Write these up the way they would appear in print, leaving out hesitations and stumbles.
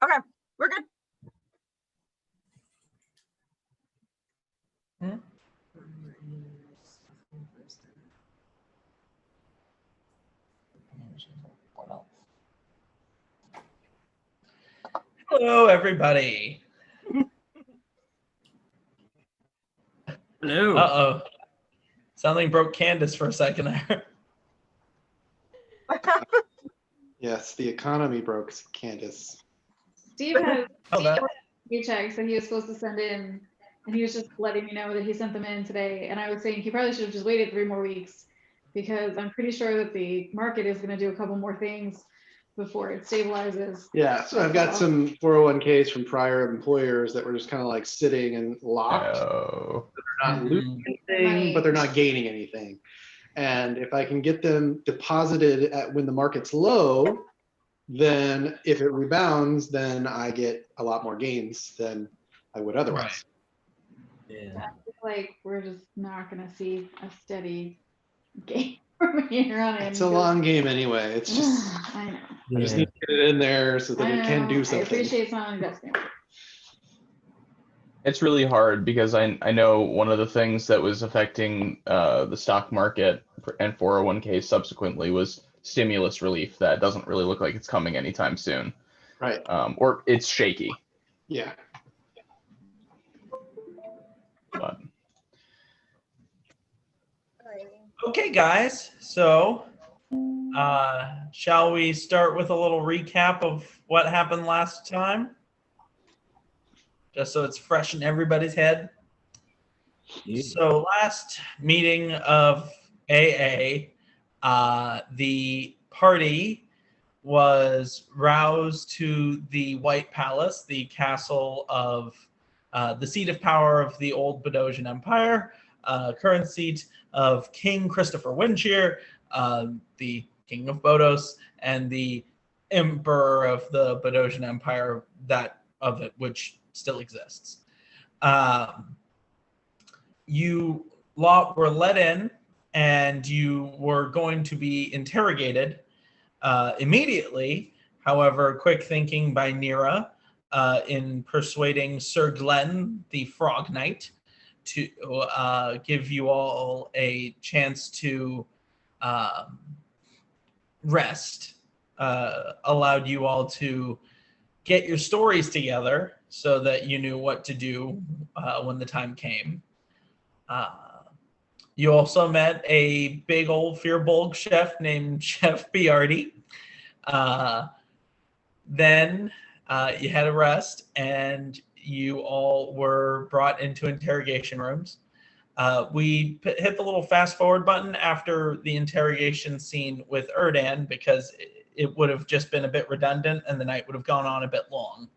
Okay, we're good. Hello, everybody. Hello. Uh-oh. Something broke Candace for a second there. Yes, the economy broke, Candace. Steve has Oh, that. paychecks that he was supposed to send in, and he was just letting me know that he sent them in today. And I was saying he probably should have just waited 3 more weeks, because I'm pretty sure that the market is going to do a couple more things before it stabilizes. Yeah, so I've got some 401ks from prior employers that were just kind of like sitting and locked. Oh. They're not losing anything, but they're not gaining anything. And if I can get them deposited at when the market's low, then if it rebounds, then I get a lot more gains than I would otherwise. Yeah. Like, we're just not going to see a steady gain from here on in. It's a long game anyway. It's just, I know. I just need to get it in there so that it can do I something. appreciate someone investing. It's really hard because I know one of the things that was affecting the stock market and 401k subsequently was stimulus relief that doesn't really look like it's coming anytime soon. Right. Or it's shaky. Yeah. But Okay, guys. So, shall we start with a little recap of what happened last time? Just so it's fresh in everybody's head. Yeah. So last meeting of AA, the party was roused to the White Palace, the castle of the seat of power of the old Bedosian Empire, current seat of King Christopher Windcheer, the King of Bodos, and the Emperor of the Bedosian Empire, that of it which still exists. You lot were let in, and you were going to be interrogated immediately. However, quick thinking by Nira in persuading Sir Glenn, the Frog Knight, to give you all a chance to rest, allowed you all to get your stories together so that you knew what to do when the time came. You also met a big old Fearbulg chef named Chef Biardi. Then you had a rest, and you all were brought into interrogation rooms. We hit the little fast forward button after the interrogation scene with Erdan because it would have just been a bit redundant and the night would have gone on a bit long.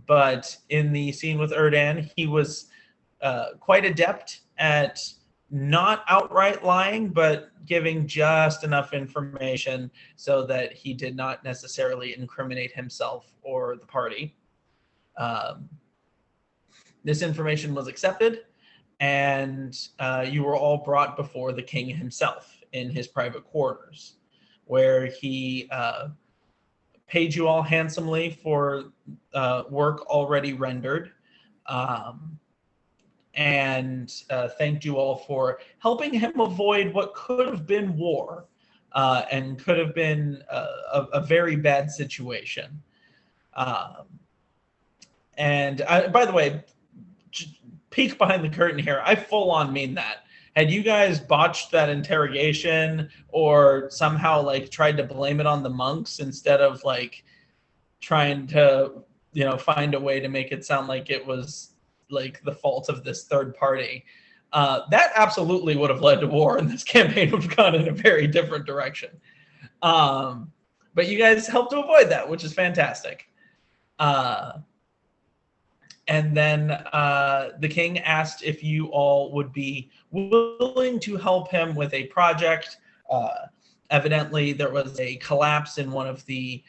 But in the scene with Erdan, he was quite adept at not outright lying, but giving just enough information so that he did not necessarily incriminate himself or the party. This information was accepted, and you were all brought before the king himself in his private quarters, where he paid you all handsomely for work already rendered, and thanked you all for helping him avoid what could have been war and could have been a very bad situation. And by the way, peek behind the curtain here, I full on mean that. Had you guys botched that interrogation or somehow like tried to blame it on the monks instead of like trying to, find a way to make it sound like it was like the fault of this third party, that absolutely would have led to war, and this campaign would have gone in a very different direction. But you guys helped to avoid that, which is fantastic. And then the king asked if you all would be willing to help him with a project. Evidently, there was a collapse in one of the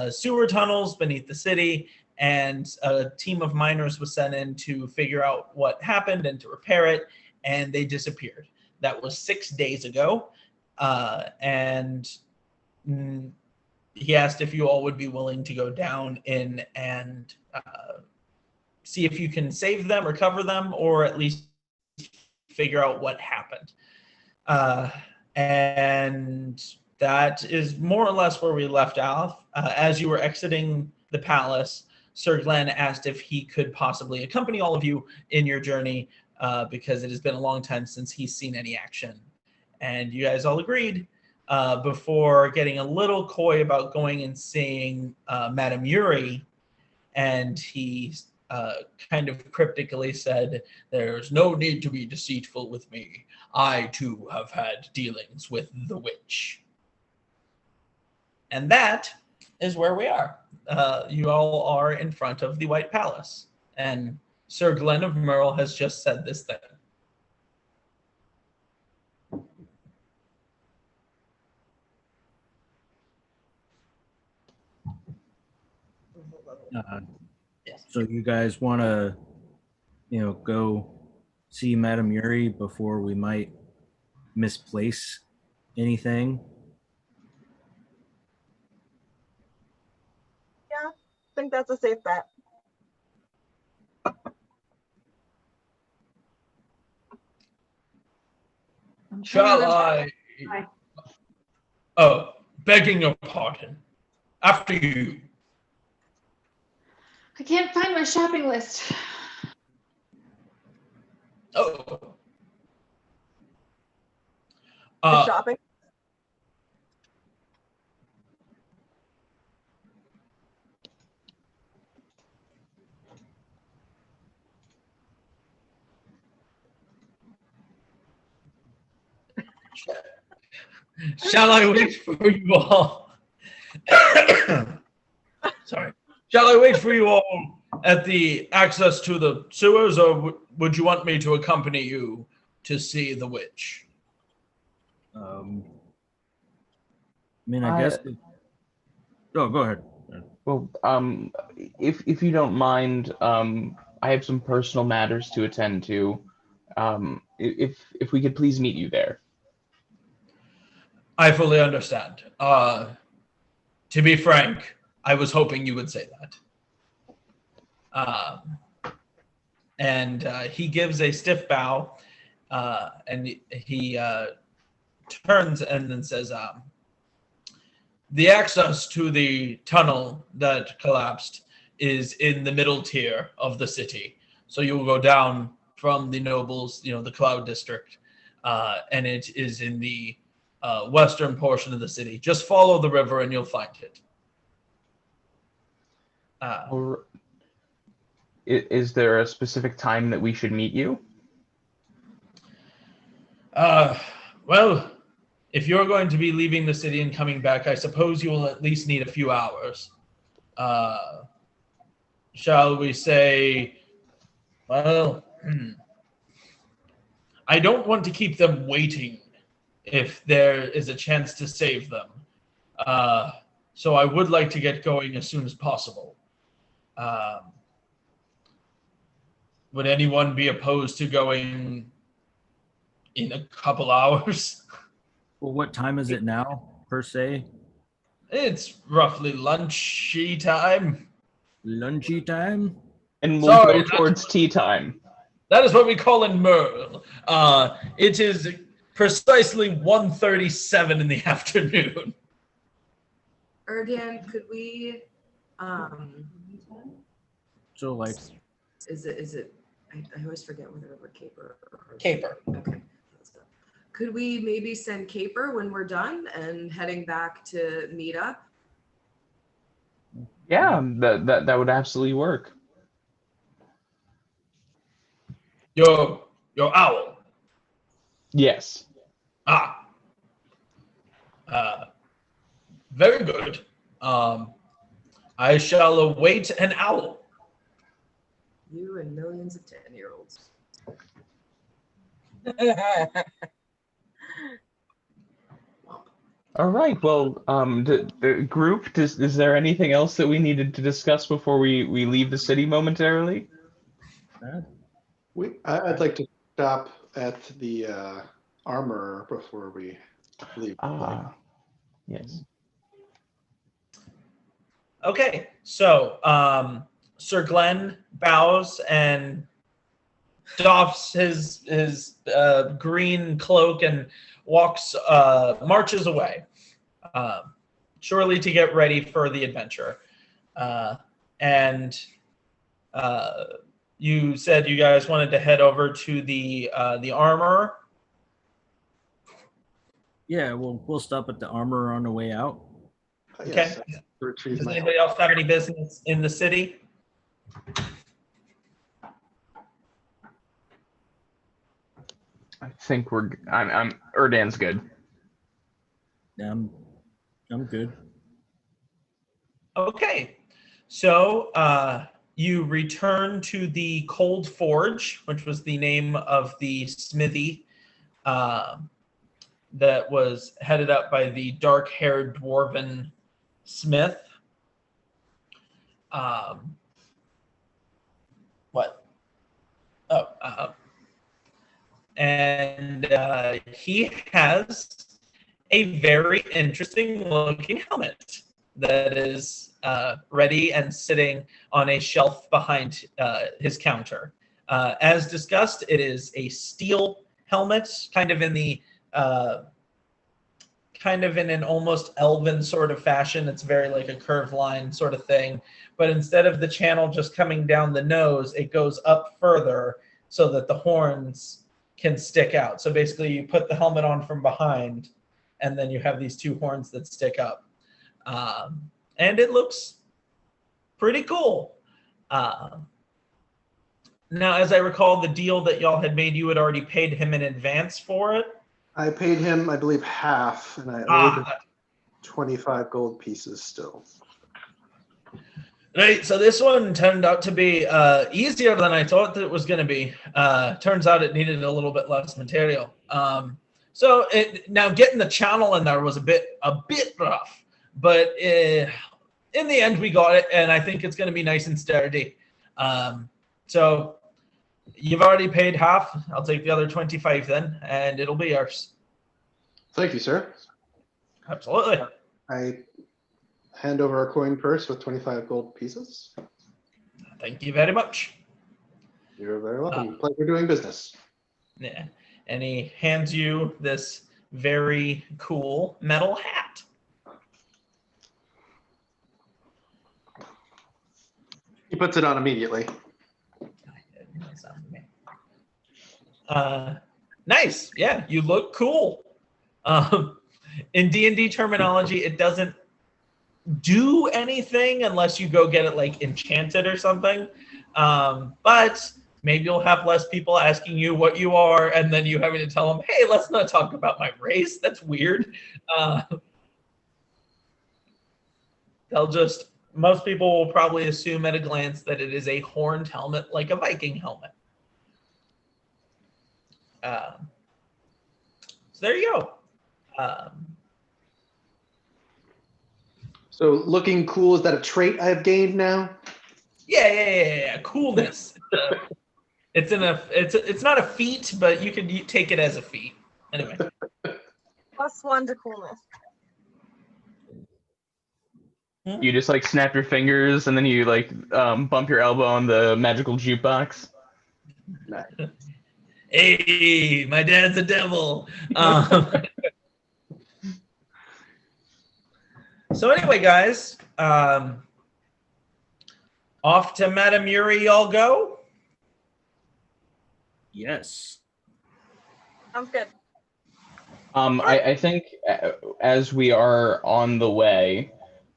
sewer tunnels beneath the city, and a team of miners was sent in to figure out what happened and to repair it, and they disappeared. That was 6 days ago, and he asked if you all would be willing to go down in and see if you can save them, recover them, or at least figure out what happened. And that is more or less where we left off. As you were exiting the palace, Sir Glenn asked if he could possibly accompany all of you in your journey, because it has been a long time since he's seen any action. And you guys all agreed, before getting a little coy about going and seeing Madame Yuri. And he kind of cryptically said, "There's no need to be deceitful with me. I too have had dealings with the witch." And that is where we are. You all are in front of the White Palace, and Sir Glenn of Merle has just said this thing. Yes. So you guys want to, go see Madame Yuri before we might misplace anything? I think that's a safe bet. I'm Shall trying to- I? Oh, begging your pardon. After you. I can't find my shopping list. Oh. The shopping. Shall I wait for you all? Sorry. Shall I wait for you all at the access to the sewers, or would you want me to accompany you to see the witch? I mean, I guess. Oh, go ahead. Well, if you don't mind, I have some personal matters to attend to. If we could please meet you there. I fully understand. To be frank, I was hoping you would say that. And he gives a stiff bow, and he turns and then says, "The access to the tunnel that collapsed is in the middle tier of the city. So you will go down from the nobles, the Cloud District, and it is in the western portion of the city. Just follow the river and you'll find it." Is there a specific time that we should meet you? Well, if you're going to be leaving the city and coming back, I suppose you will at least need a few hours. Shall we say, well, I don't want to keep them waiting if there is a chance to save them. So I would like to get going as soon as possible. Would anyone be opposed to going in a couple hours? Well, what time is it now, per se? It's roughly lunchy time. Lunchy time? And we'll Sorry, go towards tea time. That is what we call in Merle. It is precisely 1:37 in the afternoon. Erdan, could we, So, like, is it, I always forget whether we're Caper or. Caper. Okay. Could we maybe send Caper when we're done and heading back to meet up? Yeah, that would absolutely work. Your owl. Yes. Very good. I shall await an owl. You and millions of 10-year-olds. All right. Well, the group, is there anything else that we needed to discuss before we leave the city momentarily? I'd like to stop at the armor before we leave. Yes. Okay, so Sir Glenn bows and doffs his green cloak and marches away, surely to get ready for the adventure. And you said you guys wanted to head over to the armor. Yeah, we'll stop at the armor on the way out. Okay. Retrieve Does my- anybody else have any business in the city? I think I'm Erdan's good. Yeah, I'm good. Okay, so you return to the Cold Forge, which was the name of the smithy that was headed up by the dark-haired dwarven smith. What? Oh, and he has a very interesting looking helmet that is ready and sitting on a shelf behind his counter. As discussed, it is a steel helmet, kind of in an almost elven sort of fashion. It's very like a curved line sort of thing, but instead of the channel just coming down the nose, it goes up further so that the horns can stick out. So basically you put the helmet on from behind and then you have these two horns that stick up. And it looks pretty cool. Now, as I recall, the deal that y'all had made, you had already paid him in advance for it. I paid him, I believe, half, and I owed him 25 gold pieces still. Right, so this one turned out to be easier than I thought that it was going to be. Turns out it needed a little bit less material. Now getting the channel in there was a bit rough, but in the end we got it, and I think it's going to be nice and sturdy. So you've already paid half. I'll take the other 25 then, and it'll be yours. Thank you, sir. Absolutely. I hand over a coin purse with 25 gold pieces. Thank you very much. You're very welcome. Pleasure doing business. Yeah. And he hands you this very cool metal hat. He puts it on immediately. Nice. Yeah, you look cool. In D&D terminology, it doesn't do anything unless you go get it like enchanted or something. But maybe you'll have less people asking you what you are, and then you having to tell them, hey, let's not talk about my race. That's weird. Most people will probably assume at a glance that it is a horned helmet, like a Viking helmet. So there you go. So looking cool, is that a trait I've gained now? Yeah. Coolness. It's not a feat, but you can take it as a feat. Anyway. +1 to coolness. You just like snap your fingers and then you like bump your elbow on the magical jukebox. Hey, my dad's a devil. So anyway, guys, off to Madame Yuri y'all go? Yes. Sounds good. I think as we are on the way,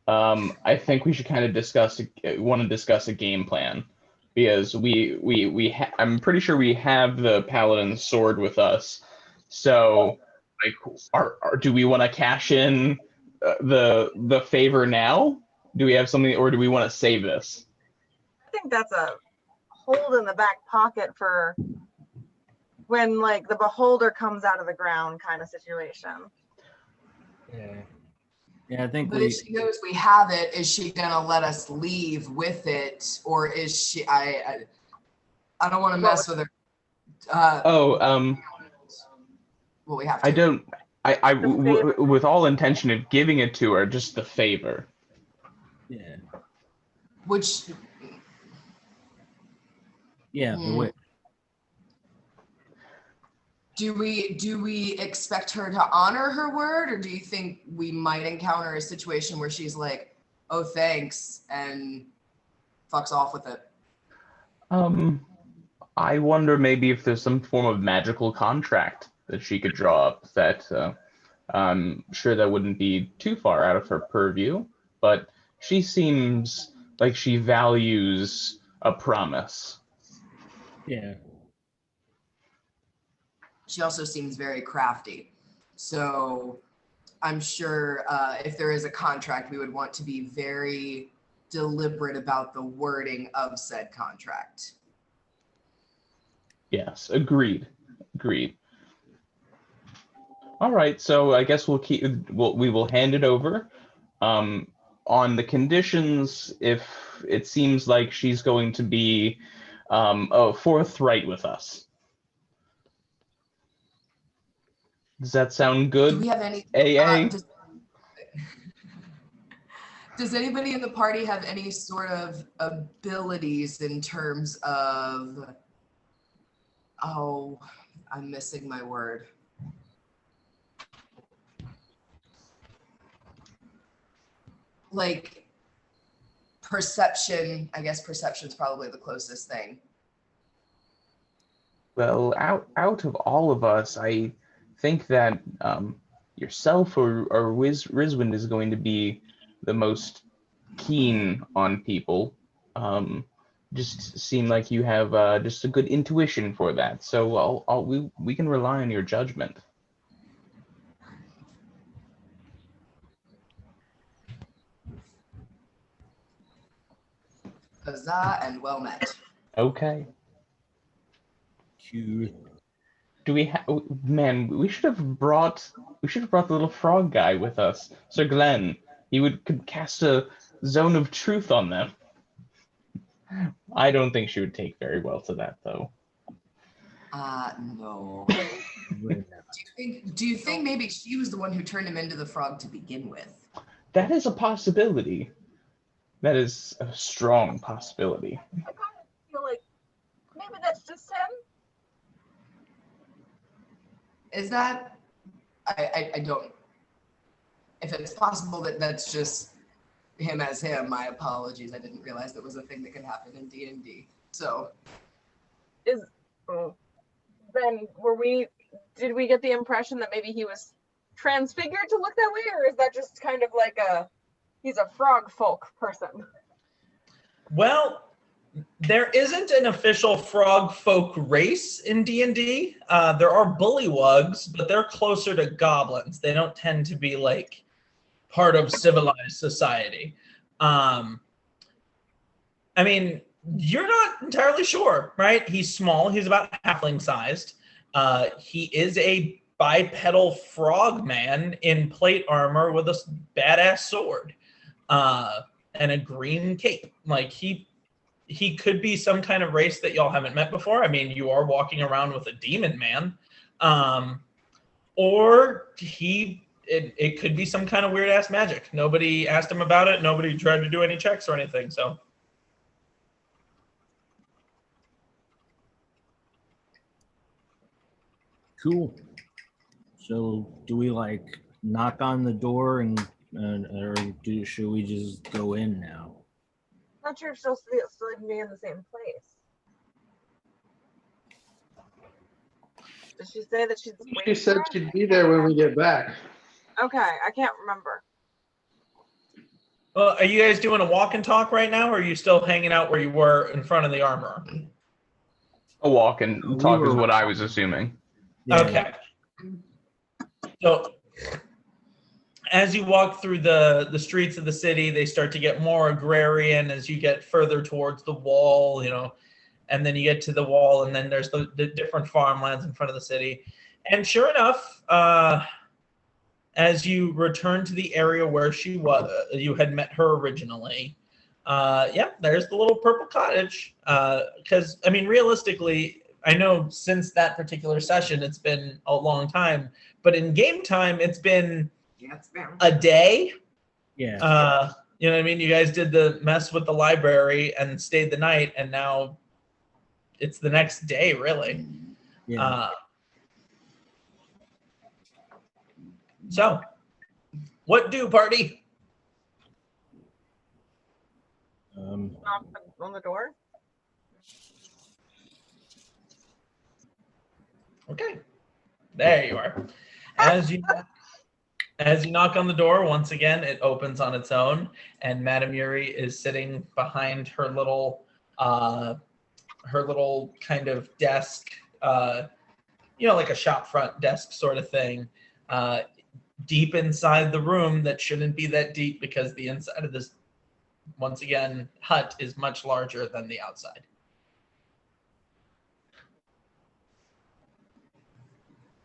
I think we should kind of discuss a game plan, because I'm pretty sure we have the paladin's sword with us. So, like, do we want to cash in the favor now? Do we have something, or do we want to save this? I think that's a hold in the back pocket for when like the beholder comes out of the ground kind of situation. Yeah, I think But if she knows we have it, is she gonna let us leave with it, or is she? I don't want to mess with her. Well, we have to. I don't. With all intention of giving it to her, just the favor. Yeah. Which, Yeah. The way, do we expect her to honor her word, or do you think we might encounter a situation where she's like, oh, thanks, and fucks off with it? I wonder maybe if there's some form of magical contract that she could draw up that I'm sure that wouldn't be too far out of her purview, but she seems like she values a promise. yeah. She also seems very crafty. So I'm sure if there is a contract, we would want to be very deliberate about the wording of said contract. Yes, agreed. All right, so I guess we will hand it over. On the conditions, if it seems like she's going to be forthright with us. Does that sound good? Do we have any? AA? Does anybody in the party have any sort of abilities in terms of? Oh, I'm missing my word. Like perception. I guess perception is probably the closest thing. Well, out of all of us, I think that yourself or Rizwind is going to be the most keen on people. Just seem like you have just a good intuition for that. So we can rely on your judgment. Huzzah and well met. Okay. Cute. Do we have? Man, we should have brought the little frog guy with us, Sir Glenn. He could cast a zone of truth on them. I don't think she would take very well to that, though. No. Do you think maybe she was the one who turned him into the frog to begin with? That is a possibility. That is a strong possibility. I kind of feel like maybe that's just him. Is that? I don't. If it's possible that that's just him as him, my apologies. I didn't realize that was a thing that could happen in D&D. So. Then did we get the impression that maybe he was transfigured to look that way, or is that just kind of like he's a frog folk person? Well, there isn't an official frog folk race in D&D. There are bullywugs, but they're closer to goblins. They don't tend to be like part of civilized society. I mean, you're not entirely sure, right? He's small. He's about halfling sized. He is a bipedal frog man in plate armor with a badass sword and a green cape. Like he could be some kind of race that y'all haven't met before. I mean, you are walking around with a demon man. Or it could be some kind of weird ass magic. Nobody asked him about it. Nobody tried to do any checks or anything. So. Cool. So do we like knock on the door or should we just go in now? Not sure if she'll still even be in the same place. Did she say that she's She waiting said for us? she'd be there when we get back. Okay, I can't remember. Well, are you guys doing a walk and talk right now, or are you still hanging out where you were in front of the armor? A walk and talk is what I was assuming. Yeah. Okay. So as you walk through the streets of the city, they start to get more agrarian as you get further towards the wall, and then you get to the wall, and then there's the different farmlands in front of the city. And sure enough, as you return to the area where she was, you had met her originally. There's the little purple cottage. Because, I mean, realistically, I know since that particular session, it's been a long time, but in game time, it's been a day. Yeah. You know what I mean? You guys did the mess with the library and stayed the night, and now it's the next day, really. Yeah. So, what do, party? Knock on the door. Okay, there you are. As you knock on the door, once again, it opens on its own, and Madame Yuri is sitting behind her little kind of desk, like a shop front desk sort of thing, deep inside the room that shouldn't be that deep because the inside of this, once again, hut is much larger than the outside.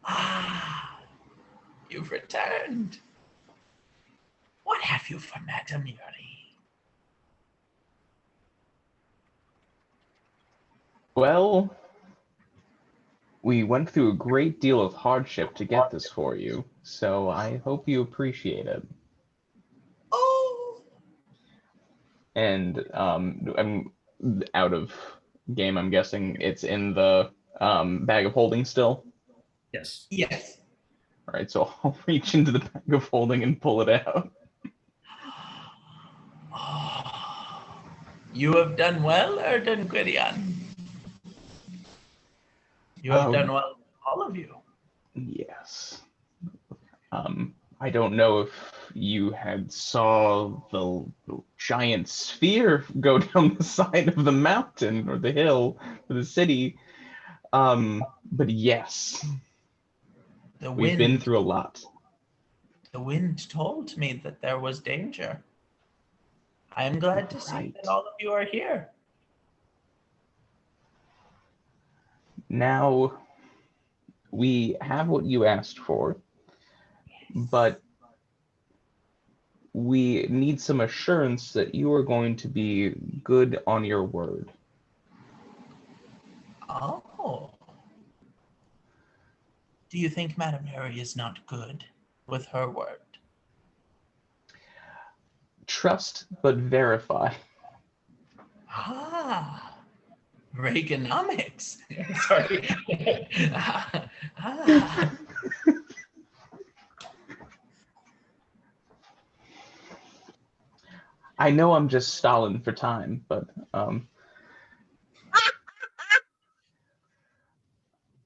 Ah, you've returned. What have you for Madame Yuri? Well, we went through a great deal of hardship to get this for you, so I hope you appreciate it. Oh. And I'm out of game. I'm guessing it's in the bag of holding still. Yes. Yes. All right, so I'll reach into the bag of holding and pull it out. You have done well, Erden Gwydion. You have done well, all of you. Yes. I don't know if you had saw the giant sphere go down the side of the mountain or the hill or the city. But yes, we've been through a lot. The wind told me that there was danger. I am glad to see that all of you are here. Now, we have what you asked for, but we need some assurance that you are going to be good on your word. Oh. Do you think Madame Mary is not good with her word? Trust, but verify. Ah. Reaganomics. Sorry. I know I'm just stalling for time, but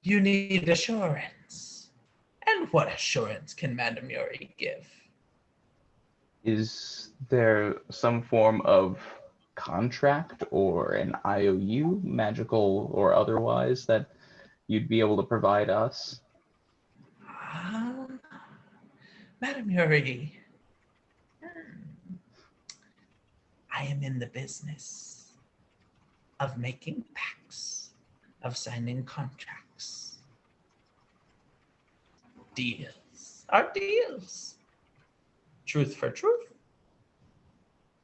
You need assurance. And what assurance can Madame Yuri give? is there some form of contract or an IOU, magical or otherwise, that you'd be able to provide us? Madame Yuri, I am in the business of making pacts, of signing contracts. Deals are deals. Truth for truth.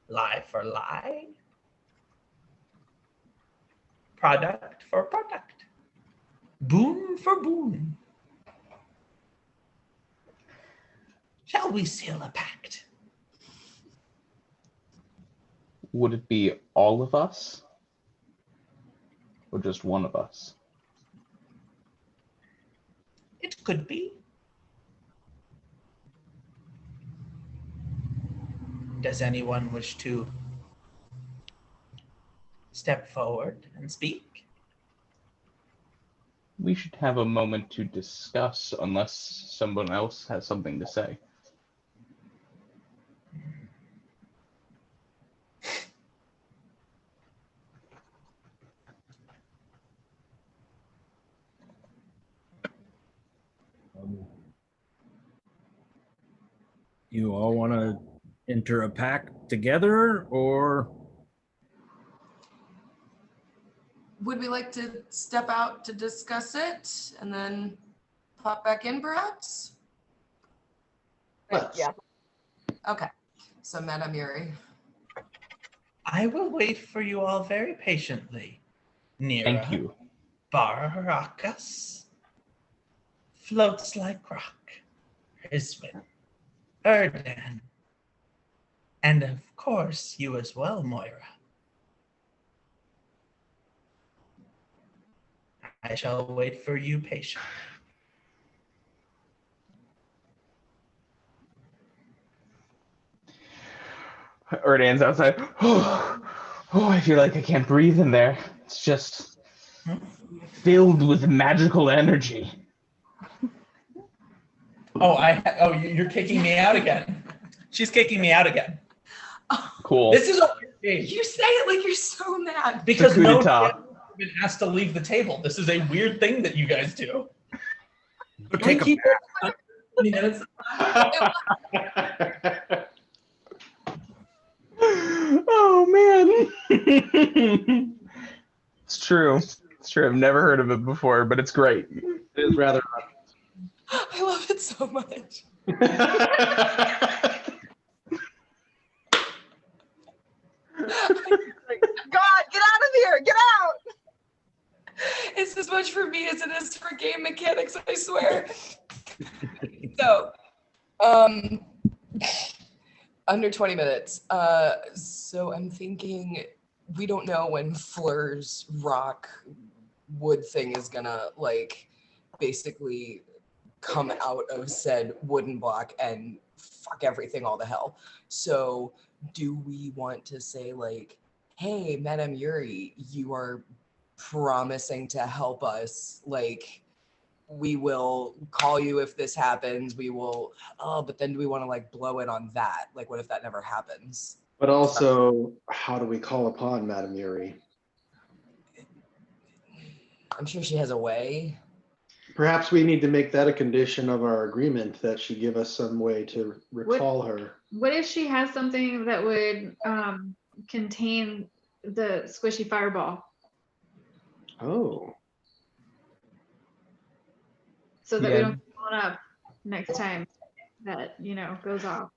Lie for lie. Product for product. Boon for boon. Shall we seal a pact? Would it be all of us? Or just one of us? It could be. Does anyone wish to step forward and speak? We should have a moment to discuss unless someone else has something to say. You all want to enter a pact together, or? Would we like to step out to discuss it and then pop back in perhaps? Let's. Yeah. Okay, so Madame Yuri. I will wait for you all very patiently. Nira, Thank you. Baracus floats like rock. Rizwin, Erdan, And of course, you as well, Moira. I shall wait for you patiently. Erdan's outside. Oh, I feel like I can't breathe in there. It's just filled with magical energy. You're kicking me out again. She's kicking me out again. Cool. This is a weird game. You say it like you're so mad. Because coup no d'etat. one has been asked to leave the table. This is a weird thing that you guys do. Take a Keep it 20 minutes. Oh man. It's true. It's true. I've never heard of it before, but it's great. It is rather. I love it so much. God, get out of here! Get out! It's as much for me as it is for game mechanics, I swear. So, under 20 minutes. So I'm thinking we don't know when Fleur's rock wood thing is gonna like basically come out of said wooden block and fuck everything all to hell. So do we want to say like, hey, Madame Yuri, you are promising to help us, like we will call you if this happens, we will, but then do we want to like blow it on that? Like what if that never happens? But also, how do we call upon Madame Yuri? I'm sure she has a way. Perhaps we need to make that a condition of our agreement, that she give us some way to recall her. What if she has something that would contain the squishy fireball? Oh, So that we Yeah. don't get blown up next time that, goes off.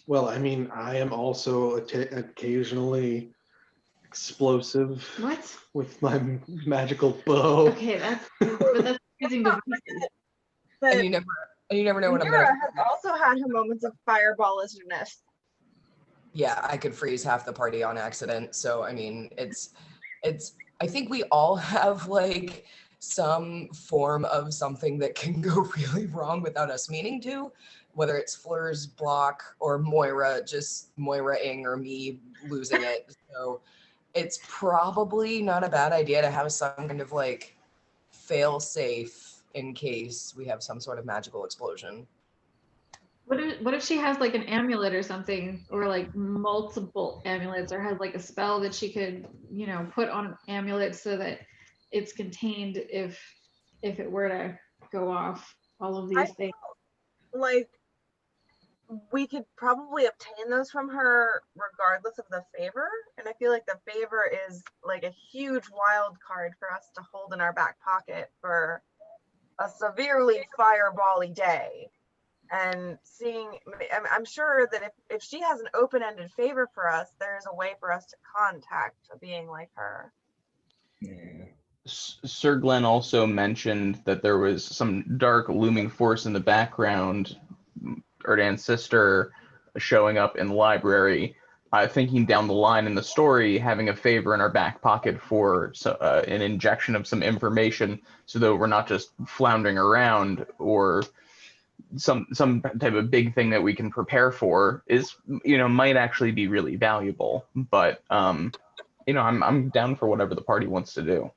well, I mean, I am also occasionally explosive What? with my magical bow. Okay, but that's using devices. But And you never know when I'm Mira gonna. has also had her moments of fireballishness. Yeah, I could freeze half the party on accident. So I mean, it's. I think we all have like some form of something that can go really wrong without us meaning to, whether it's Fleur's block or just Moira-ing or me losing it. So it's probably not a bad idea to have some kind of like fail safe in case we have some sort of magical explosion. What if she has like an amulet or something, or like multiple amulets, or has like a spell that she could, put on an amulet so that it's contained if it were to go off, all of these things. Like, we could probably obtain those from her regardless of the favor. And I feel like the favor is like a huge wild card for us to hold in our back pocket for a severely firebally day. And I'm sure that if she has an open-ended favor for us, there's a way for us to contact a being like her. Yeah. Sir Glenn also mentioned that there was some dark looming force in the background, Erdan's sister showing up in the library, thinking down the line in the story, having a favor in our back pocket for an injection of some information so that we're not just floundering around, or some type of big thing that we can prepare for is, might actually be really valuable. But, I'm down for whatever the party wants to do.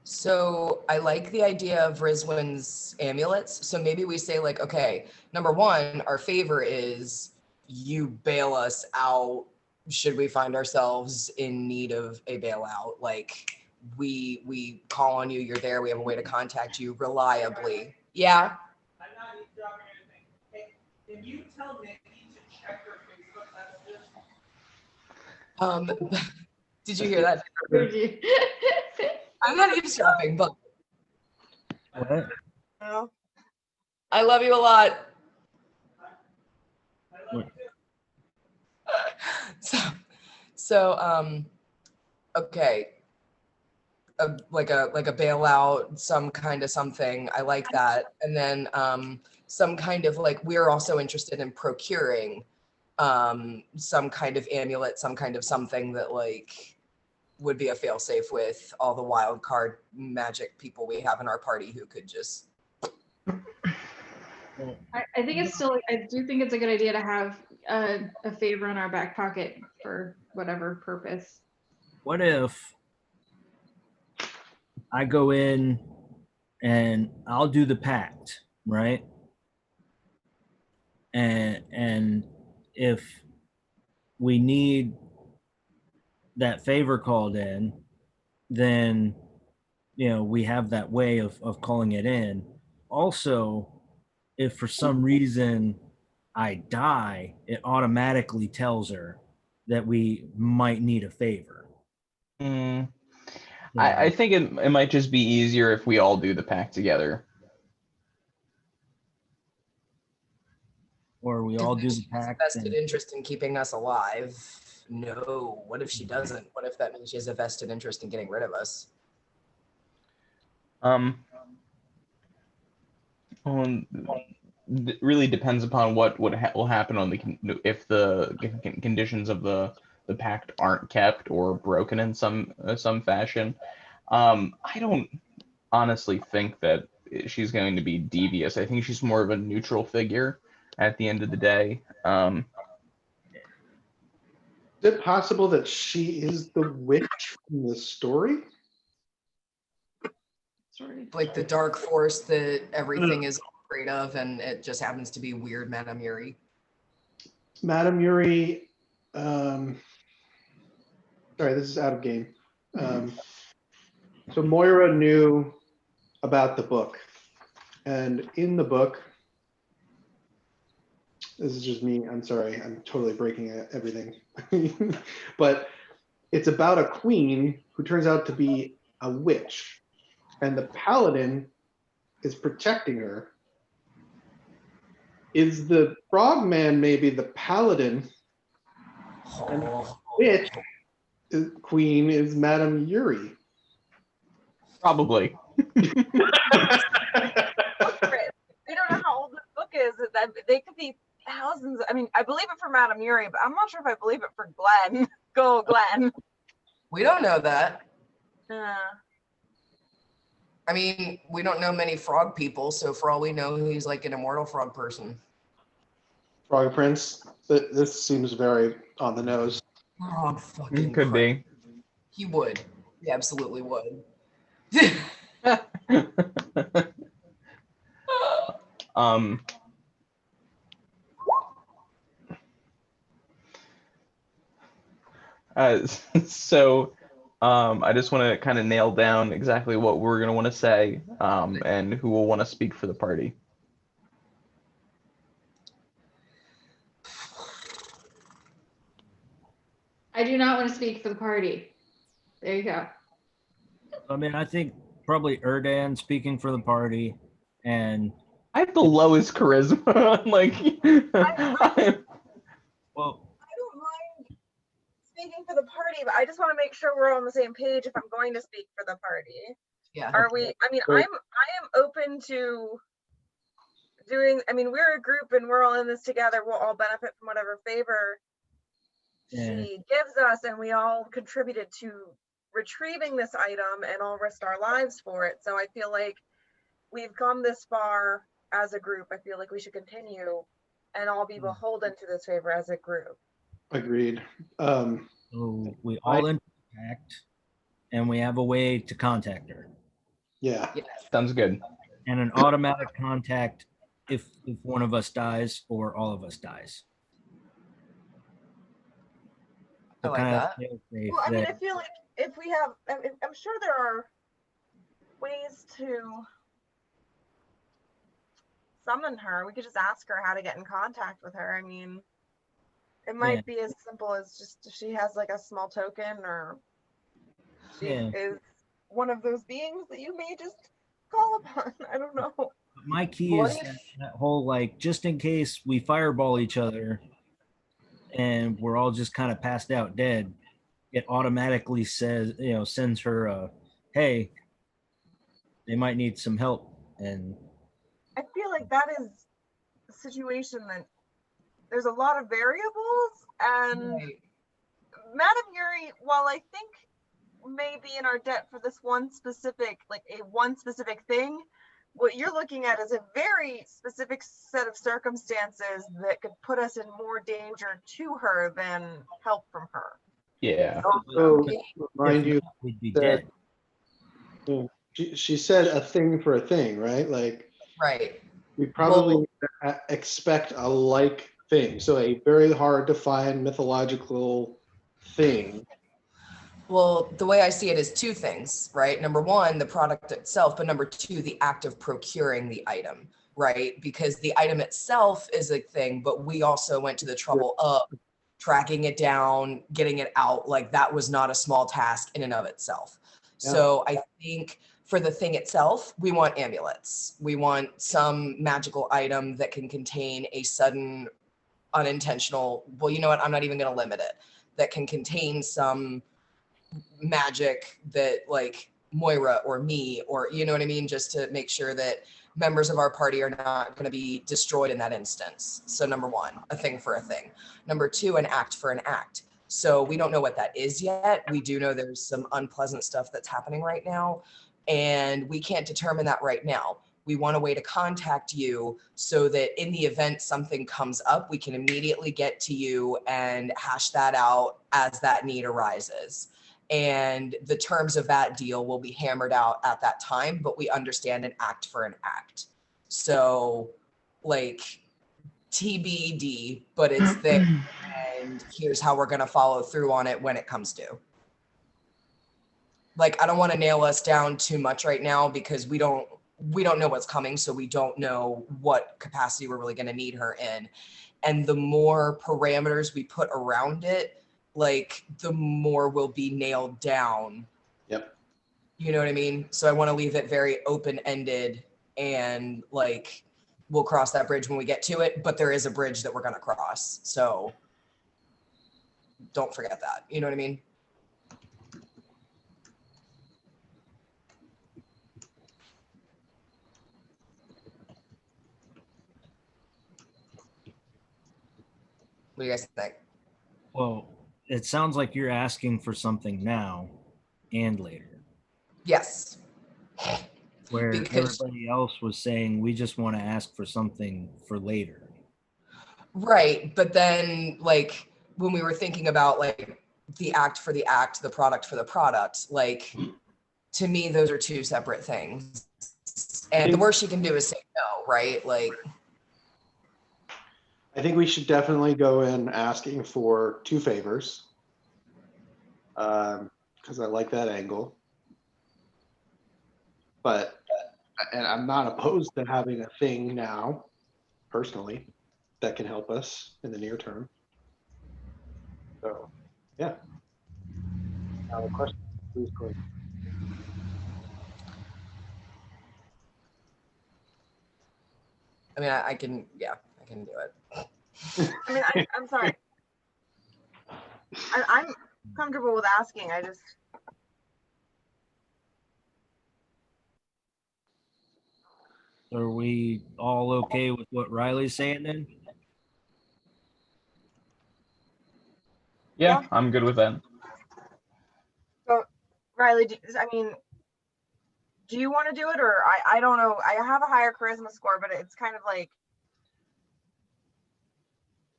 So I like the idea of Rizwin's amulets. So maybe we say like, okay, number one, our favor is you bail us out should we find ourselves in need of a bailout. Like we call on you, you're there, we have a way to contact you reliably. Yeah. I'm not eavesdropping anything. Hey, can you tell Nikki to check her Facebook messages? Did you hear that? Heard you. I'm not eavesdropping, but What? No? I love you a lot. So, okay. Like a bailout, some kind of something. I like that. And then some kind of like, we're also interested in procuring some kind of amulet, some kind of something that like would be a failsafe with all the wild card magic people we have in our party who could just. I think it's still, I do think it's a good idea to have a favor in our back pocket for whatever purpose. What if I go in and I'll do the pact, right? And if we need that favor called in, then we have that way of calling it in. Also, if for some reason I die, it automatically tells her that we might need a favor. I think it might just be easier if we all do the pact together. Or we all do the pact. Vested interest in keeping us alive. No. What if she doesn't? What if that means she has a vested interest in getting rid of us? It really depends upon what will happen on if the conditions of the pact aren't kept or broken in some fashion. I don't honestly think that she's going to be devious. I think she's more of a neutral figure at the end of the day. Is it possible that she is the witch in the story? Sorry. Like the dark force that everything is afraid of, and it just happens to be weird Madame Yuri. Madame Yuri, sorry, this is out of game. So Moira knew about the book, and in the book, this is just me, I'm sorry, I'm totally breaking everything. But it's about a queen who turns out to be a witch, and the paladin is protecting her. Is the frogman maybe the paladin, and the witch queen is Madame Yuri? Probably. We don't know how old this book is. That they could be thousands. I mean, I believe it for Madame Yuri, but I'm not sure if I believe it for Glenn. Go, Glenn. We don't know that. Uh, I mean, we don't know many frog people, so for all we know, he's like an immortal frog person. Frog Prince. This seems very on the nose. Oh, fucking Could Christ. be. He would. He absolutely would. So I just want to kind of nail down exactly what we're going to want to say, and who will want to speak for the party. I do not want to speak for the party. There you go. I mean, I think probably Erdan speaking for the party, and I have the lowest charisma. Like, well, I don't mind speaking for the party, but I just want to make sure we're all on the same page if I'm going to speak for the party. Yeah. Are we? I mean, I am open to doing. I mean, we're a group and we're all in this together. We'll all benefit from whatever favor she gives us, and we all contributed to retrieving this item and all risked our lives for it. So I feel like we've come this far as a group. I feel like we should continue and all be beholden to this favor as a group. Agreed. so we all interact, and we have a way to contact her, Yeah. sounds good. and an automatic contact if one of us dies or all of us dies. I like that. Well, I mean, I feel like if we have, I'm sure there are ways to summon her. We could just ask her how to get in contact with her. I mean, it might be as simple as just if she has like a small token, or she is one of those beings that you may just call upon. I don't know. My key is that whole, like, just in case we fireball each other and we're all just kind of passed out dead, it automatically says, sends her hey, they might need some help. And I feel like that is a situation that there's a lot of variables, and Right. Madame Yuri, while I think may be in our debt for this one specific, like one specific thing, what you're looking at is a very specific set of circumstances that could put us in more danger to her than help from her. Yeah. Also, remind If you not, we'd be that dead. she said a thing for a thing, right? Like Right. we probably Well- expect a like thing. So a very hard to find mythological thing. Well, the way I see it is two things, right? Number one, the product itself, but number two, the act of procuring the item, right? Because the item itself is a thing, but we also went to the trouble of tracking it down, getting it out. Like that was not a small task in and of itself. Yeah. So I think for the thing itself, we want amulets. We want some magical item that can contain a sudden unintentional, well, you know what? I'm not even going to limit it, that can contain some magic that like Moira or me, or you know what I mean, just to make sure that members of our party are not going to be destroyed in that instance. So number one, a thing for a thing. Number two, an act for an act. So we don't know what that is yet. We do know there's some unpleasant stuff that's happening right now, and we can't determine that right now. We want a way to contact you so that in the event something comes up, we can immediately get to you and hash that out as that need arises. And the terms of that deal will be hammered out at that time, but we understand an act for an act. So like TBD, but it's there, and here's how we're going to follow through on it when it comes due. Like, I don't want to nail us down too much right now because we don't know what's coming. So we don't know what capacity we're really going to need her in. And the more parameters we put around it, like the more will be nailed down. Yep. You know what I mean? So I want to leave it very open-ended, and like we'll cross that bridge when we get to it, but there is a bridge that we're going to cross. So don't forget that. You know what I mean? What do you guys think? Well, it sounds like you're asking for something now and later, Yes. where Because- everybody else was saying we just want to ask for something for later. Right. But then like when we were thinking about like the act for the act, the product for the product, like to me, those are two separate things. And the worst she can do is say no, right? Like, I think we should definitely go in asking for 2 favors. Because I like that angle. But, and I'm not opposed to having a thing now, personally, that can help us in the near term. So, yeah. Question, please, Corey. I mean, I can do it. I mean, I'm sorry. I'm comfortable with asking. I just, Are we all okay with what Riley's saying then? Yeah, I'm good with that. Riley, do you want to do it, or I don't know. I have a higher charisma score, but it's kind of like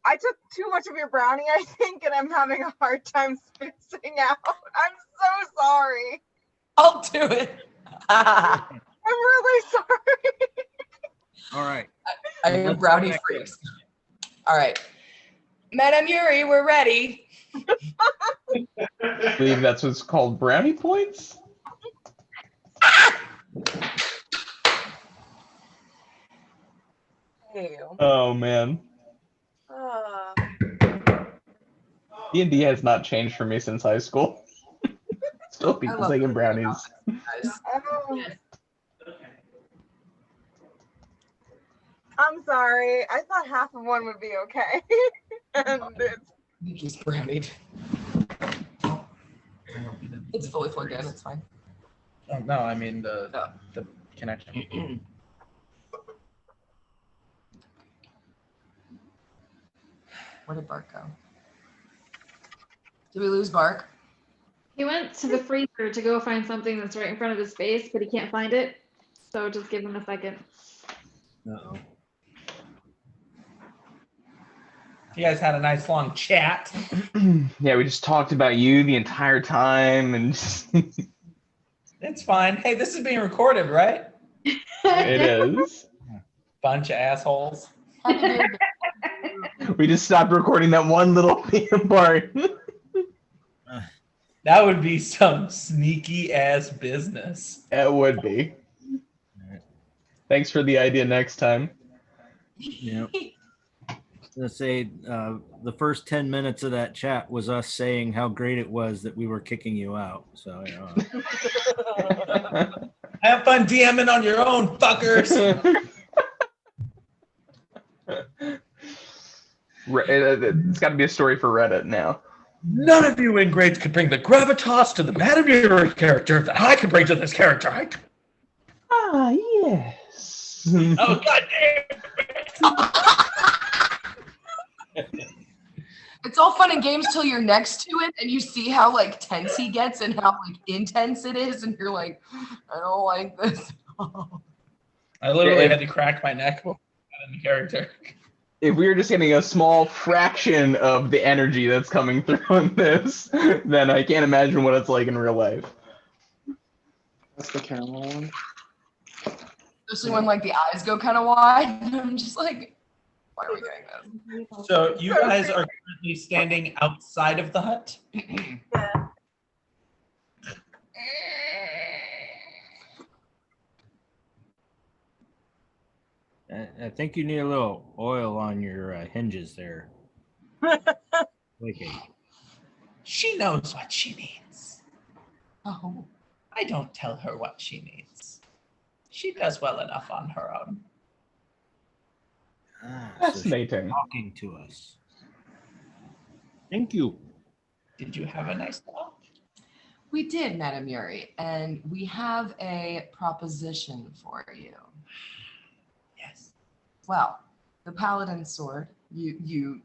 I took too much of your brownie, I think, and I'm having a hard time spacing out. I'm so sorry. I'll do it. I'm really sorry. All right. I am brownie freaks. All right. Madame Yuri, we're ready. I believe that's what's called brownie points. Ew. Oh man, D&D has not changed for me since high school. Still I people love taking it. brownies. Guys. I'm sorry. I thought half of one would be okay. And it's, He's brownied. It's fully plugged in. It's fine. Oh, no, I mean Oh. the connection. Where did Bark go? Did we lose Bark? He went to the freezer to go find something that's right in front of his face, but he can't find it. So just give him a second. Uh-oh. You guys had a nice long chat. Yeah, we just talked about you the entire time, and just It's fine. Hey, this is being recorded, right? it is. Bunch of assholes. Happy birthday. We just stopped recording that one little part. That would be some sneaky ass business. It would be. Thanks for the idea next time. Yep. Let's say the first 10 minutes of that chat was us saying how great it was that we were kicking you out. So, you know. Have fun DMing on your own, fuckers. It's got to be a story for Reddit now. None of you ingrates could bring the gravitas to the Madame Yuri character that I can bring to this character. Ah, yes. Oh, goddamn. It's all fun and games till you're next to it and you see how like tense he gets and how like intense it is, and you're like, I don't like this. I literally had to crack my neck before I got in the character. If we were just getting a small fraction of the energy that's coming through on this, then I can't imagine what it's like in real life. That's the camera one. Especially when like the eyes go kind of wide. I'm just like, why are we doing this? So you guys are currently standing outside of the hut? Yeah. I think you need a little oil on your hinges there. Okay. She knows what she needs. Oh, I don't tell her what she needs. She does well enough on her own. Ah, so she's Fascinating. talking to us. Thank you. Did you have a nice talk? we did, Madame Yuri, and we have a proposition for you. Yes. Well, the Paladin Sword, you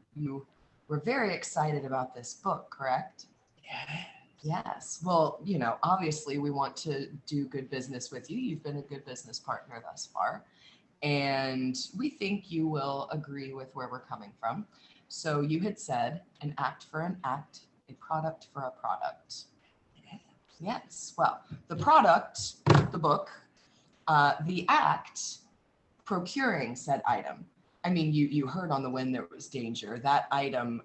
were very excited about this book, correct? Yeah. Yes. Well, you know, obviously we want to do good business with you. You've been a good business partner thus far. And we think you will agree with where we're coming from. So you had said an act for an act, a product for a product. Yes. Well, the product, the book, the act, procuring said item. I mean, you heard on the wind there was danger. That item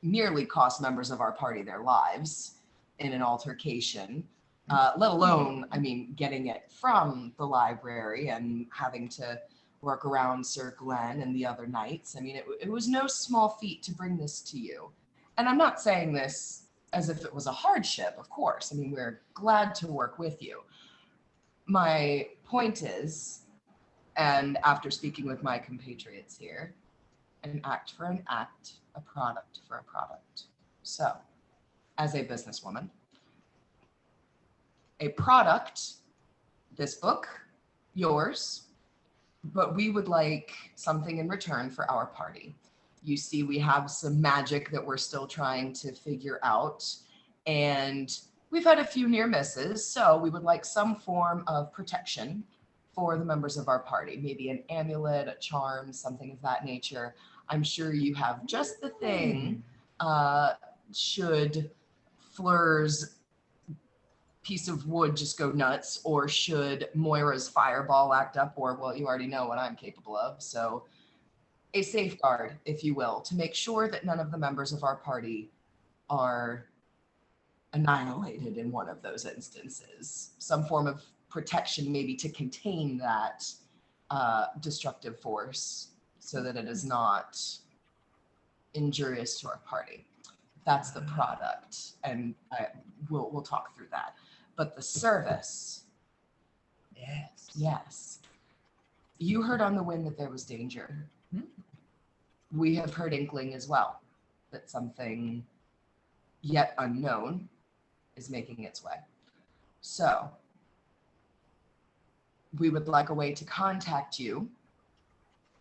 nearly cost members of our party their lives in an altercation, let alone, I mean, getting it from the library and having to work around Sir Glenn and the other knights. I mean, it was no small feat to bring this to you. And I'm not saying this as if it was a hardship, of course. I mean, we're glad to work with you. My point is, and after speaking with my compatriots here, an act for an act, a product for a product. So, as a businesswoman, a product, this book, yours, but we would like something in return for our party. You see, we have some magic that we're still trying to figure out, and we've had a few near misses, so we would like some form of protection for the members of our party, maybe an amulet, a charm, something of that nature. I'm sure you have just the thing should Fleur's piece of wood just go nuts, or should Moira's fireball act up, or, well, you already know what I'm capable of. So a safeguard, if you will, to make sure that none of the members of our party are annihilated in one of those instances. Some form of protection maybe to contain that destructive force so that it is not injurious to our party. That's the product, and we'll talk through that. But the service, yes. You heard on the wind that there was danger. We have heard inkling as well that something yet unknown is making its way. So we would like a way to contact you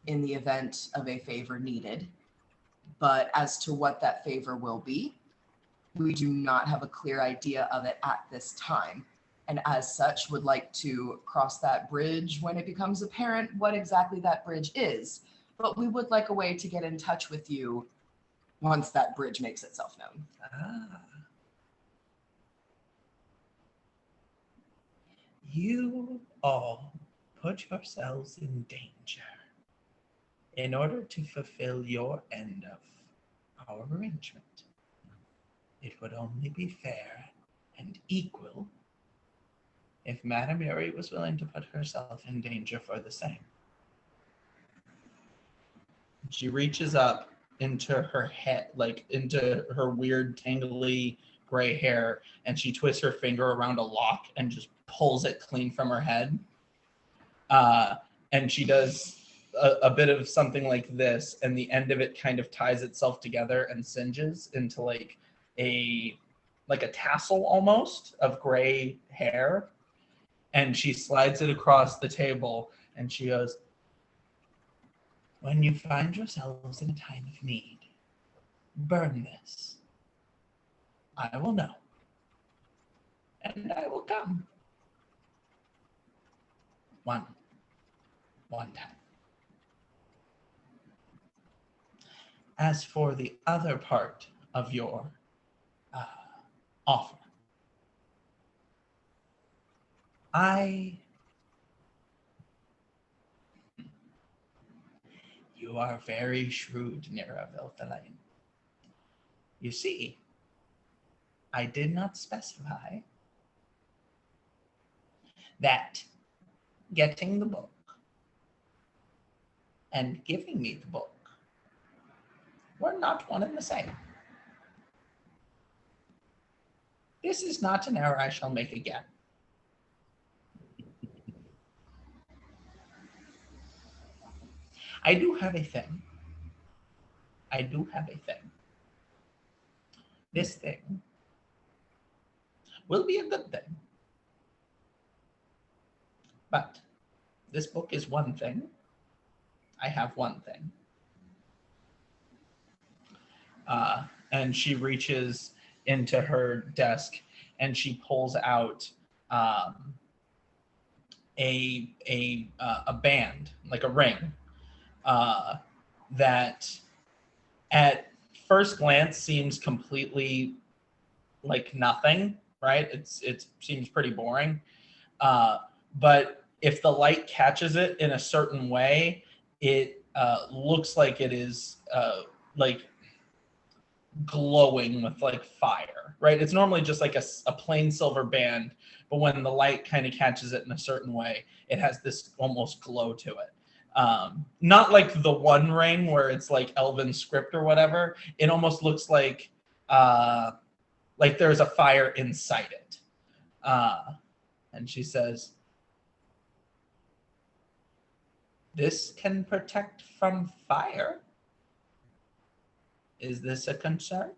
in the event of a favor needed. But as to what that favor will be, we do not have a clear idea of it at this time. And as such, would like to cross that bridge when it becomes apparent what exactly that bridge is. But we would like a way to get in touch with you once that bridge makes itself known. Ah. You all put yourselves in danger in order to fulfill your end of our arrangement. It would only be fair and equal if Madame Yuri was willing to put herself in danger for the same. She reaches up into her head, like into her weird, tangly gray hair, and she twists her finger around a lock and just pulls it clean from her head. And she does a bit of something like this, and the end of it kind of ties itself together and singes into like a tassel almost of gray hair. And she slides it across the table, and she goes, "When you find yourselves in a time of need, burn this. I will know, and I will come. One time. As for the other part of your offer, you are very shrewd, Nira Vilthalain. You see, I did not specify that getting the book and giving me the book were not one and the same. This is not an error I shall make again. I do have a thing. This thing will be a good thing. But this book is one thing. I have one thing. And she reaches into her desk and she pulls out a band, like a ring, that at first glance seems completely like nothing, right? It seems pretty boring. But if the light catches it in a certain way, it looks like it is like glowing with like fire, right? It's normally just like a plain silver band, but when the light kind of catches it in a certain way, it has this almost glow to it. Not like the One Ring where it's like Elven script or whatever. It almost looks like there's a fire inside it. And she says, "This can protect from fire. Is this a concern?"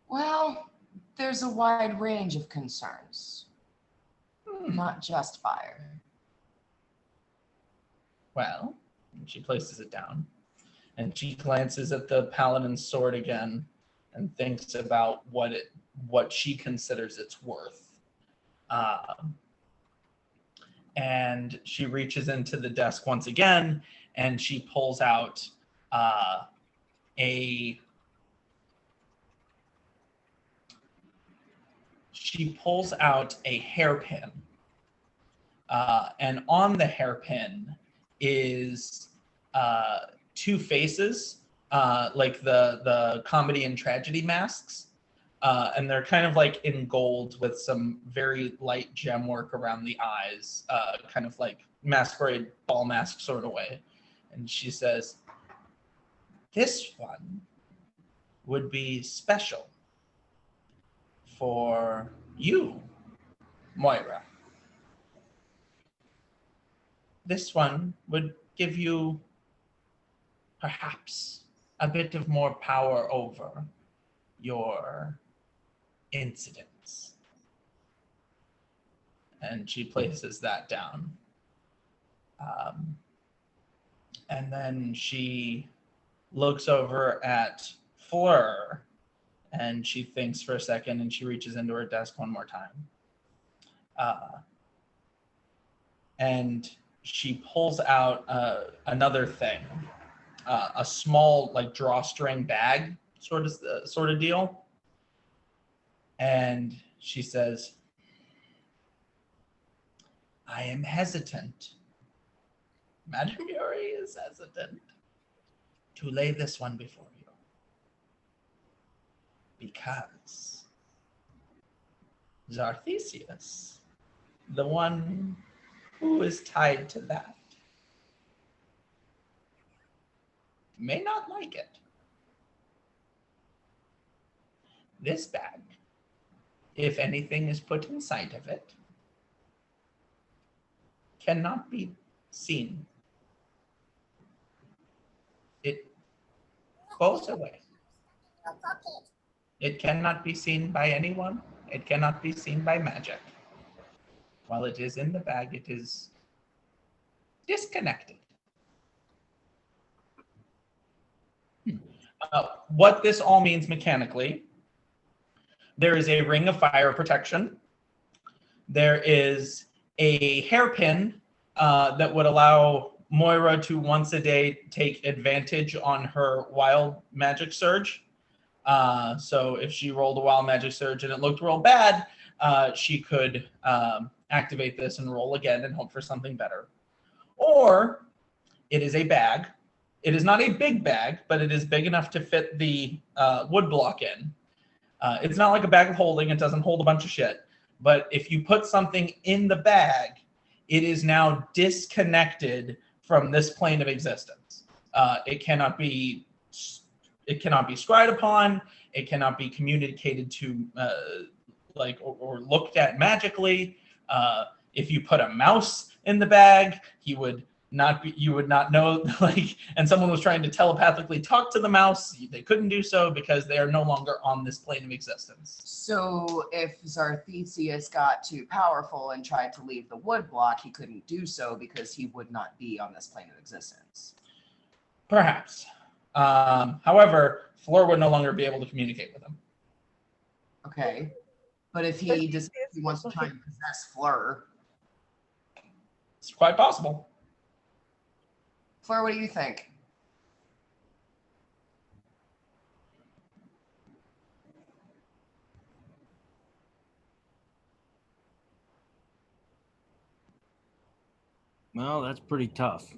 Well, there's a wide range of concerns, not just fire. Well, and she places it down, and she glances at the paladin's sword again and thinks about what she considers its worth. And she reaches into the desk once again, and she pulls out a hairpin. And on the hairpin is two faces, like the comedy and tragedy masks. And they're kind of like in gold with some very light gem work around the eyes, kind of like masquerade ball mask sort of way. And she says, "This one would be special for you, Moira. This one would give you perhaps a bit of more power over your incidents." And she places that down. And then she looks over at Fleur, and she thinks for a second, and she reaches into her desk one more time. And she pulls out another thing, a small like drawstring bag sort of deal. And she says, I am hesitant. Madame Yuri is hesitant to lay this one before you. Because Zarthesius, the one who is tied to that, may not like it. This bag, if anything is put inside of it, cannot be seen. It goes away. It cannot be seen by anyone. It cannot be seen by magic. While it is in the bag, it is disconnected. What this all means mechanically, there is a ring of fire protection. There is a hairpin that would allow Moira to once a day take advantage on her wild magic surge. So if she rolled a wild magic surge and it looked real bad, she could activate this and roll again and hope for something better. Or it is a bag. It is not a big bag, but it is big enough to fit the wood block in. It's not like a bag of holding. It doesn't hold a bunch of shit. But if you put something in the bag, it is now disconnected from this plane of existence. It cannot be scryed upon. It cannot be communicated to, or looked at magically. If you put a mouse in the bag, you would not know, and someone was trying to telepathically talk to the mouse, they couldn't do so because they are no longer on this plane of existence. So if Zarthesius got too powerful and tried to leave the wood block, he couldn't do so because he would not be on this plane of existence. Perhaps. However, Fleur would no longer be able to communicate with him. Okay. But if he wants to try and possess Fleur. It's quite possible. Fleur, what do you think? Well, that's pretty tough.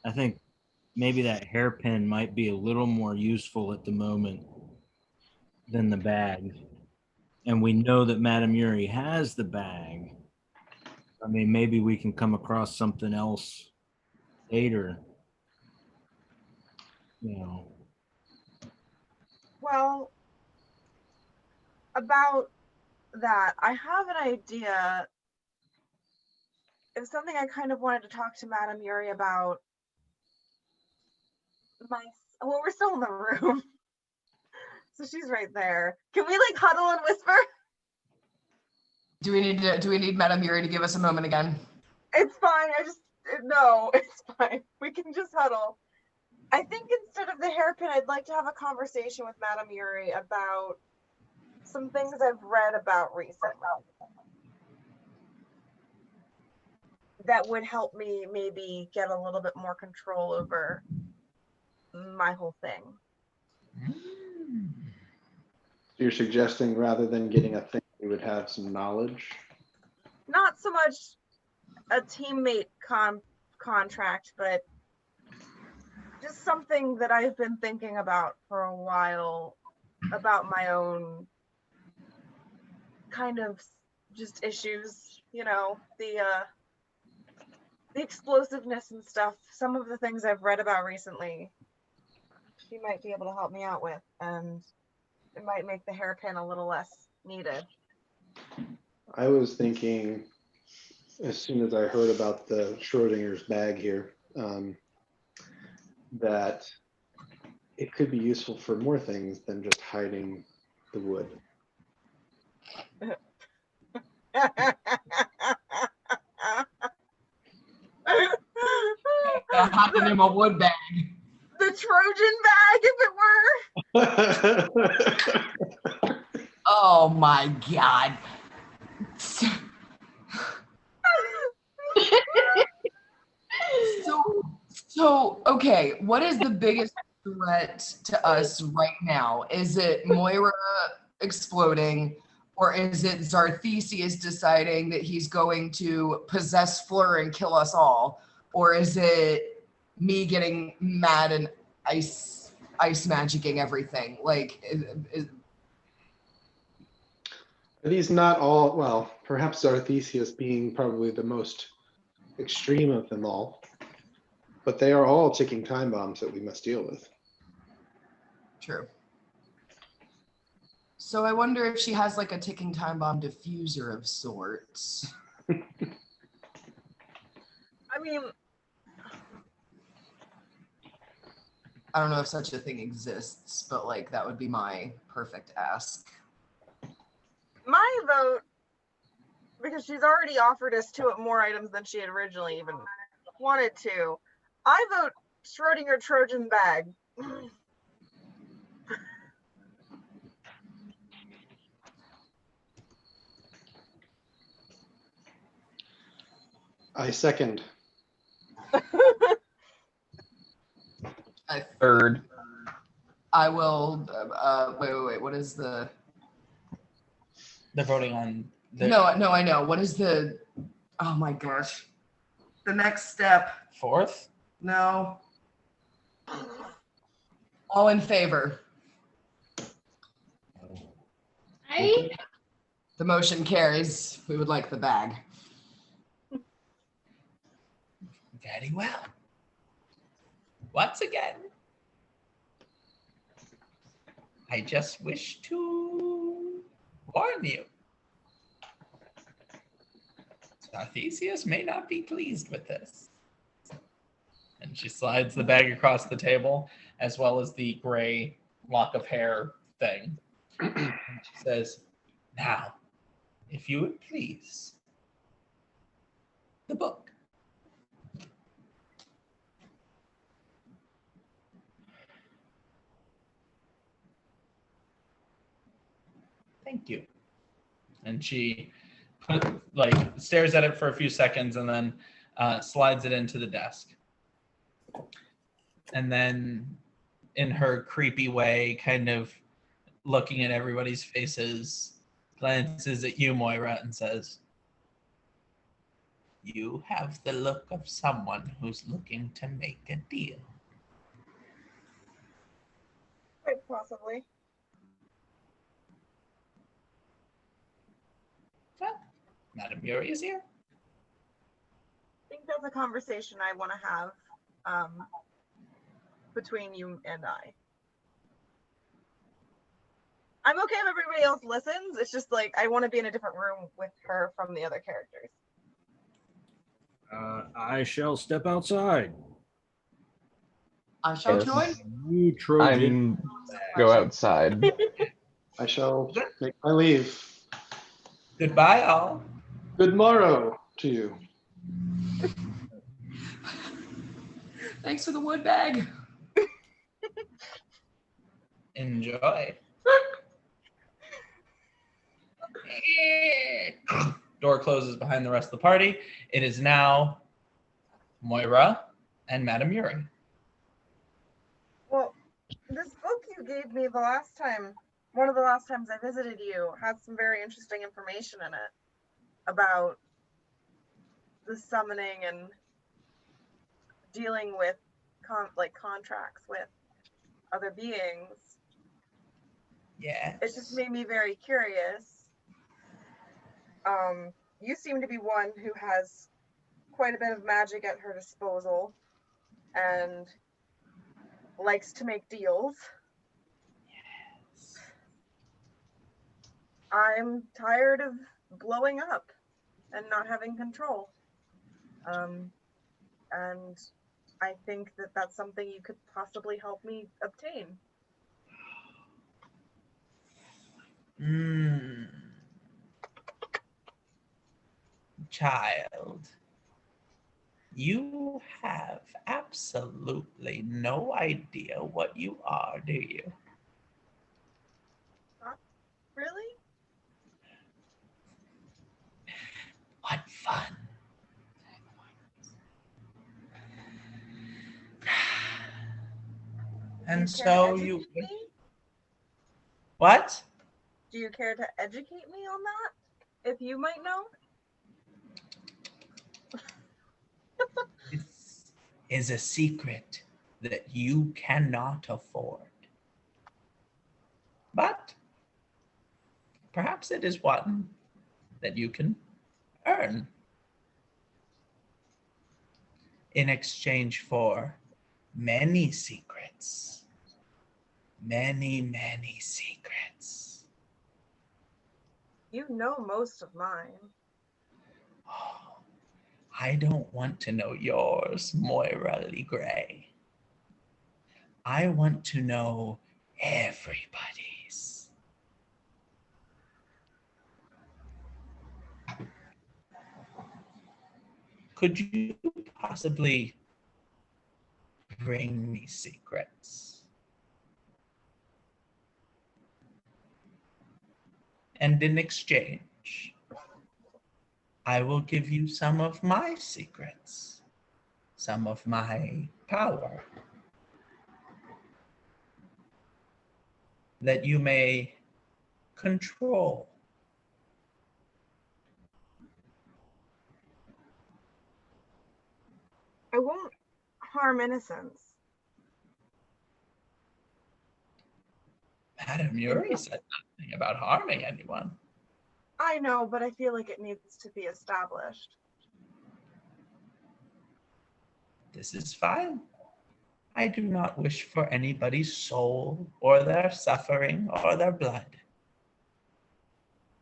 I think maybe that hairpin might be a little more useful at the moment than the bag. And we know that Madame Yuri has the bag. I mean, maybe we can come across something else later. Well, about that, I have an idea. It was something I kind of wanted to talk to Madame Yuri about. We're still in the room. So she's right there. Can we huddle and whisper? Do we need Madame Yuri to give us a moment again? It's fine. No, it's fine. We can just huddle. I think instead of the hairpin, I'd like to have a conversation with Madame Yuri about some things I've read about recently that would help me maybe get a little bit more control over my whole thing. You're suggesting rather than getting a thing, you would have some knowledge? Not so much a teammate contract, but just something that I've been thinking about for a while about my own kind of just issues, the explosiveness and stuff. Some of the things I've read about recently, she might be able to help me out with, and it might make the hairpin a little less needed. I was thinking, as soon as I heard about the Schrodinger's bag here, that it could be useful for more things than just hiding the wood. hide in a wood bag. The Trojan bag, if it were. Oh my god. So okay, what is the biggest threat to us right now? Is it Moira exploding, or is it Zarthesius deciding that he's going to possess Fleur and kill us all? Or is it me getting mad and ice magicking everything? Like, Are these not all, well, perhaps Zarthesius being probably the most extreme of them all, but they are all ticking time bombs that we must deal with. true. So I wonder if she has like a ticking time bomb diffuser of sorts. I mean, I don't know if such a thing exists, but like that would be my perfect ask. my vote, because she's already offered us two more items than she had originally even wanted to. I vote Schrodinger Trojan bag. I second. Third. I will. Wait. What is the? They're voting on. The No, I know. What is the? Oh my gosh. The next step. fourth. No. All in favor. I The motion carries. We would like the bag. Very well. Once again, I just wish to warn you. Theseus may not be pleased with this. And she slides the bag across the table, as well as the gray lock of hair thing. And she says, now, if you would please, the book. Thank you. And she stares at it for a few seconds and then slides it into the desk. And then in her creepy way, kind of looking at everybody's faces, glances at you, Moira, and says, you have the look of someone who's looking to make a deal. Quite possibly. Well, Madame Yuri is here. I think that's a conversation I want to have between you and I. I'm okay if everybody else listens. It's just like I want to be in a different room with her from the other characters. I shall step outside. I shall Yes. join. You Trojan. Go outside. I shall make my leave. Goodbye, all. Good morrow to you. Thanks for the wood bag. Enjoy. Door closes behind the rest of the party. It is now Moira and Madame Yuri. Well, this book you gave me the last time, one of the last times I visited you, had some very interesting information in it about the summoning and dealing with contracts with other beings. Yeah. It just made me very curious. You seem to be one who has quite a bit of magic at her disposal and likes to make deals. Yes. I'm tired of blowing up and not having control. And I think that that's something you could possibly help me obtain. Child, You have absolutely no idea what you are, do you? Really? What fun. Do you And care to so educate you, me? what? Do you care to educate me on that? If you might know? This is a secret that you cannot afford. But perhaps it is one that you can earn in exchange for many secrets. Many, many secrets. You know most of mine. Oh, I don't want to know yours, Moira Lee Gray. I want to know everybody's. Could you possibly bring me secrets? And in exchange, I will give you some of my secrets, some of my power, that you may control. I won't harm innocence. Madame Yuri said nothing about harming anyone. I know, but I feel like it needs to be established. This is fine. I do not wish for anybody's soul or their suffering or their blood.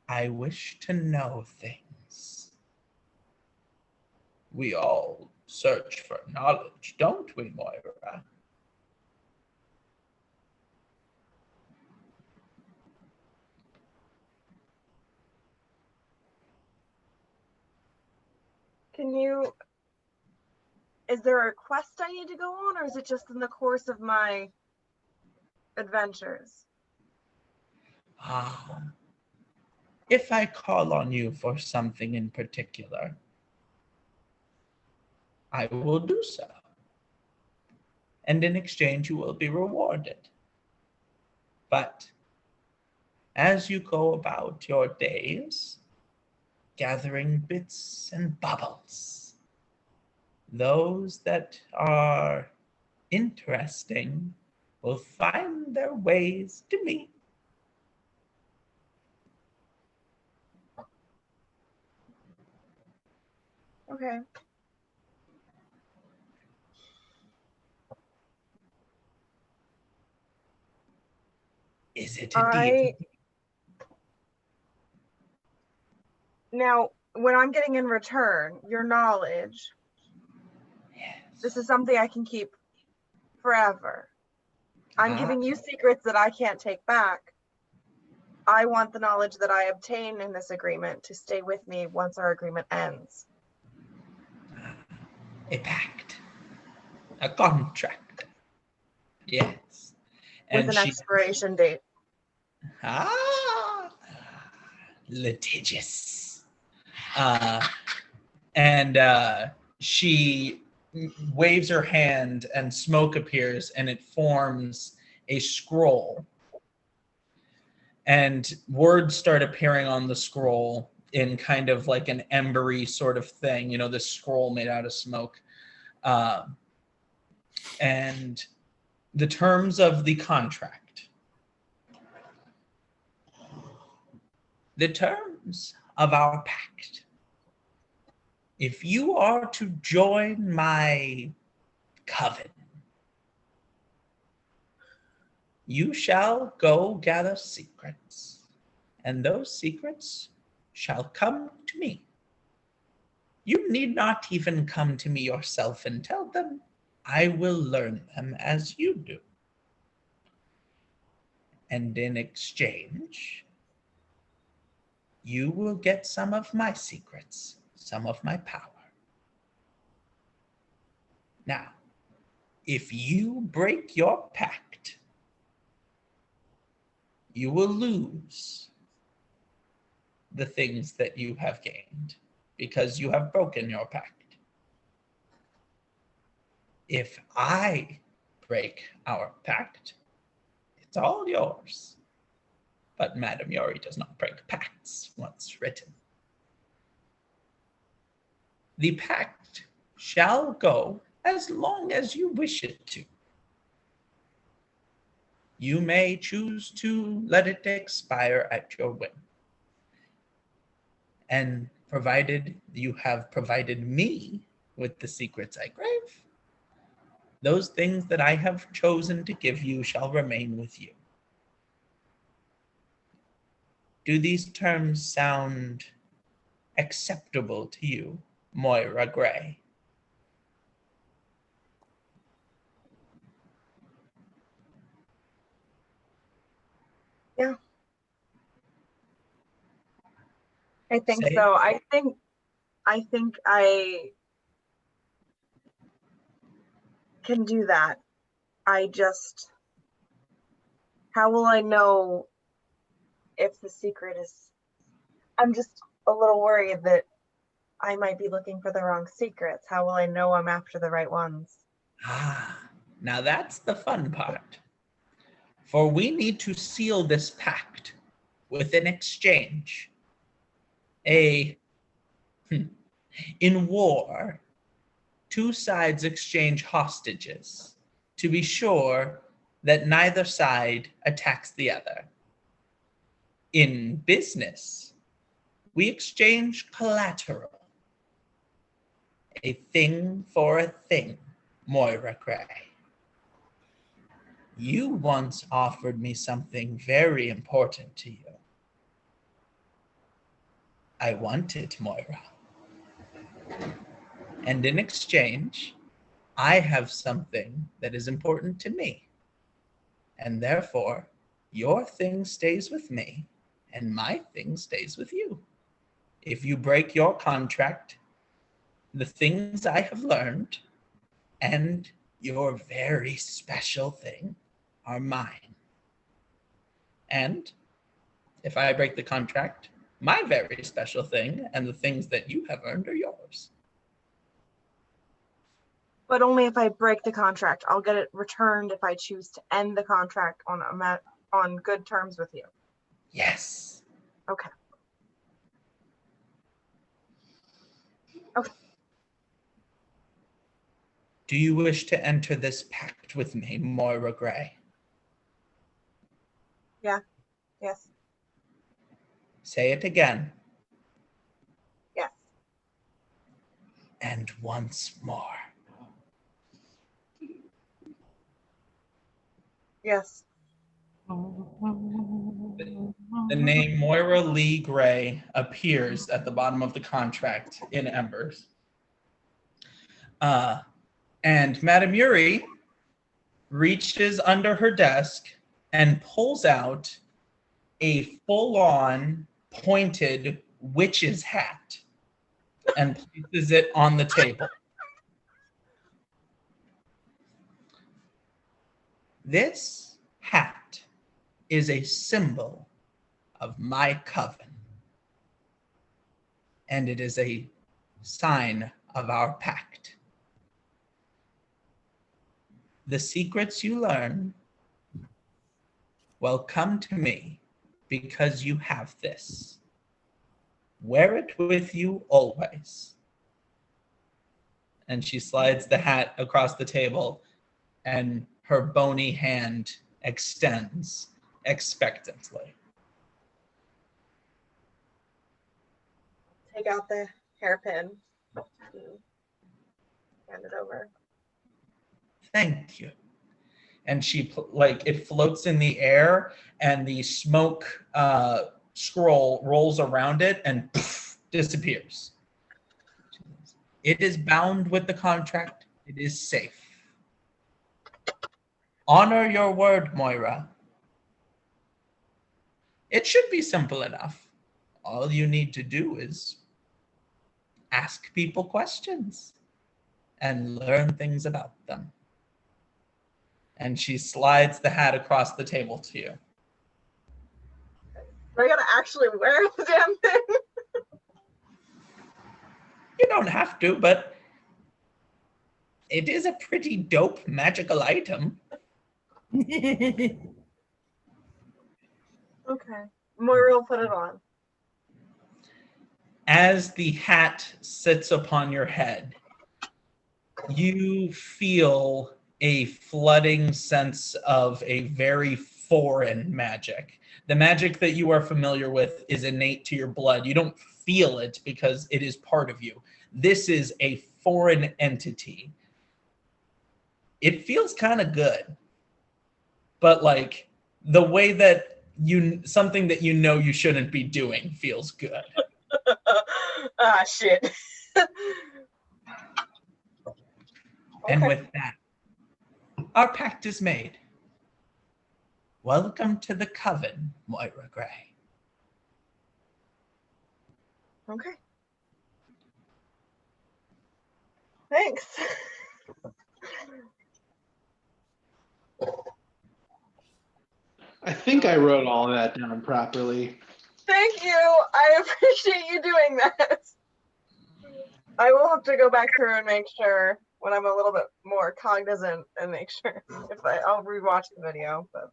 I wish to know things. We all search for knowledge, don't we, Moira? Is there a quest I need to go on, or is it just in the course of my adventures? If I call on you for something in particular, I will do so. And in exchange, you will be rewarded. But as you go about your days, gathering bits and bubbles, those that are interesting will find their ways to me. Okay. Is it a deal? Now, when I'm getting in return your knowledge, Yes. this is something I can keep forever. I'm giving you secrets that I can't take back. I want the knowledge that I obtain in this agreement to stay with me once our agreement ends. A pact. A contract. Yes. With an expiration date. Litigious. And she waves her hand and smoke appears and it forms a scroll. And words start appearing on the scroll in kind of like an embery sort of thing, you know, this scroll made out of smoke. And the terms of the contract. The terms of our pact. If you are to join my coven, you shall go gather secrets, and those secrets shall come to me. You need not even come to me yourself and tell them. I will learn them as you do. And in exchange, you will get some of my secrets, some of my power. Now, if you break your pact, you will lose the things that you have gained because you have broken your pact. If I break our pact, it's all yours. But Madame Yori does not break pacts once written. The pact shall go as long as you wish it to. You may choose to let it expire at your whim. And provided you have provided me with the secrets I crave, those things that I have chosen to give you shall remain with you. Do these terms sound acceptable to you, Moira Gray? Yeah. I think Say it. so. I think I can do that. How will I know if the secret is, I'm just a little worried that I might be looking for the wrong secrets. How will I know I'm after the right ones? Now that's the fun part. For we need to seal this pact with an exchange. In war, two sides exchange hostages to be sure that neither side attacks the other. In business, we exchange collateral. A thing for a thing, Moira Gray. You once offered me something very important to you. I want it, Moira. And in exchange, I have something that is important to me. And therefore, your thing stays with me, and my thing stays with you. If you break your contract, the things I have learned and your very special thing are mine. And if I break the contract, my very special thing and the things that you have earned are yours. But only if I break the contract. I'll get it returned if I choose to end the contract on good terms with you. Yes. Okay. Do you wish to enter this pact with me, Moira Gray? Yeah. Yes. Say it again. Yes. And once more. Yes. The name Moira Lee Gray appears at the bottom of the contract in embers. And Madame Yuri reaches under her desk and pulls out a full-on pointed witch's hat and places it on the table. This hat is a symbol of my coven, and it is a sign of our pact. The secrets you learn will come to me because you have this. Wear it with you always. And she slides the hat across the table, and her bony hand extends expectantly. Take out the hairpin. Hand it over. Thank you. And she, it floats in the air, and the smoke scroll rolls around it and disappears. It is bound with the contract. It is safe. Honor your word, Moira. It should be simple enough. All you need to do is ask people questions. and learn things about them. And she slides the hat across the table to you. I gotta actually wear the damn thing. You don't have to, but it is a pretty dope magical item. Okay. Moira will put it on. As the hat sits upon your head, you feel a flooding sense of a very foreign magic. The magic that you are familiar with is innate to your blood. You don't feel it because it is part of you. This is a foreign entity. It feels kind of good, but like the way that something that you know you shouldn't be doing feels good. Ah, shit. And Okay. with that, our pact is made. Welcome to the coven, Moira Gray. Okay. Thanks. I think I wrote all of that down properly. Thank you. I appreciate you doing that. I will have to go back through and make sure when I'm a little bit more cognizant and make sure I'll rewatch the video. But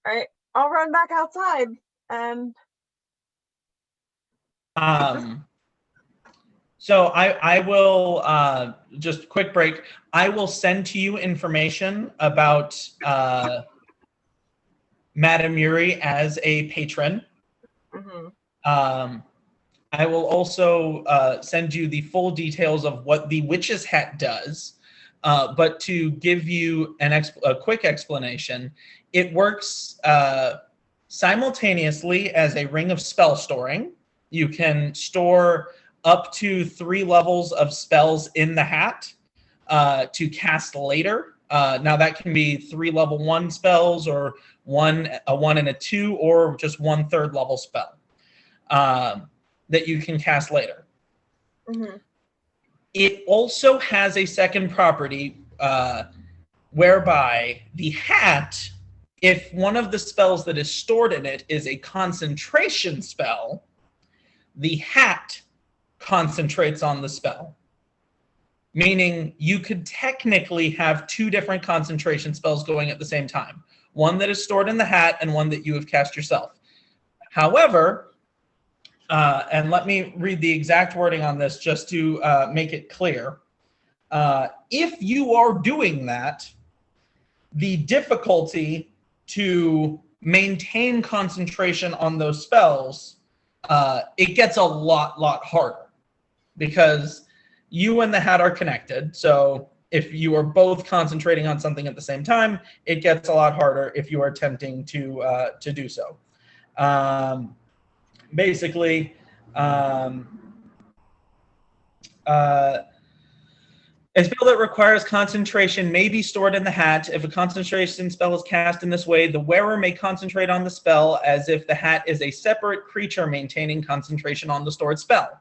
all right, I'll run back outside and So I will just quick break. I will send to you information about Madame Yuri as a patron. mhm. I will also send you the full details of what the witch's hat does. But to give you a quick explanation, it works simultaneously as a ring of spell storing. You can store up to 3 levels of spells in the hat to cast later. Now that can be 3 level 1 spells, or a 1 and a 2, or just 1 third level spell that you can cast later. Mhm. It also has a second property whereby the hat, if one of the spells that is stored in it is a concentration spell, the hat concentrates on the spell. Meaning you could technically have 2 different concentration spells going at the same time. One that is stored in the hat and one that you have cast yourself. However, and let me read the exact wording on this just to make it clear. If you are doing that, the difficulty to maintain concentration on those spells, it gets a lot harder, because you and the hat are connected. So if you are both concentrating on something at the same time, it gets a lot harder if you are attempting to do so. Basically, a spell that requires concentration may be stored in the hat. If a concentration spell is cast in this way, the wearer may concentrate on the spell as if the hat is a separate creature maintaining concentration on the stored spell.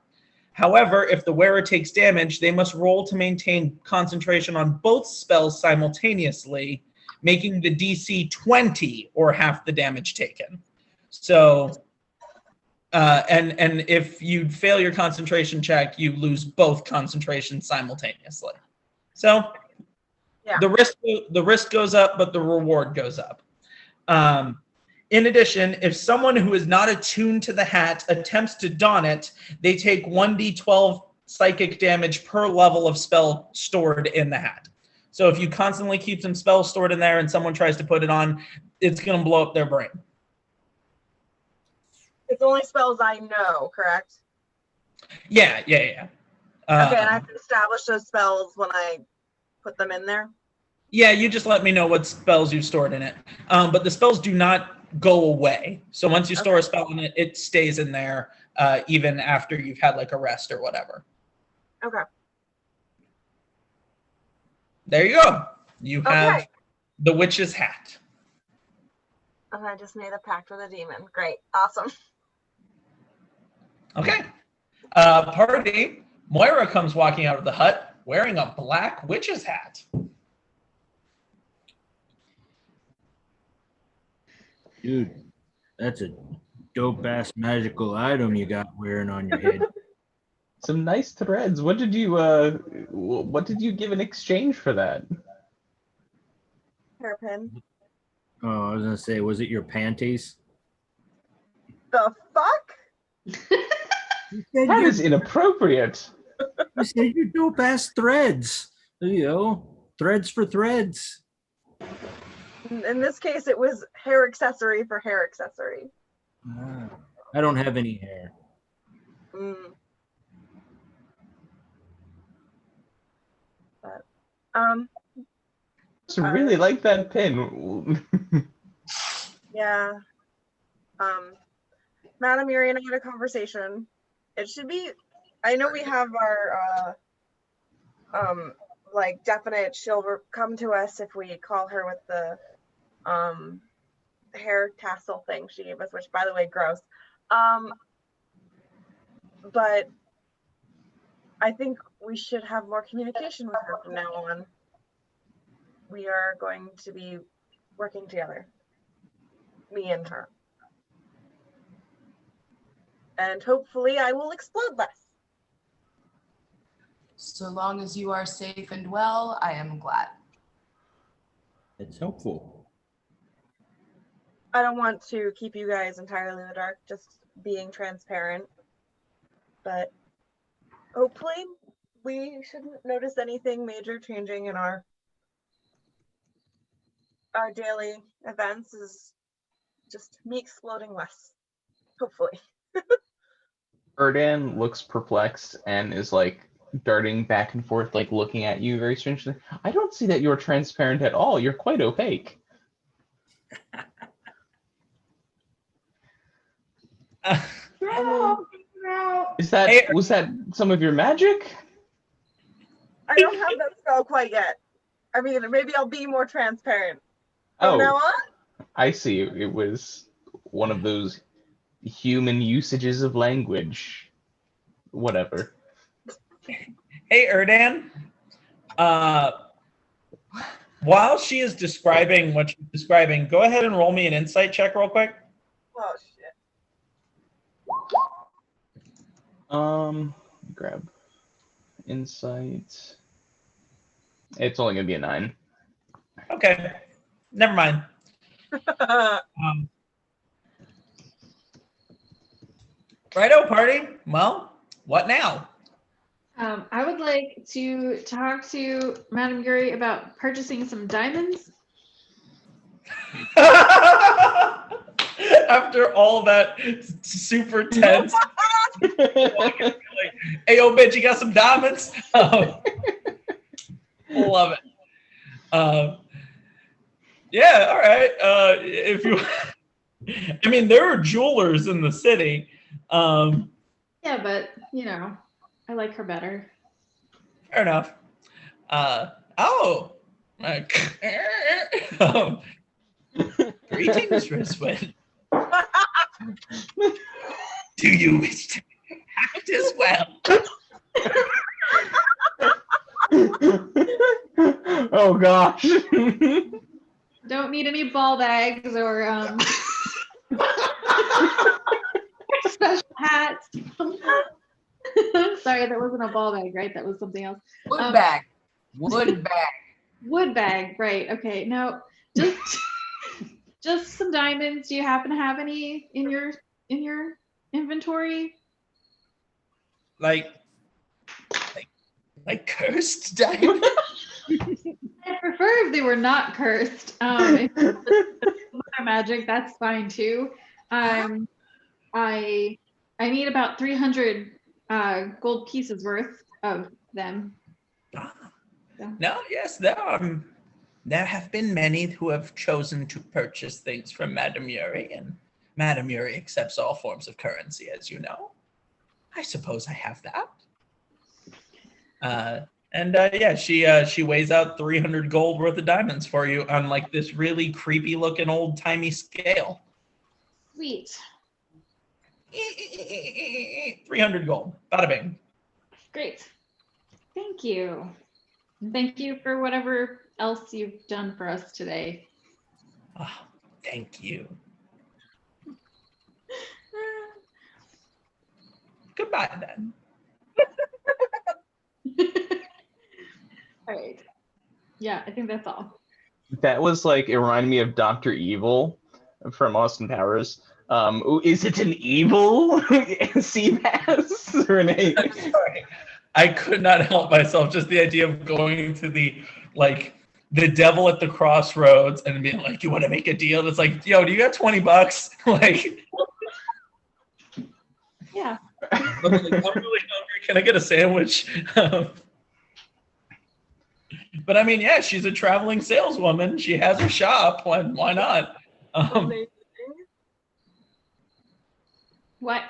However, if the wearer takes damage, they must roll to maintain concentration on both spells simultaneously, making the DC 20 or half the damage taken. So, and if you fail your concentration check, you lose both concentrations simultaneously. So, Yeah. the risk goes up, but the reward goes up. In addition, if someone who is not attuned to the hat attempts to don it, they take 1d12 psychic damage per level of spell stored in the hat. So if you constantly keep some spells stored in there and someone tries to put it on, it's going to blow up their brain. It's only spells I know, correct? Yeah. Okay, and I have to establish those spells when I put them in there? Yeah, you just let me know what spells you've stored in it. But the spells do not go away. So once you store a spell in it, it stays in there even after you've had like a rest or whatever. Okay. There you go. You have Okay. the witch's hat. And I just made a pact with a demon. Great. Awesome. Okay. Party, Moira comes walking out of the hut wearing a black witch's hat. Dude, that's a dope ass magical item you got wearing on your head. Some nice threads. What did you give in exchange for that? Hairpin. Oh, I was gonna say, was it your panties? The fuck? That is inappropriate. You said your dope ass threads. You know, threads for threads. In this case, it was hair accessory for hair accessory. I don't have any hair. Mm. But, I really like that pin. yeah. Madame Yuri and I had a conversation. It should be, I know we have our, like definite, she'll come to us if we call her with the, hair tassel thing she gave us, which by the way, gross. But I think we should have more communication with her from now on. We are going to be working together, me and her. And hopefully I will explode less. So long as you are safe and well, I am glad. It's helpful. I don't want to keep you guys entirely in the dark, just being transparent. But hopefully we shouldn't notice anything major changing in our daily events, is just me exploding less, hopefully. Erdan looks perplexed and is like darting back and forth, like looking at you very strangely. I don't see that you're transparent at all. You're quite opaque. Was that some of your magic? I don't have that spell quite yet. I mean, maybe I'll be more transparent from now on. I see. It was one of those human usages of language. Whatever. Hey, Erdan. While she is describing what she's describing, go ahead and roll me an insight check real quick. Oh, shit. Grab insight. It's only gonna be a 9. Okay, never mind. Righto, party. Well, what now? I would like to talk to Madame Yuri about purchasing some diamonds. After all that super tense, like, hey, yo, bitch, you got some diamonds? Love it. Yeah, all right. If you, I mean, there are jewelers in the city. Yeah, but you know, I like her better. Fair enough. Greetings, Rizwin. Do you wish to act as well? Oh gosh. Don't need any ball bags or special hats. Sorry, that wasn't a ball bag, right? That was something else. Wood bag. Wood bag. Wood bag, right? Okay, no, just some diamonds. Do you happen to have any in your inventory? Like cursed diamonds? I prefer if they were not cursed. If it's magic, that's fine too. I need about 300 gold pieces worth of them. No, yes, there have been many who have chosen to purchase things from Madame Yuri, and Madame Yuri accepts all forms of currency, as you know. I suppose I have that. Yeah, she weighs out 300 gold worth of diamonds for you on like this really creepy looking old timey scale. Sweet. 300 gold. Bada bing. Great. Thank you. And thank you for whatever else you've done for us today. Ah, thank you. Goodbye then. All right. Yeah, I think that's all. That was like, it reminded me of Dr. Evil from Austin Powers. Is it an evil Seabass? Renee? I'm sorry. I could not help myself. Just the idea of going to the devil at the crossroads and being like, "You want to make a deal?" It's like, "Yo, do you got $20?" Like, Yeah. I'm really hungry. Can I get a sandwich? But I mean, yeah, she's a traveling saleswoman. She has her shop. Why not? Amazing. Why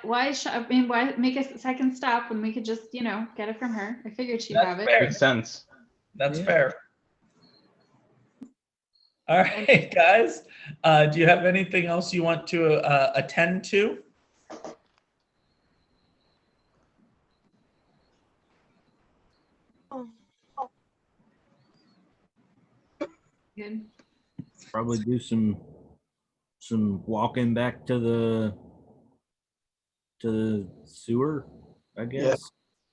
make a second stop when we could just, get it from her? I figured she'd That's have it. fair. Makes sense. That's Yeah. fair. All right, guys. Do you have anything else you want to attend to? Good. Probably do some walking back to the sewer, I guess. Yeah.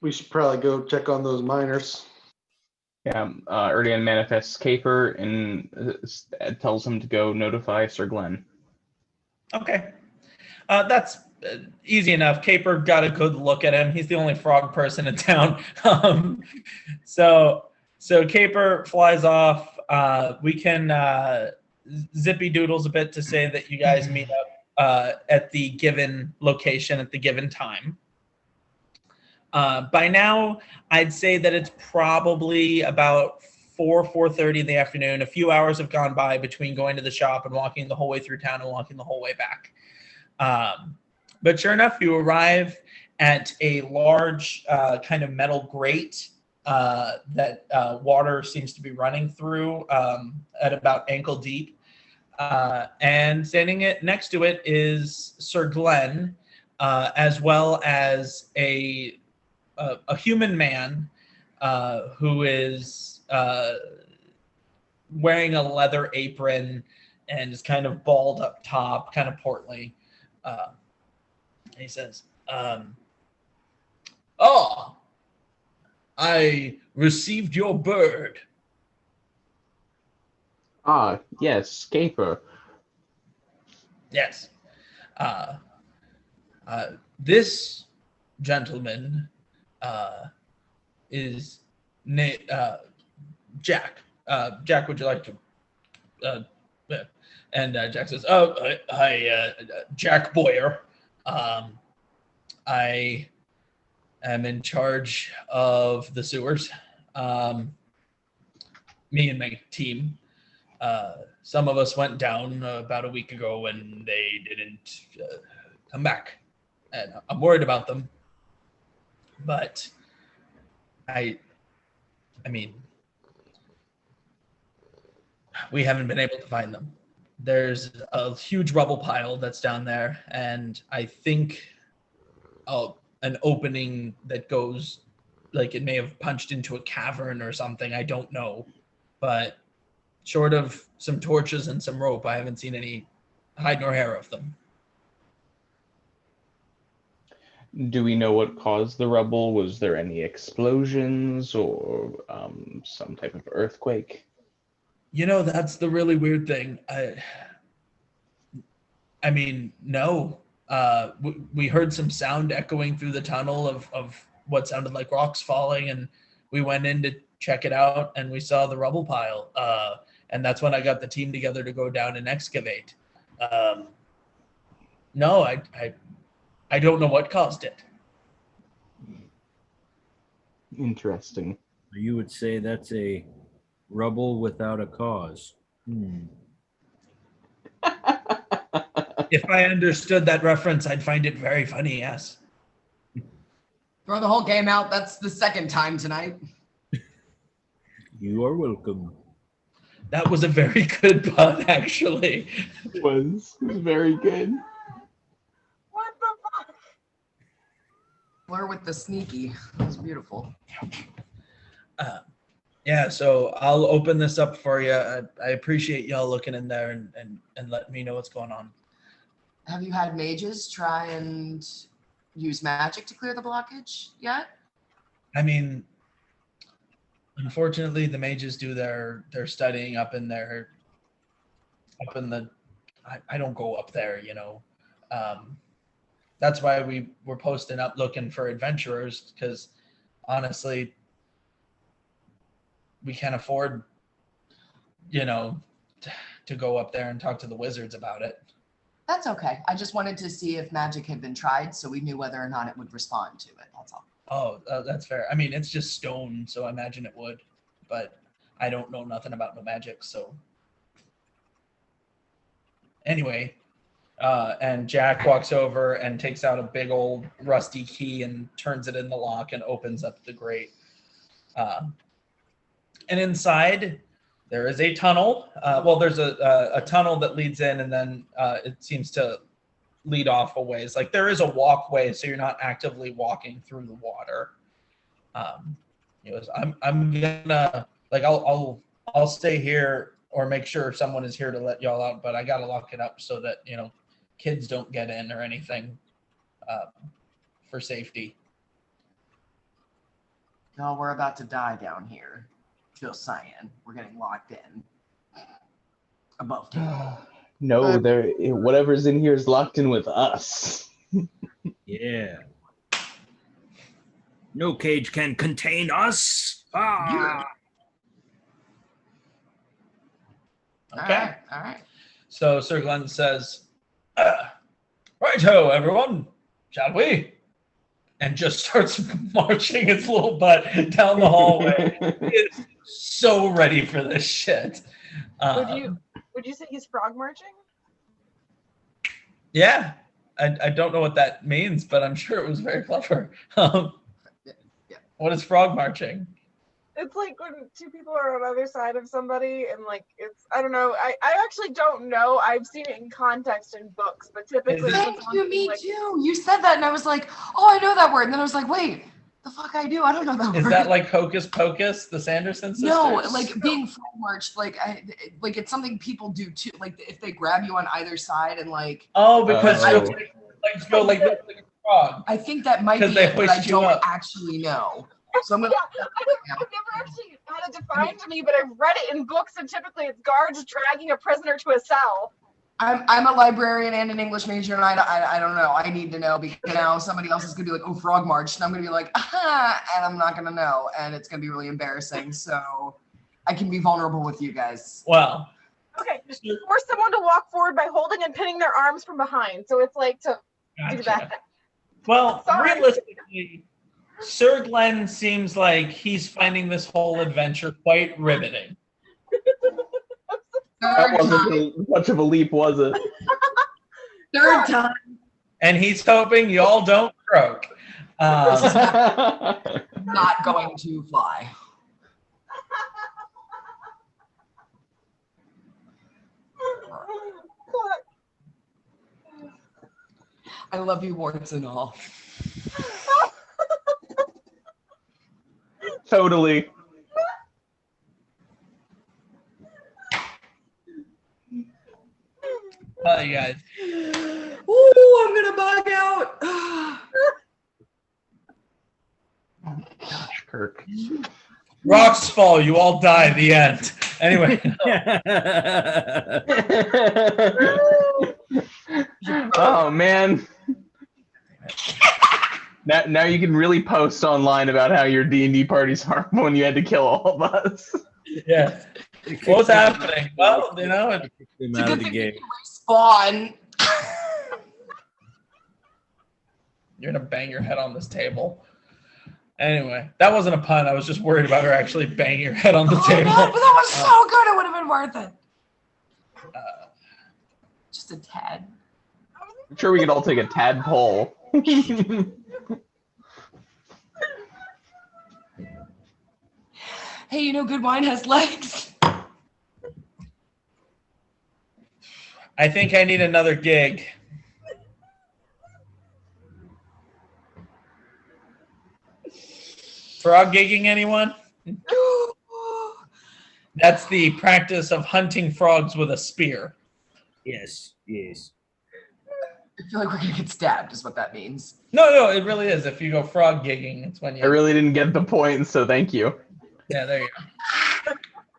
We should probably go check on those miners. Yeah, Erdian manifests Caper and tells him to go notify Sir Glenn. Okay. That's easy enough. Caper got a good look at him. He's the only frog person in town. So Caper flies off. We can zippy doodles a bit to say that you guys meet up at the given location at the given time. By now, I'd say that it's probably about 4:30 in the afternoon. A few hours have gone by between going to the shop and walking the whole way through town and walking the whole way back. But sure enough, you arrive at a large kind of metal grate that water seems to be running through at about ankle deep. And standing next to it is Sir Glenn, as well as a human man who is wearing a leather apron and is kind of bald up top, kind of portly. And he says, "Oh, I received your bird." Ah, yes, Caper. Yes. This gentleman is Jack. Jack, would you like to? And Jack says, "Oh, hi, Jack Boyer. I am in charge of the sewers. Me and my team. Some of us went down about a week ago and they didn't come back. And I'm worried about them. But I mean, we haven't been able to find them. There's a huge rubble pile that's down there, and I think an opening that goes, like it may have punched into a cavern or something. I don't know. But short of some torches and some rope, I haven't seen any hide nor hair of them." Do we know what caused the rubble? Was there any explosions or some type of earthquake? You know, that's the really weird thing. I mean, no. We heard some sound echoing through the tunnel of what sounded like rocks falling, and we went in to check it out, and we saw the rubble pile. And that's when I got the team together to go down and excavate. No, I don't know what caused it. Interesting. You would say that's a rubble without a cause. If I understood that reference, I'd find it very funny, yes. Throw the whole game out. That's the second time tonight. You are welcome. That was a very good pun, actually. It was very good. What the Fleur with the sneaky. That was beautiful. Yeah, so I'll open this up for you. I appreciate y'all looking in there and letting me know what's going on. Have you had mages try and use magic to clear the blockage yet? I mean, unfortunately, the mages do their studying up in the. I don't go up there, you know. That's why we were posting up looking for adventurers, because honestly, we can't afford, you know, to go up there and talk to the wizards about it. That's okay. I just wanted to see if magic had been tried so we knew whether or not it would respond to it. That's all. Oh, that's fair. I mean, it's just stone, so I imagine it would, but I don't know nothing about no magic, so. Anyway, and Jack walks over and takes out a big old rusty key and turns it in the lock and opens up the grate. And inside, there is a tunnel. Well, there's a tunnel that leads in, and then it seems to lead off a ways. Like there is a walkway, so you're not actively walking through the water. I'm gonna like I'll stay here or make sure someone is here to let y'all out, but I gotta lock it up so that kids don't get in or anything for safety. No, we're about to die down here. Just saying, we're getting locked in. Above table. No, whatever's in here is locked in with us. Yeah. No cage can contain us. Ah. Okay. All right. So Sir Glenn says, "Righto, everyone, shall we?" And just starts marching its little butt down the hallway. It's so ready for this shit. Would you say he's frog marching? Yeah, I don't know what that means, but I'm sure it was very clever. What is frog marching? It's like when two people are on either side of somebody and like I don't know. I actually don't know. I've seen it in context in books, but typically Thank you, me too. You said that and I was like, oh, I know that word. And then I was like, wait, the fuck I do? I don't know that word. Is that like Hocus Pocus, the Sanderson sisters? No, like being frog marched, like it's something people do too. Like if they grab you on either side and like. Oh, because you go like this, like a frog. I think that might be it, but I don't actually know. So I'm gonna. I've never actually had it defined to me, but I've read it in books, and typically it's guards dragging a prisoner to a cell. I'm a librarian and an English major, and I don't know. I need to know because now somebody else is gonna be like, oh, frog march, and I'm gonna be like, and I'm not gonna know, and it's gonna be really embarrassing. So I can be vulnerable with you guys. Well. Okay, force someone to walk forward by holding and pinning their arms from behind. So it's like to do that. Well, realistically, Sir Glenn seems like he's finding this whole adventure quite riveting. That wasn't much of a leap, was it? Third time. And he's hoping y'all don't croak. Not going to fly. I love you, warts and all. Totally. You guys. Ooh, I'm gonna bug out. Oh my gosh, Kirk. Rocks fall, you all die. The end. Anyway. Oh man. Now you can really post online about how your D&D party's horrible when you had to kill all of us. Yeah. What's happening? Well, Him out of the game. Spawn. You're gonna bang your head on this table. Anyway, that wasn't a pun. I was just worried about her actually banging her head on the table. No, but that was so good. It would have been worth it. Just a tad. I'm sure we could all take a tadpole. Hey, good wine has legs. I think I need another gig. Frog gigging, anyone? That's the practice of hunting frogs with a spear. Yes, yes. I feel like we're gonna get stabbed, is what that means. No, it really is. If you go frog gigging, it's when you. I really didn't get the point, so thank you. Yeah, there you go.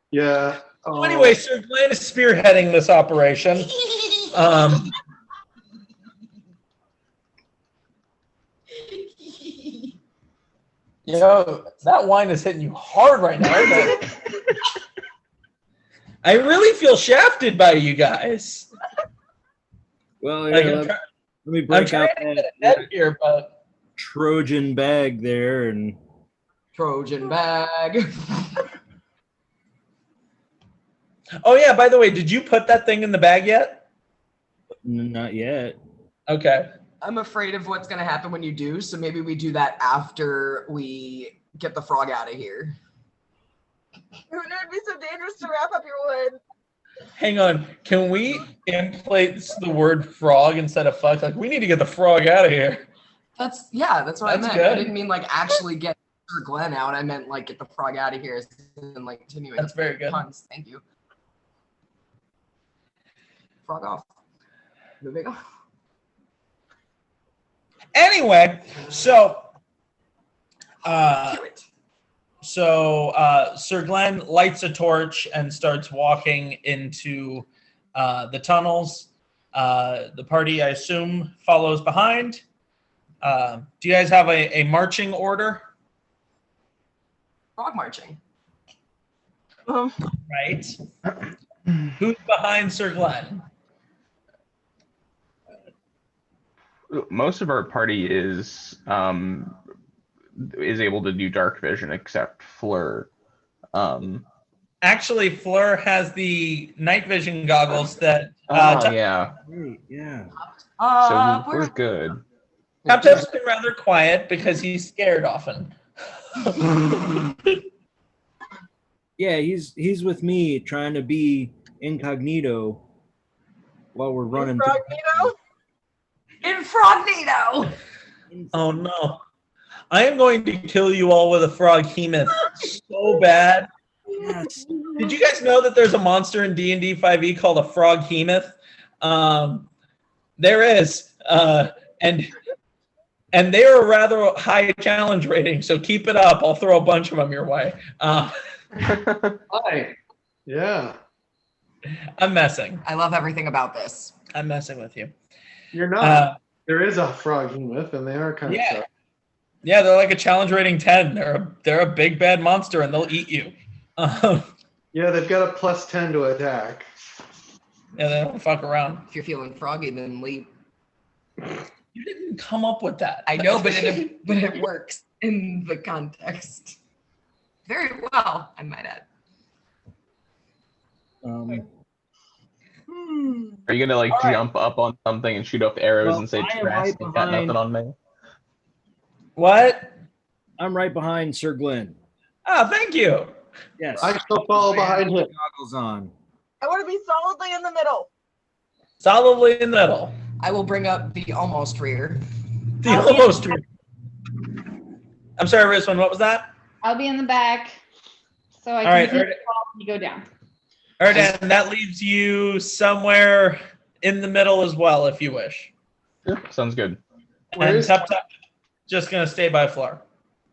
Yeah. So anyway, Sir Glenn is spearheading this operation. That wine is hitting you hard right now. Isn't it? I really feel shafted by you guys. Well, Like, here, I'm let try- me I'm break trying out to get that ahead here, but Trojan bag there, and Trojan bag. oh yeah. By the way, did you put that thing in the bag yet? not yet. Okay. I'm afraid of what's gonna happen when you do, so maybe we do that after we get the frog out of here. It would be so dangerous to wrap up your wood. Hang on. Can we place the word frog instead of fuck? Like, we need to get the frog out of here. That's what I That's meant. I good. didn't mean like actually get Sir Glenn out. I meant like get the frog out of here and like continuing. That's very good. Puns. Thank you. Frog off. Moving on. Anyway, so Do it. Sir Glenn lights a torch and starts walking into the tunnels. The party, I assume, follows behind. Do you guys have a marching order? Frog marching. Right. Who's behind Sir Glenn? Most of our party is able to do dark vision except Fleur. Actually, Fleur has the night vision goggles that Yeah. Great, yeah. So We're we're good. Tup's been rather quiet because he's scared often. Yeah, he's with me trying to be incognito while we're running. Incognito? Infrognito. Oh no. I am going to kill you all with a frog hemoth so bad. Yes. Did you guys know that there's a monster in D&D 5e called a frog hemoth? There is. And they're a rather high challenge rating, so keep it up. I'll throw a bunch of them your way. Hi. Yeah. I'm messing. I love everything about this. I'm messing with you. You're not. There is a frog hemoth, and they are kind Yeah. of tough. Yeah, they're like a challenge rating 10. They're a big bad monster, and they'll eat you. Yeah, they've got a +10 to attack. Yeah, they don't fuck around. If you're feeling froggy, then leap. You didn't come up with that. I know, but it works in the context very well. I might add. Are you gonna like jump up on something and shoot off arrows Well, and say, I am "Trash, right you got behind- nothing on me"? What? I'm right behind Sir Glenn. Ah, thank you. Yes. I shall follow behind him. Goggles on. I want to be solidly in the middle. Solidly in the middle. I will bring up the almost rear. The almost. I'm sorry, Rizwan, what was that? I'll be in the back, so I All can right, see all right. the ball when you go down. All right, and that leaves you somewhere in the middle as well, if you wish. Sounds good. Where And is- Tup just gonna stay by Fleur.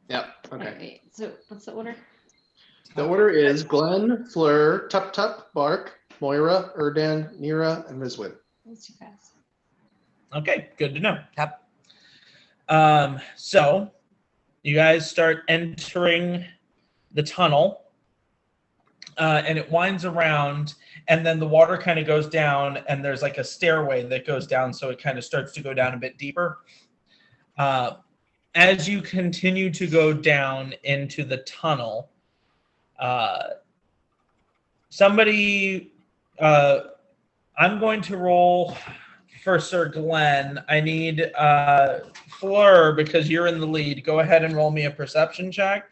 Yep. Okay. Wait, so what's the order? The order is Glenn, Fleur, Tup, Bark, Moira, Erdan, Nira, and Rizwin. That's too fast. Okay, good to know. Yep. So you guys start entering the tunnel, and it winds around, and then the water kind of goes down, and there's like a stairway that goes down, so it kind of starts to go down a bit deeper. As you continue to go down into the tunnel, I'm going to roll for Sir Glenn. I need Fleur, because you're in the lead. Go ahead and roll me a perception check.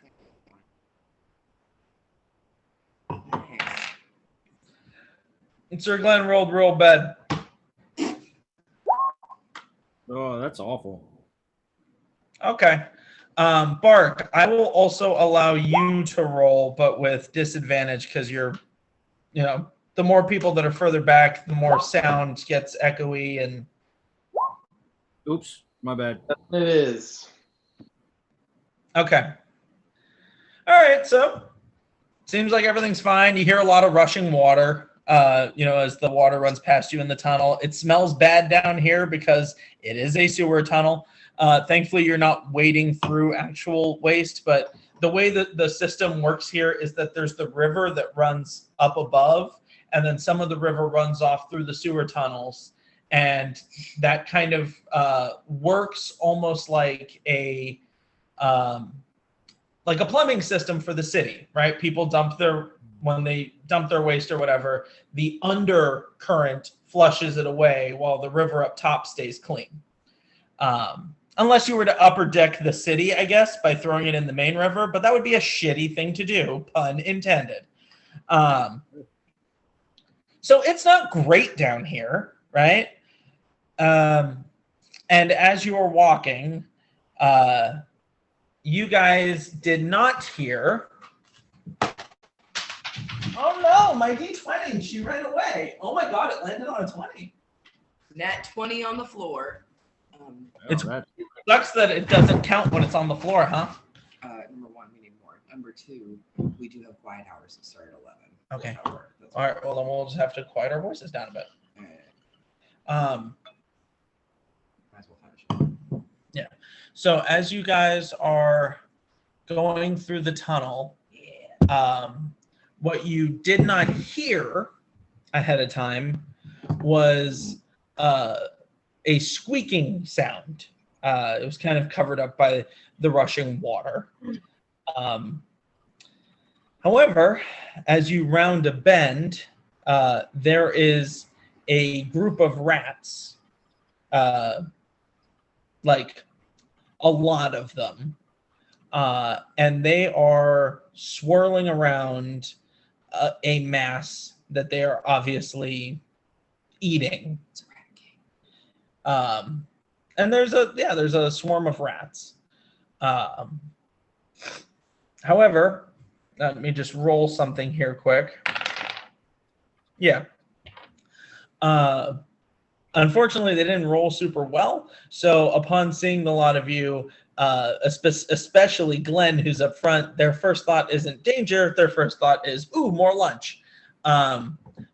And Sir Glenn rolled real bad. Oh, that's awful. Okay. Bark, I will also allow you to roll, but with disadvantage because you're, the more people that are further back, the more sound gets echoey and. Oops, my bad. It is. Okay. All right, so seems like everything's fine. You hear a lot of rushing water, as the water runs past you in the tunnel. It smells bad down here because it is a sewer tunnel. Thankfully, you're not wading through actual waste, but the way that the system works here is that there's the river that runs up above, and then some of the river runs off through the sewer tunnels. And that kind of works almost like a plumbing system for the city, right? People when they dump their waste or whatever, the undercurrent flushes it away while the river up top stays clean. Unless you were to upper deck the city, I guess, by throwing it in the main river, but that would be a shitty thing to do, pun intended. So it's not great down here, right? And as you are walking, you guys did not hear. Oh no, my D20, she ran away. Oh my God, it landed on a 20. Nat 20 on the floor. It sucks that it doesn't count when it's on the floor, huh? Number one, we need more. Number two, we do have quiet hours that start at 11. Okay. That's All right, well then we'll just have to quiet our voices down a bit. Might as well finish. Yeah. So as you guys are going through the tunnel, what you did not hear ahead of time was a squeaking sound. It was kind of covered up by the rushing water. However, as you round a bend, there is a group of rats, like a lot of them, and they are swirling around a mass that they are obviously eating. And there's a swarm of rats. However, let me just roll something here quick. Yeah. Unfortunately, they didn't roll super well. So upon seeing the lot of you, especially Glenn, who's up front, their first thought isn't danger. Their first thought is, ooh, more lunch.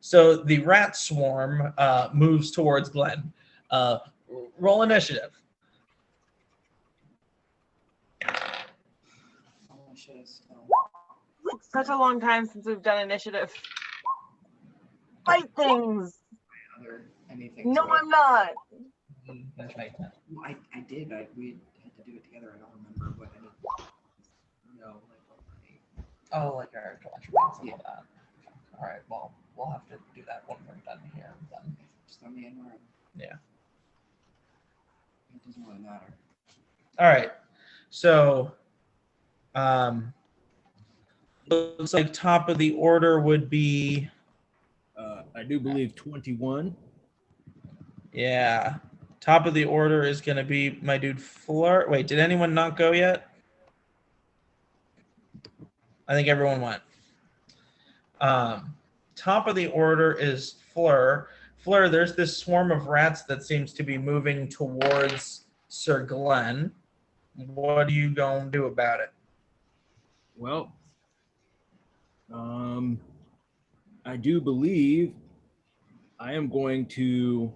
So the rat swarm moves towards Glenn. Roll initiative. It's such a long time since we've done initiative. Fight things. Anything. No, I'm not. That's right. Well, I did. We had to do it together. I don't remember what any. No, Oh, like our attributes and Yeah. all that. All right. Well, we'll have to do that when we're done here. Then. just let me in where. Yeah. It doesn't really matter. All right. So, looks like top of the order would be. I do believe 21. Yeah. Top of the order is going to be my dude Fleur. Wait, did anyone not go yet? I think everyone went. Top of the order is Fleur. Fleur, there's this swarm of rats that seems to be moving towards Sir Glenn. What are you going to do about it? Well, I do believe I am going to.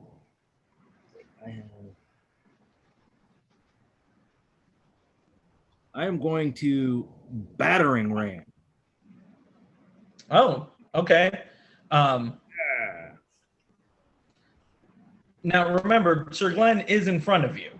I am going to battering ram. Oh, okay. Now remember, Sir Glenn is in front of you.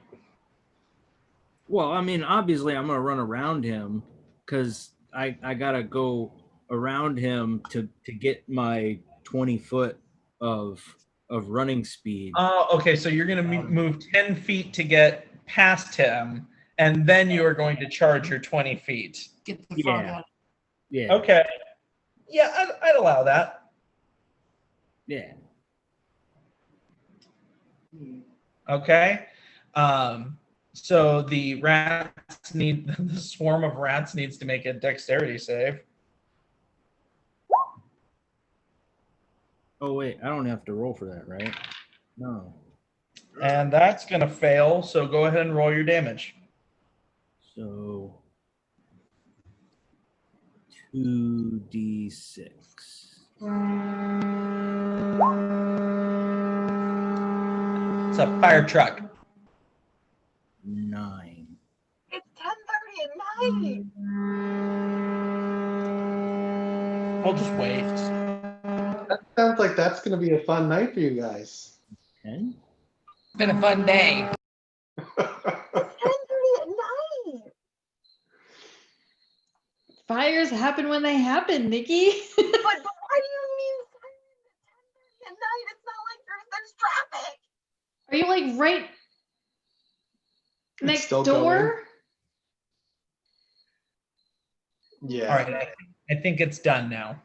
Well, I mean, obviously, I'm gonna run around him because I gotta go around him to get my 20 foot of running speed. Oh, okay. So you're going to move 10 feet to get past him, and then you are going to charge your 20 feet. Get the fuck Yeah. out. Yeah. Okay. Yeah, I'd allow that. Yeah. Okay. So the rats need the swarm of rats needs to make a dexterity save. Oh wait, I don't have to roll for that, right? No. And that's gonna fail, so go ahead and roll your damage. So 2d6. It's a fire truck. 9. It's 10:30 at night. We'll just wait. That sounds like that's going to be a fun night for you guys. 10? It's been a fun day. It's 10:30 at night. Fires happen when they happen, Nikki. But why do you mean sirens at 10:30 at night? It's not like there's traffic. Are you like right next still door? Yeah. All right, I think it's done now.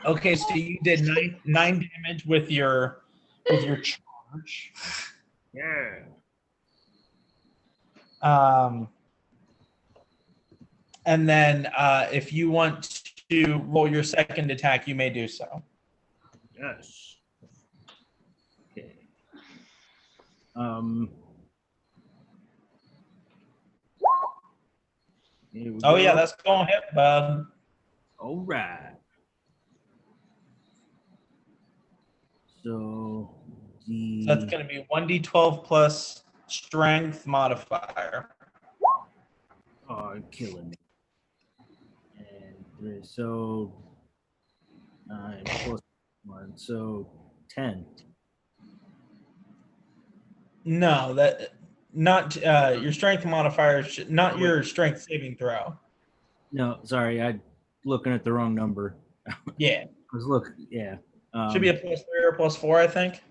Okay, so you did nine damage with your charge. Yeah. And then if you want to roll your second attack, you may do so. Yes. Okay. Here we Oh go. yeah, that's going to hit, bud. All right. So the So that's going to be 1d12 plus strength modifier. are killing me. And 3, so 9 plus 1, so 10. No, that not your strength modifier, not your strength saving throw. No, sorry, I looking at the wrong number. Yeah, Cause look, yeah. should be a +3 or +4, I think.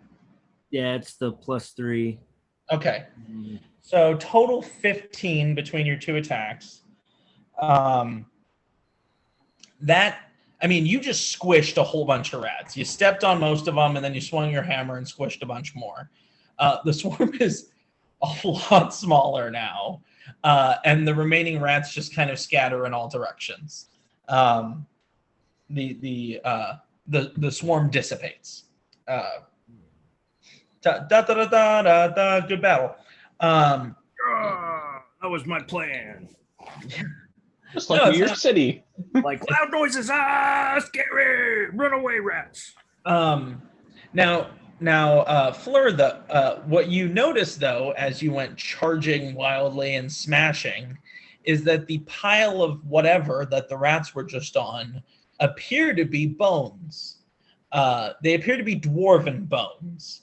Yeah, it's the +3. Okay. Mm, So total 15 between your two attacks. You just squished a whole bunch of rats. You stepped on most of them, and then you swung your hammer and squished a bunch more. The swarm is a lot smaller now, and the remaining rats just kind of scatter in all directions. The swarm dissipates. Good battle. that was my plan. Just like No, New it's York not- City. Like loud noises, scary, run away, rats. Now, Fleur, what you noticed though, as you went charging wildly and smashing, is that the pile of whatever that the rats were just on appear to be bones. They appear to be dwarven bones.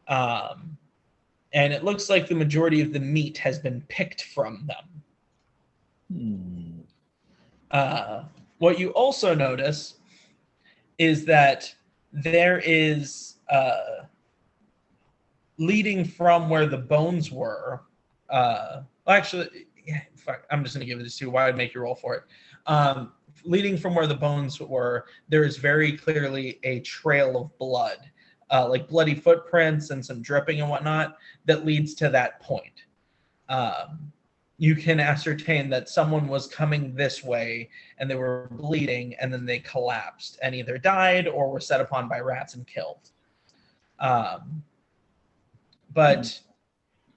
And it looks like the majority of the meat has been picked from them. What you also notice is that there is leading from where the bones were. I'm just going to give this to you. Why I'd make you roll for it. Leading from where the bones were, there is very clearly a trail of blood, like bloody footprints and some dripping and whatnot that leads to that point. You can ascertain that someone was coming this way and they were bleeding and then they collapsed and either died or were set upon by rats and killed. But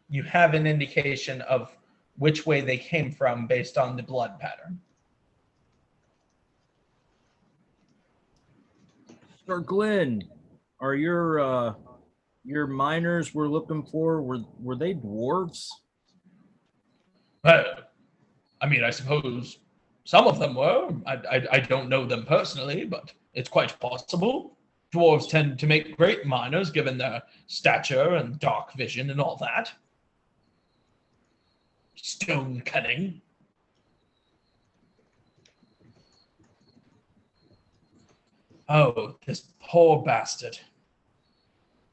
you have an indication of which way they came from based on the blood pattern. Sir Glenn, are your miners we're looking for, were they dwarves? I suppose some of them were. I don't know them personally, but it's quite possible. Dwarves tend to make great miners given their stature and dark vision and all that. Stone cutting. Oh, this poor bastard.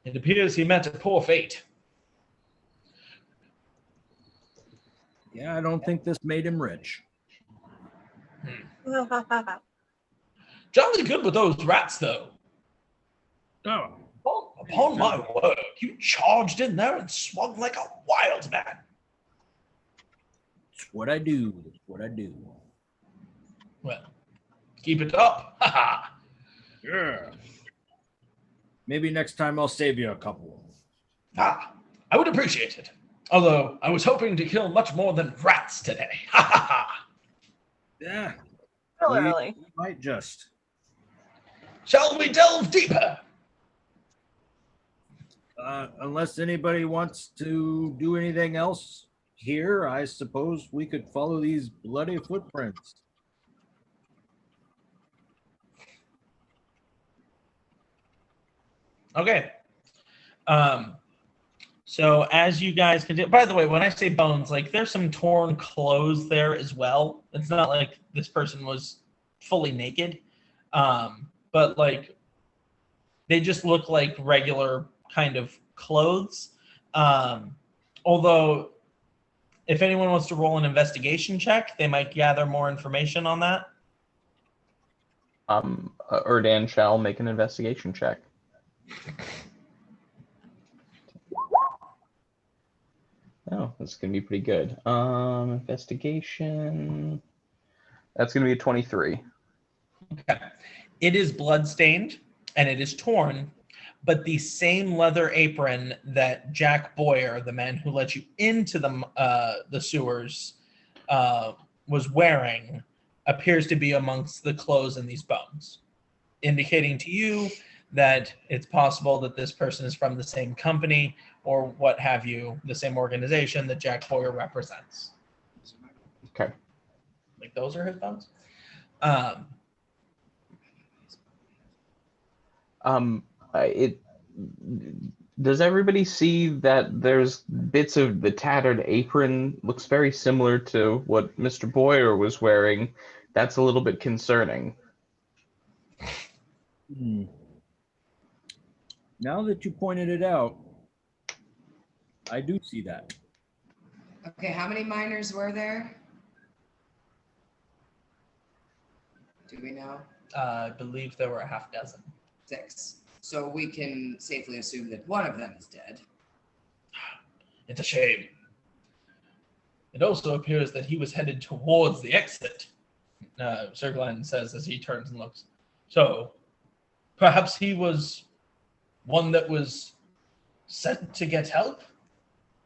It appears he met a poor fate. Yeah, I don't think this made him rich. Jolly good with those rats, though. Oh. Upon my word, you charged in there and swung like a wild man. It's what I do. It's what I do. Well, keep it up. Ha ha. Yeah. Maybe next time I'll save you a couple. Ah, I would appreciate it. Although I was hoping to kill much more than rats today. Ha ha ha. Yeah. Still We early. might just. Shall we delve deeper? Unless anybody wants to do anything else here, I suppose we could follow these bloody footprints. Okay. So as you guys can, by the way, when I say bones, like there's some torn clothes there as well. It's not like this person was fully naked, but like they just look like regular kind of clothes. Although, if anyone wants to roll an investigation check, they might gather more information on that. Erdan shall make an investigation check. Oh, that's gonna be pretty good. Investigation. That's gonna be a 23. Okay. It is bloodstained and it is torn, but the same leather apron that Jack Boyer, the man who let you into the sewers, was wearing, appears to be amongst the clothes in these bones, indicating to you that it's possible that this person is from the same company or what have you, the same organization that Jack Boyer represents. Okay. Like those are his bones? Does everybody see that there's bits of the tattered apron looks very similar to what Mr. Boyer was wearing? That's a little bit concerning. Now that you pointed it out, I do see that. Okay, how many miners were there? Do we know? I believe there were a half dozen. 6. So we can safely assume that one of them is dead. It's a shame. It also appears that he was headed towards the exit, Sir Glenn says as he turns and looks. So, perhaps he was one that was sent to get help?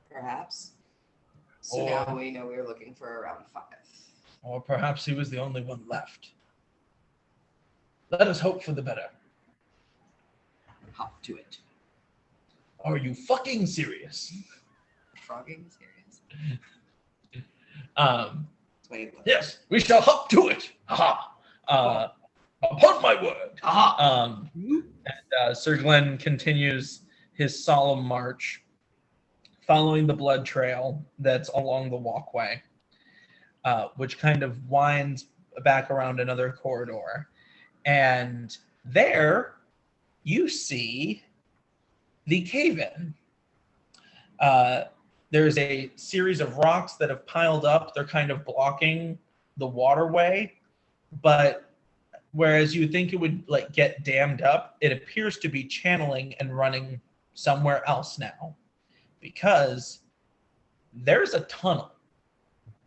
Perhaps. So Or- now we know we're looking for around 5. Or perhaps he was the only one left. Let us hope for the better. Hop to it. Are you fucking serious? Frogging serious? Wait, what? Yes, we shall hop to it. Haha. Upon my word. Haha. And Sir Glenn continues his solemn march, following the blood trail that's along the walkway, which kind of winds back around another corridor. And there you see the cave-in. There's a series of rocks that have piled up. They're kind of blocking the waterway, but whereas you think it would like get dammed up, it appears to be channeling and running somewhere else now, because there's a tunnel.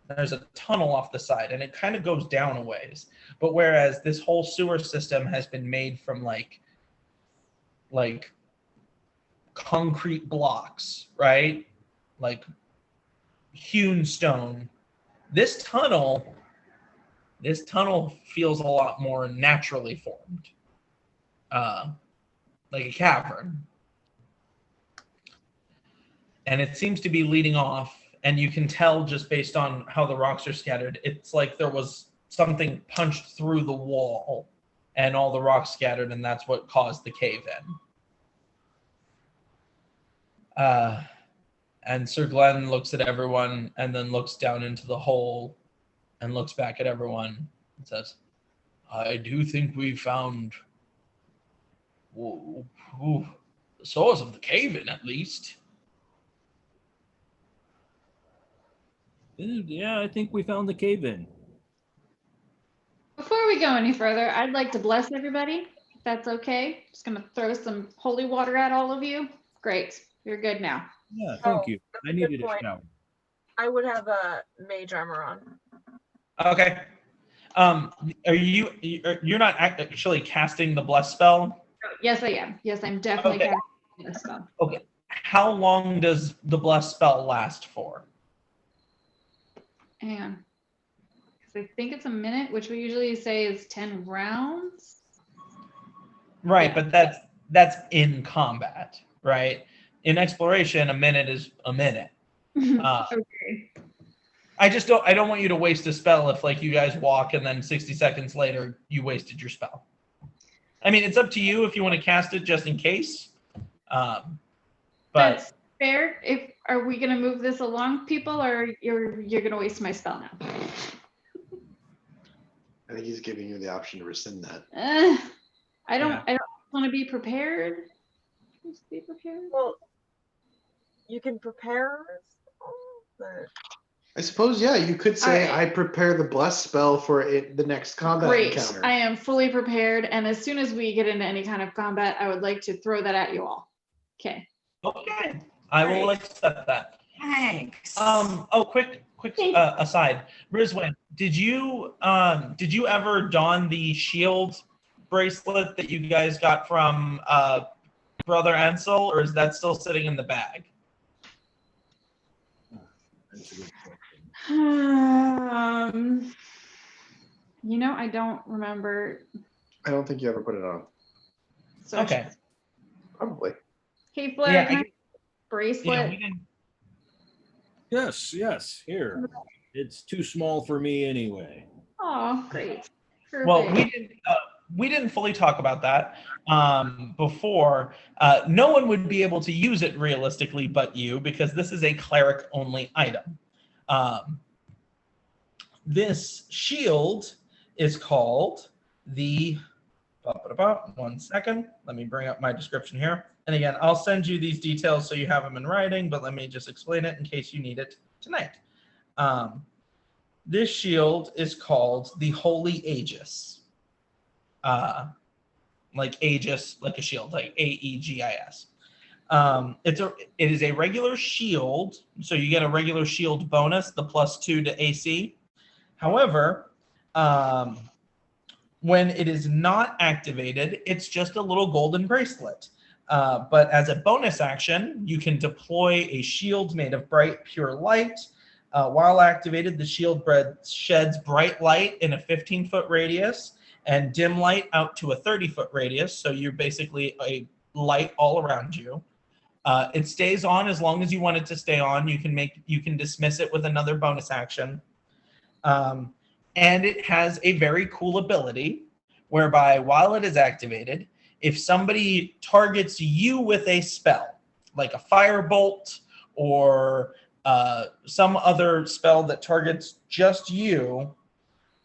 There's a tunnel off the side, and it kind of goes down a ways. But whereas this whole sewer system has been made from like concrete blocks, right? Like hewn stone. This tunnel feels a lot more naturally formed, like a cavern. And it seems to be leading off, and you can tell just based on how the rocks are scattered, it's like there was something punched through the wall and all the rocks scattered, and that's what caused the cave-in. And Sir Glenn looks at everyone and then looks down into the hole and looks back at everyone and says, I do think we found the source of the cave-in, at least. Yeah, I think we found the cave-in. Before we go any further, I'd like to bless everybody, if that's okay. Just gonna throw some holy water at all of you. Great. You're good now. Yeah, thank Oh, you. that's I a good needed a point. shower. I would have a mage armor on. Okay. You're not actually casting the bless spell? Yes, I am. Yes, I'm definitely Okay. casting this spell. Okay. How long does the bless spell last for? Hang on. 'Cause I think it's a minute, which we usually say is 10 rounds. Right, Yeah. but that's in combat, right? In exploration, a minute is a minute. Okay. I don't want you to waste a spell if like you guys walk and then 60 seconds later you wasted your spell. I mean, it's up to you if you want to cast it just in case. But That's fair. Are we gonna move this along, people, or you're gonna waste my spell now? I think he's giving you the option to rescind that. I don't want to be prepared. Just be prepared. Well, you can prepare, but I suppose, yeah, you could say Alright. I prepare the bless spell for it, the next combat Great. encounter. I am fully prepared, and as soon as we get into any kind of combat, I would like to throw that at you all. Okay. okay, I will accept that. Thanks. Quick aside, Rizwan, did you ever don the shield bracelet that you guys got from Brother Ansel, or is that still sitting in the bag? That's a good question. I don't remember. I don't think you ever put it on. So Okay. Probably. Hey, Flair, Yeah, can I have a bracelet? Yeah, we can. Yes, here. It's too small for me anyway. Oh, great. Well, Perfect. we didn't fully talk about that before. No one would be able to use it realistically but you, because this is a cleric only item. This shield is called the, one second, let me bring up my description here. And again, I'll send you these details so you have them in writing, but let me just explain it in case you need it tonight. This shield is called the Holy Aegis. Like Aegis, like a shield, like Aegis. It is a regular shield, so you get a regular shield bonus, the +2 to AC. However, when it is not activated, it's just a little golden bracelet. But as a bonus action, you can deploy a shield made of bright, pure light. While activated, the shield sheds bright light in a 15-foot radius and dim light out to a 30-foot radius. So you're basically a light all around you. It stays on as long as you want it to stay on. You can dismiss it with another bonus action. And it has a very cool ability whereby while it is activated, if somebody targets you with a spell, like a firebolt or some other spell that targets just you,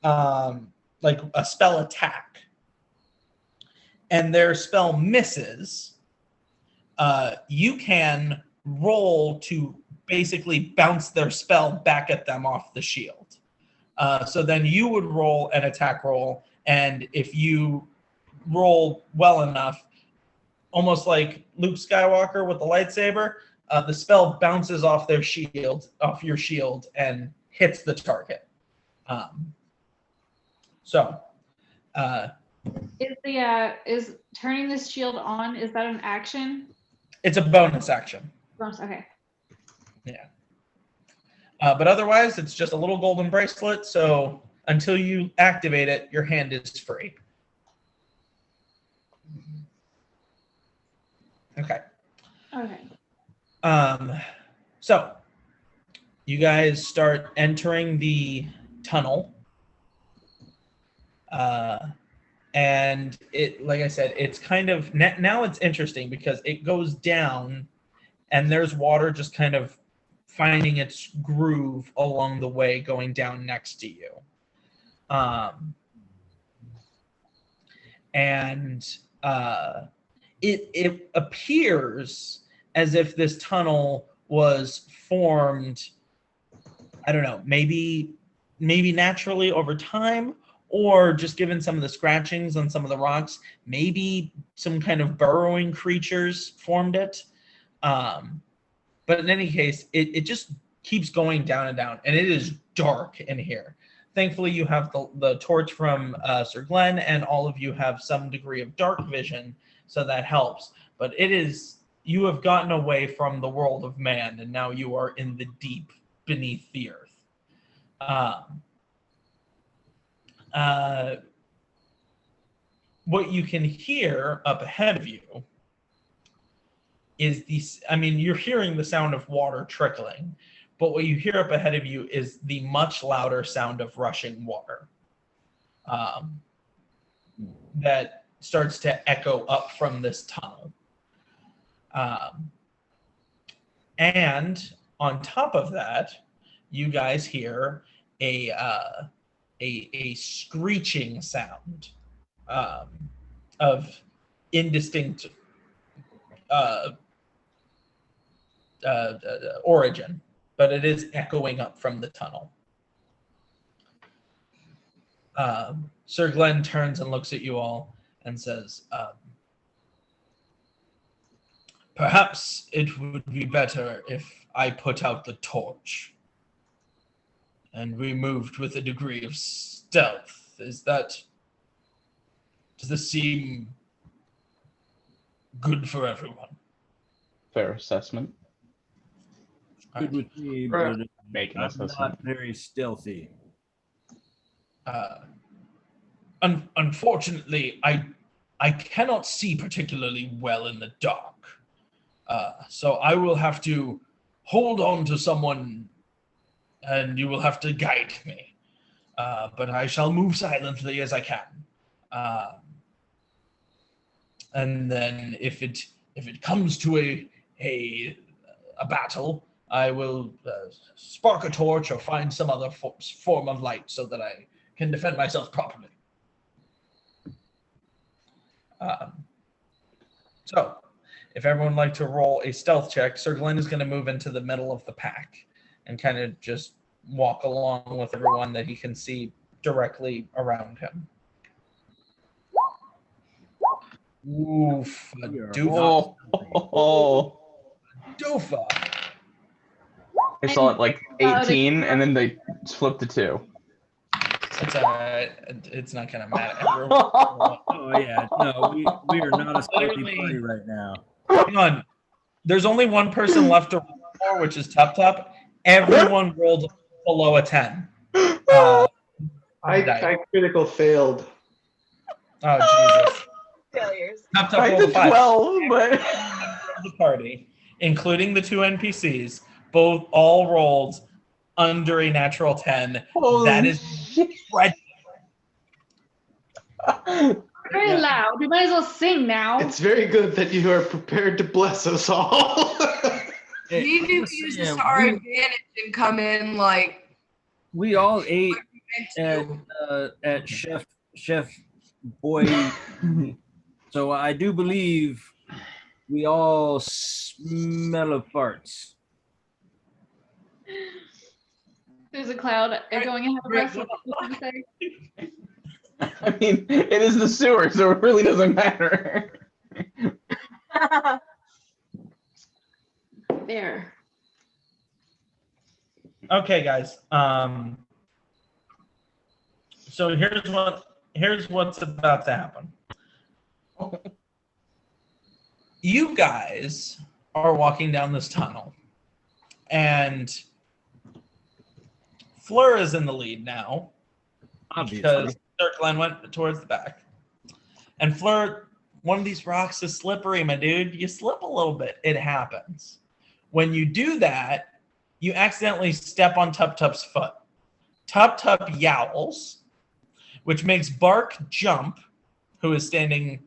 like a spell attack, and their spell misses, you can roll to basically bounce their spell back at them off the shield. So then you would roll an attack roll, and if you roll well enough, almost like Luke Skywalker with the lightsaber, the spell bounces off their shield, off your shield, and hits the target. Is turning this shield on, is that an action? It's a bonus action. Okay. Yeah. But otherwise, it's just a little golden bracelet. So until you activate it, your hand is free. Okay. Okay. So you guys start entering the tunnel. And it, like I said, it's kind of, now it's interesting because it goes down and there's water just kind of finding its groove along the way going down next to you. It appears as if this tunnel was formed, I don't know, maybe naturally over time, or just given some of the scratchings on some of the rocks, maybe some kind of burrowing creatures formed it. But in any case, it just keeps going down and down, and it is dark in here. Thankfully, you have the torch from Sir Glenn, and all of you have some degree of dark vision, so that helps. But you have gotten away from the world of man, and now you are in the deep beneath the earth. What you can hear up ahead of you is you're hearing the sound of water trickling, but what you hear up ahead of you is the much louder sound of rushing water that starts to echo up from this tunnel. And on top of that, you guys hear a screeching sound of indistinct origin, but it is echoing up from the tunnel. Sir Glenn turns and looks at you all and says, perhaps it would be better if I put out the torch and we moved with a degree of stealth. Does this seem good for everyone? Fair assessment. Good with me, Right. but Make an I'm assessment. not very stealthy. Unfortunately, I cannot see particularly well in the dark. So I will have to hold on to someone and you will have to guide me. But I shall move silently as I can. And then if it comes to a battle, I will spark a torch or find some other form of light so that I can defend myself properly. So, if everyone would like to roll a stealth check, Sir Glenn is going to move into the middle of the pack and kind of just walk along with everyone that he can see directly around him. Oof, a doofa. Oh. Doofa. I saw it like 18, and then they flipped to 2. It's alright. It's not gonna matter. Oh yeah, no, we are not a stealthy Literally- party right now. Hang on. There's only one person left to roll for, which is Tup Tup. Everyone rolled below a 10. I critical failed. Oh Jesus. Failures. Tup Tup I rolled a did 5. 12, but The party, including the 2 NPCs, all rolled under a natural 10. holy That is shit. Very loud. We might as well sing now. It's very good that you are prepared to bless us all. Hey, We can listen, use this yeah, to our we- advantage and come in like We all ate meant to. at Chef Boy, so I do believe we all smell of farts. There's a cloud going ahead of us. What did you say? I mean, it is the sewer, so it really doesn't matter. There. Okay, guys. So here's what's about to happen. You guys are walking down this tunnel, and Fleur is in the lead now Obviously. because Sir Glenn went towards the back. And Fleur, one of these rocks is slippery, my dude. You slip a little bit. It happens. When you do that, you accidentally step on Tup Tup's foot. Tup Tup yowls, which makes Bark jump, who is standing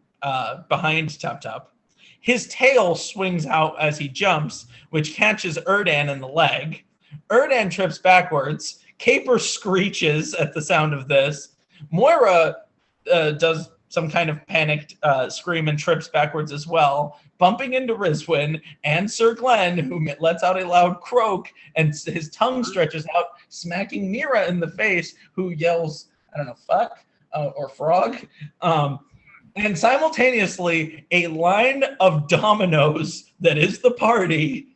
behind Tup Tup. His tail swings out as he jumps, which catches Erdan in the leg. Erdan trips backwards. Caper screeches at the sound of this. Moira does some kind of panicked scream and trips backwards as well, bumping into Rizwin and Sir Glenn, who lets out a loud croak, and his tongue stretches out, smacking Mira in the face, who yells, I don't know, fuck or frog. And simultaneously, a line of dominoes that is the party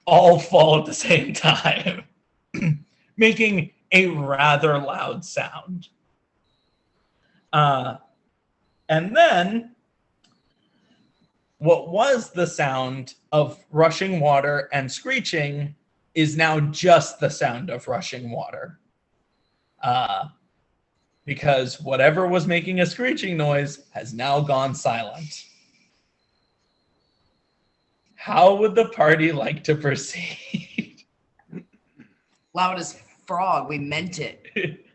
all fall at the same time, making a rather loud sound. And then what was the sound of rushing water and screeching is now just the sound of rushing water. Because whatever was making a screeching noise has now gone silent. How would the party like to proceed? Loud as frog. We meant it.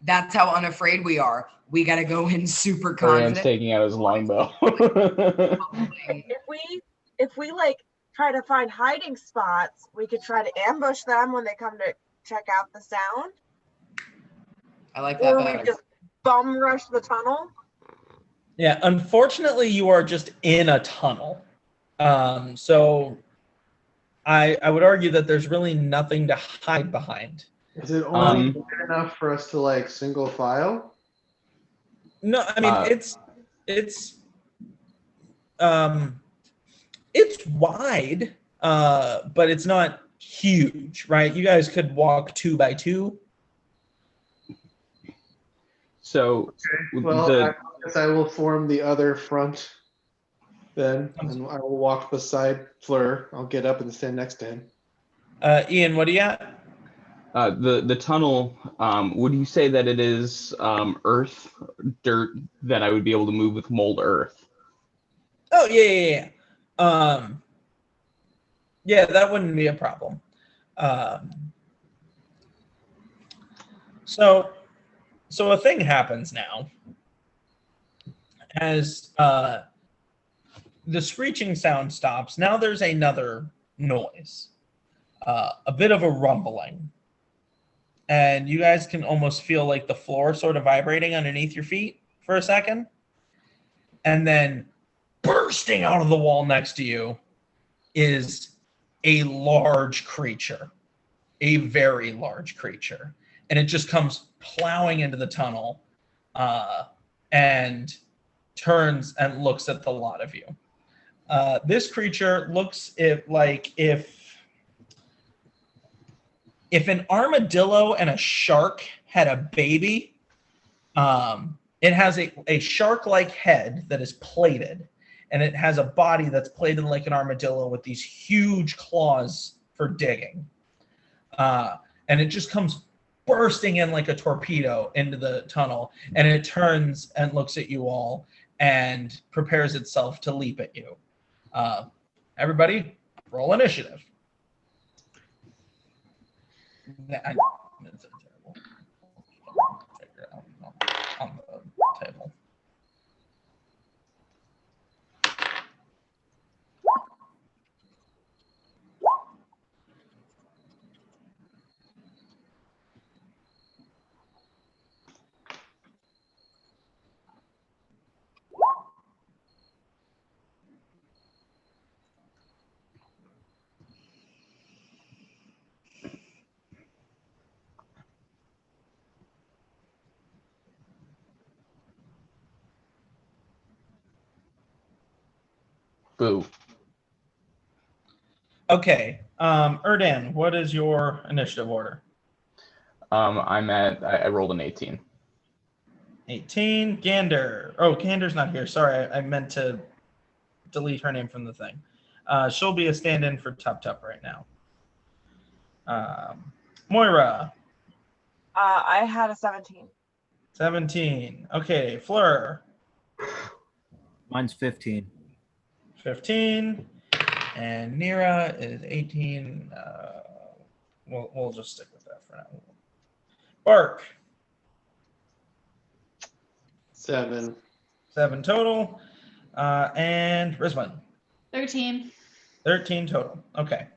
That's how unafraid we are. We got to go in super Brian's confident. taking out his longbow. If we like try to find hiding spots, we could try to ambush them when they come to check out the sound. I like that Or we better. just bum rush the tunnel. Yeah, unfortunately, you are just in a tunnel. So I would argue that there's really nothing to hide behind. Is it only good enough for us to like single file? No, I mean it's wide, but it's not huge, right? You guys could walk 2 by 2. So, Well, the, I guess I will form the other front then, and I will walk beside Fleur. I'll get up and stand next to him. Ian, what do you got? the tunnel, would you say that it is earth, dirt that I would be able to move with mold earth? Oh yeah. Yeah, that wouldn't be a problem. So a thing happens now as the screeching sound stops. Now there's another noise, a bit of a rumbling, and you guys can almost feel like the floor sort of vibrating underneath your feet for a second, and then bursting out of the wall next to you is a large creature, a very large creature. And it just comes plowing into the tunnel and turns and looks at the lot of you. This creature looks like if an armadillo and a shark had a baby. It has a shark-like head that is plated, and it has a body that's plated like an armadillo with these huge claws for digging. And it just comes bursting in like a torpedo into the tunnel, and it turns and looks at you all and prepares itself to leap at you. Everybody, roll initiative. It's terrible. Figure it out on the table. Boo. Okay, Erdan, what is your initiative order? I rolled an 18. 18. Gander. Oh, Gander's not here. Sorry, I meant to delete her name from the thing. She'll be a stand-in for Tup Tup right now. Moira. I had a 17. 17. Okay, Fleur. Mine's 15. 15. And Nira is 18. We'll just stick with that for now. Bark. 7. 7 total. And Rizwan. 13. 13 total. Okay.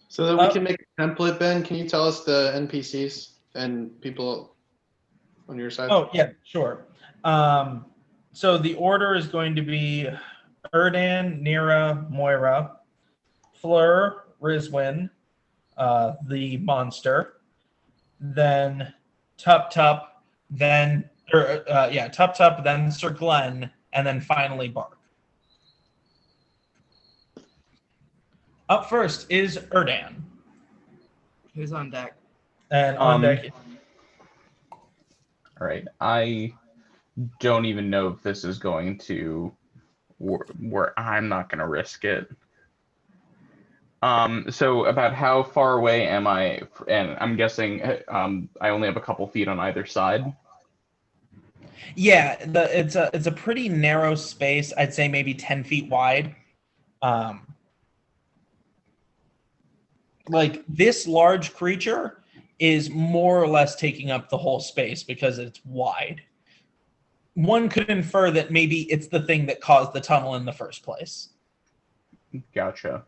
So that we can make a template, Ben, can you tell us the NPCs and people on your side? Oh, yeah, sure. So the order is going to be Erdan, Nira, Moira, Fleur, Rizwan, the monster, then Tup Tup, then Tup Tup, then Sir Glenn, and then finally Bark. Up first is Erdan, Who's on deck? and on deck. All right. I don't even know if this is going to work. I'm not going to risk it. So about how far away am I? And I'm guessing I only have a couple feet on either side. Yeah, it's a pretty narrow space. I'd say maybe 10 feet wide. Like this large creature is more or less taking up the whole space because it's wide. One could infer that maybe it's the thing that caused the tunnel in the first place. Gotcha.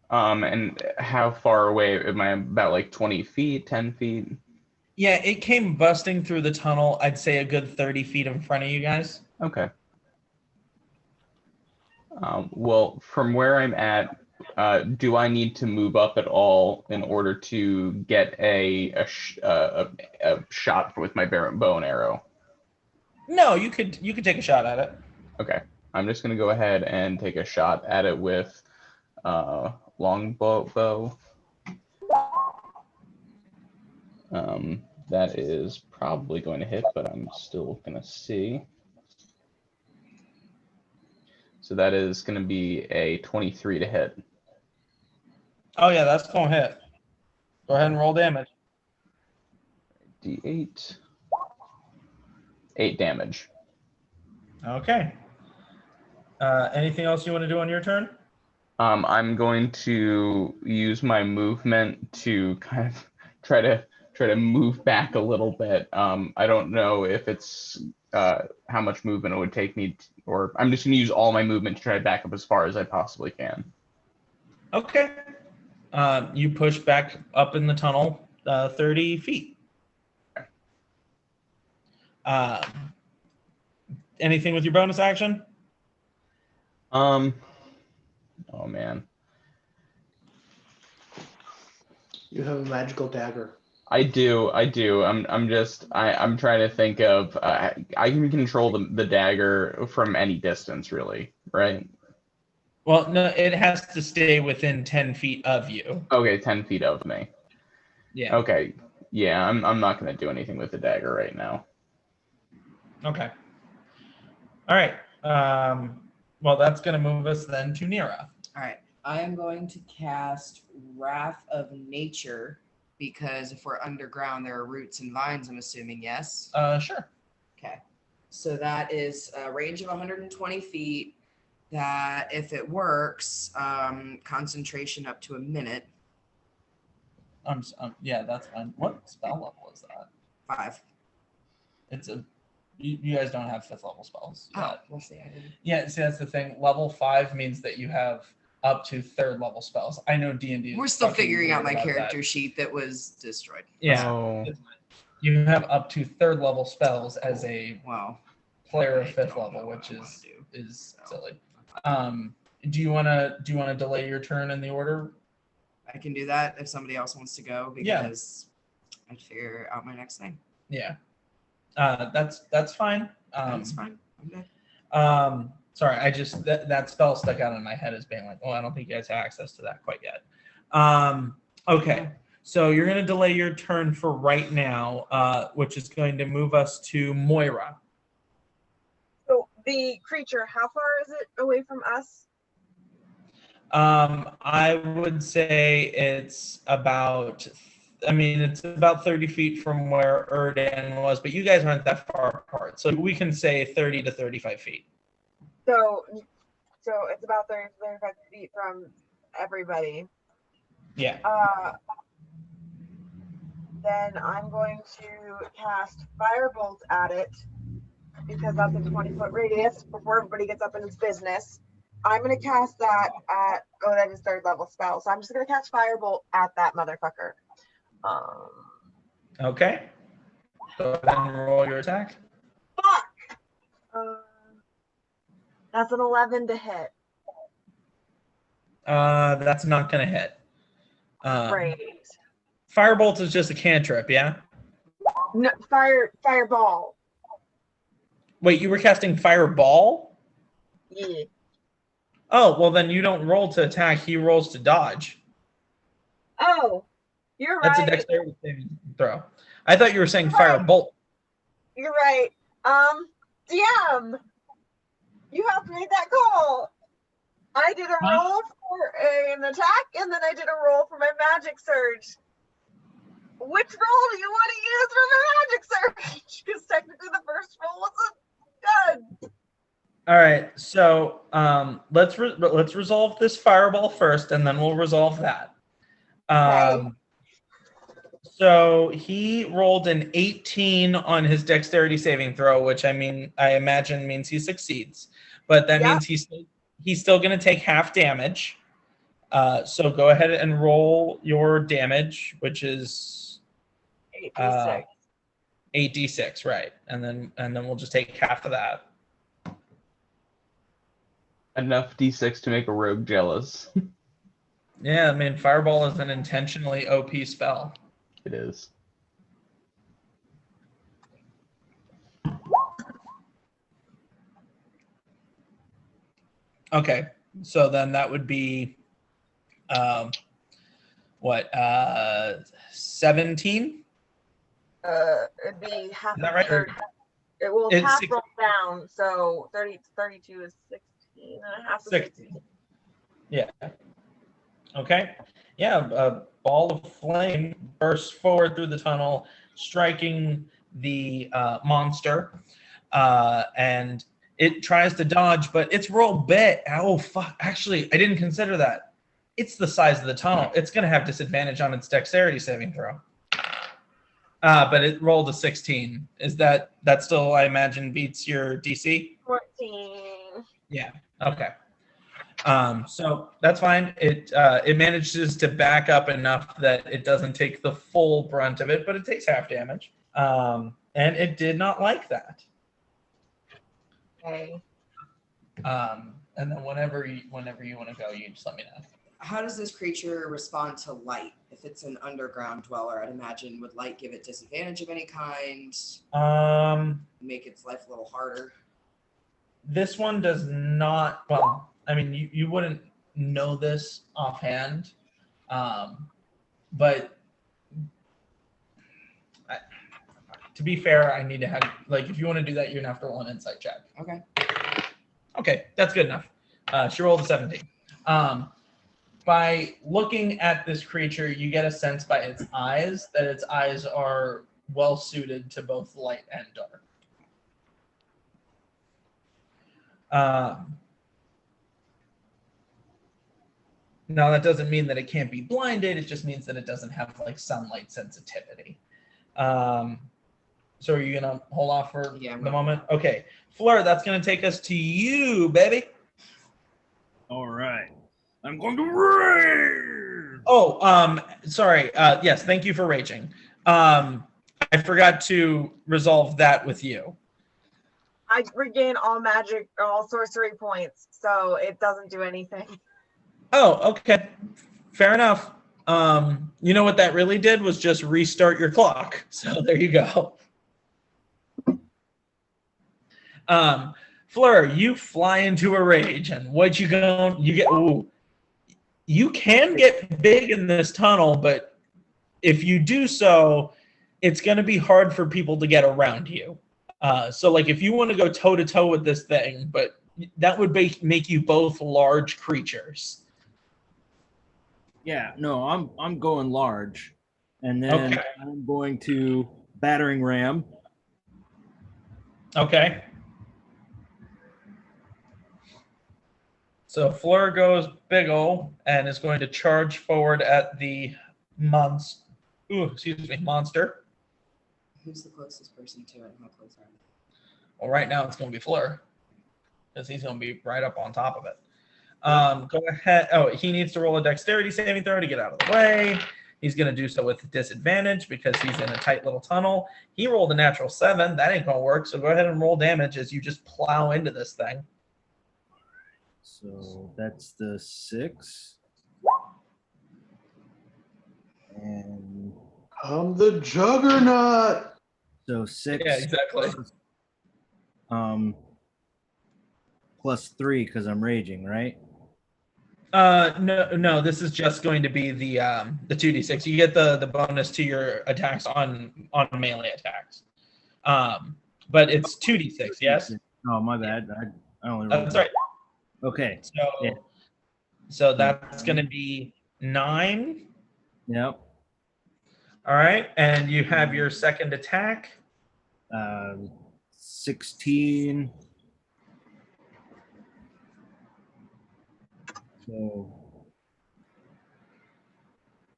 And how far away am I? About like 20 feet, 10 feet? Yeah, it came busting through the tunnel, I'd say a good 30 feet in front of you guys. Okay. Well, from where I'm at, do I need to move up at all in order to get a shot with my bow and arrow? No, you could take a shot at it. Okay, I'm just gonna go ahead and take a shot at it with longbow. That is probably going to hit, but I'm still gonna see. So that is going to be a 23 to hit. Oh yeah, that's gonna hit. Go ahead and roll damage. D8. 8 damage. Okay. Anything else you want to do on your turn? I'm going to use my movement to kind of try to move back a little bit. I don't know if it's how much movement it would take me, or I'm just going to use all my movement to try to back up as far as I possibly can. Okay. You push back up in the tunnel 30 feet. Anything with your bonus action? Oh man. You have a magical dagger. I do. I'm trying to think of. I can control the dagger from any distance, really, right? Well, no, it has to stay within 10 feet of you. Okay, 10 feet of me. Yeah. Okay. Yeah, I'm not going to do anything with the dagger right now. Okay. All right. Well, that's going to move us then to Nira. All right. I am going to cast Wrath of Nature because if we're underground, there are roots and vines, I'm assuming, yes? Sure. Okay. So that is a range of 120 feet. That if it works, concentration up to a minute. Yeah, that's fine. What spell level is that? 5. It's a. You guys don't have 5th level spells. Oh, we'll see. I didn't. Yeah, see, that's the thing. Level 5 means that you have up to 3rd level spells. I know D&D. We're still figuring out my character sheet that was destroyed. Yeah. Oh. You have up to 3rd level spells as a Wow. player of 5th level, which is silly. Do you want to delay your turn in the order? I can do that if somebody else wants to go because I'd figure out my next thing. Yeah. That's fine. That's fine. I'm good. Sorry, I just that spell stuck out in my head as being like, oh, I don't think you guys have access to that quite yet. Okay, so you're gonna delay your turn for right now, which is going to move us to Moira. So the creature, how far is it away from us? I would say it's about 30 feet from where Erdan was, but you guys aren't that far apart. So we can say 30 to 35 feet. So it's about 30 to 35 feet from everybody. Yeah. Then I'm going to cast Firebolt at it because that's a 20-foot radius before everybody gets up in its business. I'm going to cast that at, that is 3rd level spell. So I'm just going to cast Firebolt at that motherfucker. Okay. Go ahead and roll your attack. Fuck! That's an 11 to hit. That's not going to hit. Great. Firebolt is just a cantrip, yeah? No, fireball. Wait, you were casting fireball? Yeah. Oh, well then you don't roll to attack. He rolls to dodge. Oh, you're That's a right. dexterity saving throw. I thought you were saying Right. firebolt. You're right. DM, you have to make that call. I did a roll for an attack, and then I did a roll for my magic surge. Which roll do you want to use for my magic surge? Because technically the first roll wasn't good. All right, so let's resolve this fireball first, and then we'll resolve that. So he rolled an 18 on his dexterity saving throw, which I imagine means he succeeds, but that means he's still going to take half damage. So go ahead and roll your damage, which is 8d6. 8d6, right? And then we'll just take half of that. Enough d6 to make a rogue jealous. Yeah, I mean, fireball is an intentionally OP spell. It is. Okay, so then that would be what, 17? It'd be half Is that of right? 30. It will It's half 6 roll down, so 32 is 16 and a half. 16. Yeah. Okay. Yeah, a ball of flame bursts forward through the tunnel, striking the monster, and it tries to dodge, but it's real big. Oh, fuck. Actually, I didn't consider that. It's the size of the tunnel. It's going to have disadvantage on its dexterity saving throw. But it rolled a 16. Is that still, I imagine, beats your DC? 14. Yeah. Okay. So that's fine. It manages to back up enough that it doesn't take the full brunt of it, but it takes half damage. And it did not like that. Okay. And then whenever you want to go, you just let me know. How does this creature respond to light? If it's an underground dweller, I'd imagine would light give it disadvantage of any kind? Make its life a little harder? This one does not. Well, I mean, you wouldn't know this offhand, but to be fair, I need to have, like, if you want to do that, you're gonna have to roll an insight check. Okay. Okay, that's good enough. She rolled a 17. By looking at this creature, you get a sense by its eyes that its eyes are well suited to both light and dark. Now, that doesn't mean that it can't be blinded. It just means that it doesn't have like sunlight sensitivity. So are you going to hold off for the moment? Okay. Fleur, that's going to take us to you, baby. All right. I'm going to rage. Oh, sorry. Yes, thank you for raging. I forgot to resolve that with you. I regain all sorcery points, so it doesn't do anything. Oh, okay. Fair enough. You know what that really did was just restart your clock. So there you go. Fleur, you fly into a rage, and what you get? Ooh, you can get big in this tunnel, but if you do so, it's going to be hard for people to get around you. So, like, if you want to go toe to toe with this thing, but that would make you both large creatures. Yeah, no, I'm going large, and then Okay. I'm going to battering ram. Okay. So Fleur goes big ol' and is going to charge forward at the monster. Who's the closest person to it? How close are they? Well, right now it's going to be Fleur because he's going to be right up on top of it. Go ahead. Oh, he needs to roll a dexterity saving throw to get out of the way. He's going to do so with disadvantage because he's in a tight little tunnel. He rolled a natural 7. That ain't going to work. So go ahead and roll damage as you just plow into this thing. So that's the 6. And I'm the juggernaut. So 6. Yeah, exactly. Plus 3 because I'm raging, right? No, this is just going to be the 2d6. You get the bonus to your attacks on melee attacks. But it's 2d6, yes? Oh, my bad. I only rolled. That's right. Okay. So, Yeah. so that's going to be 9. Yep. All right. And you have your second attack. 16.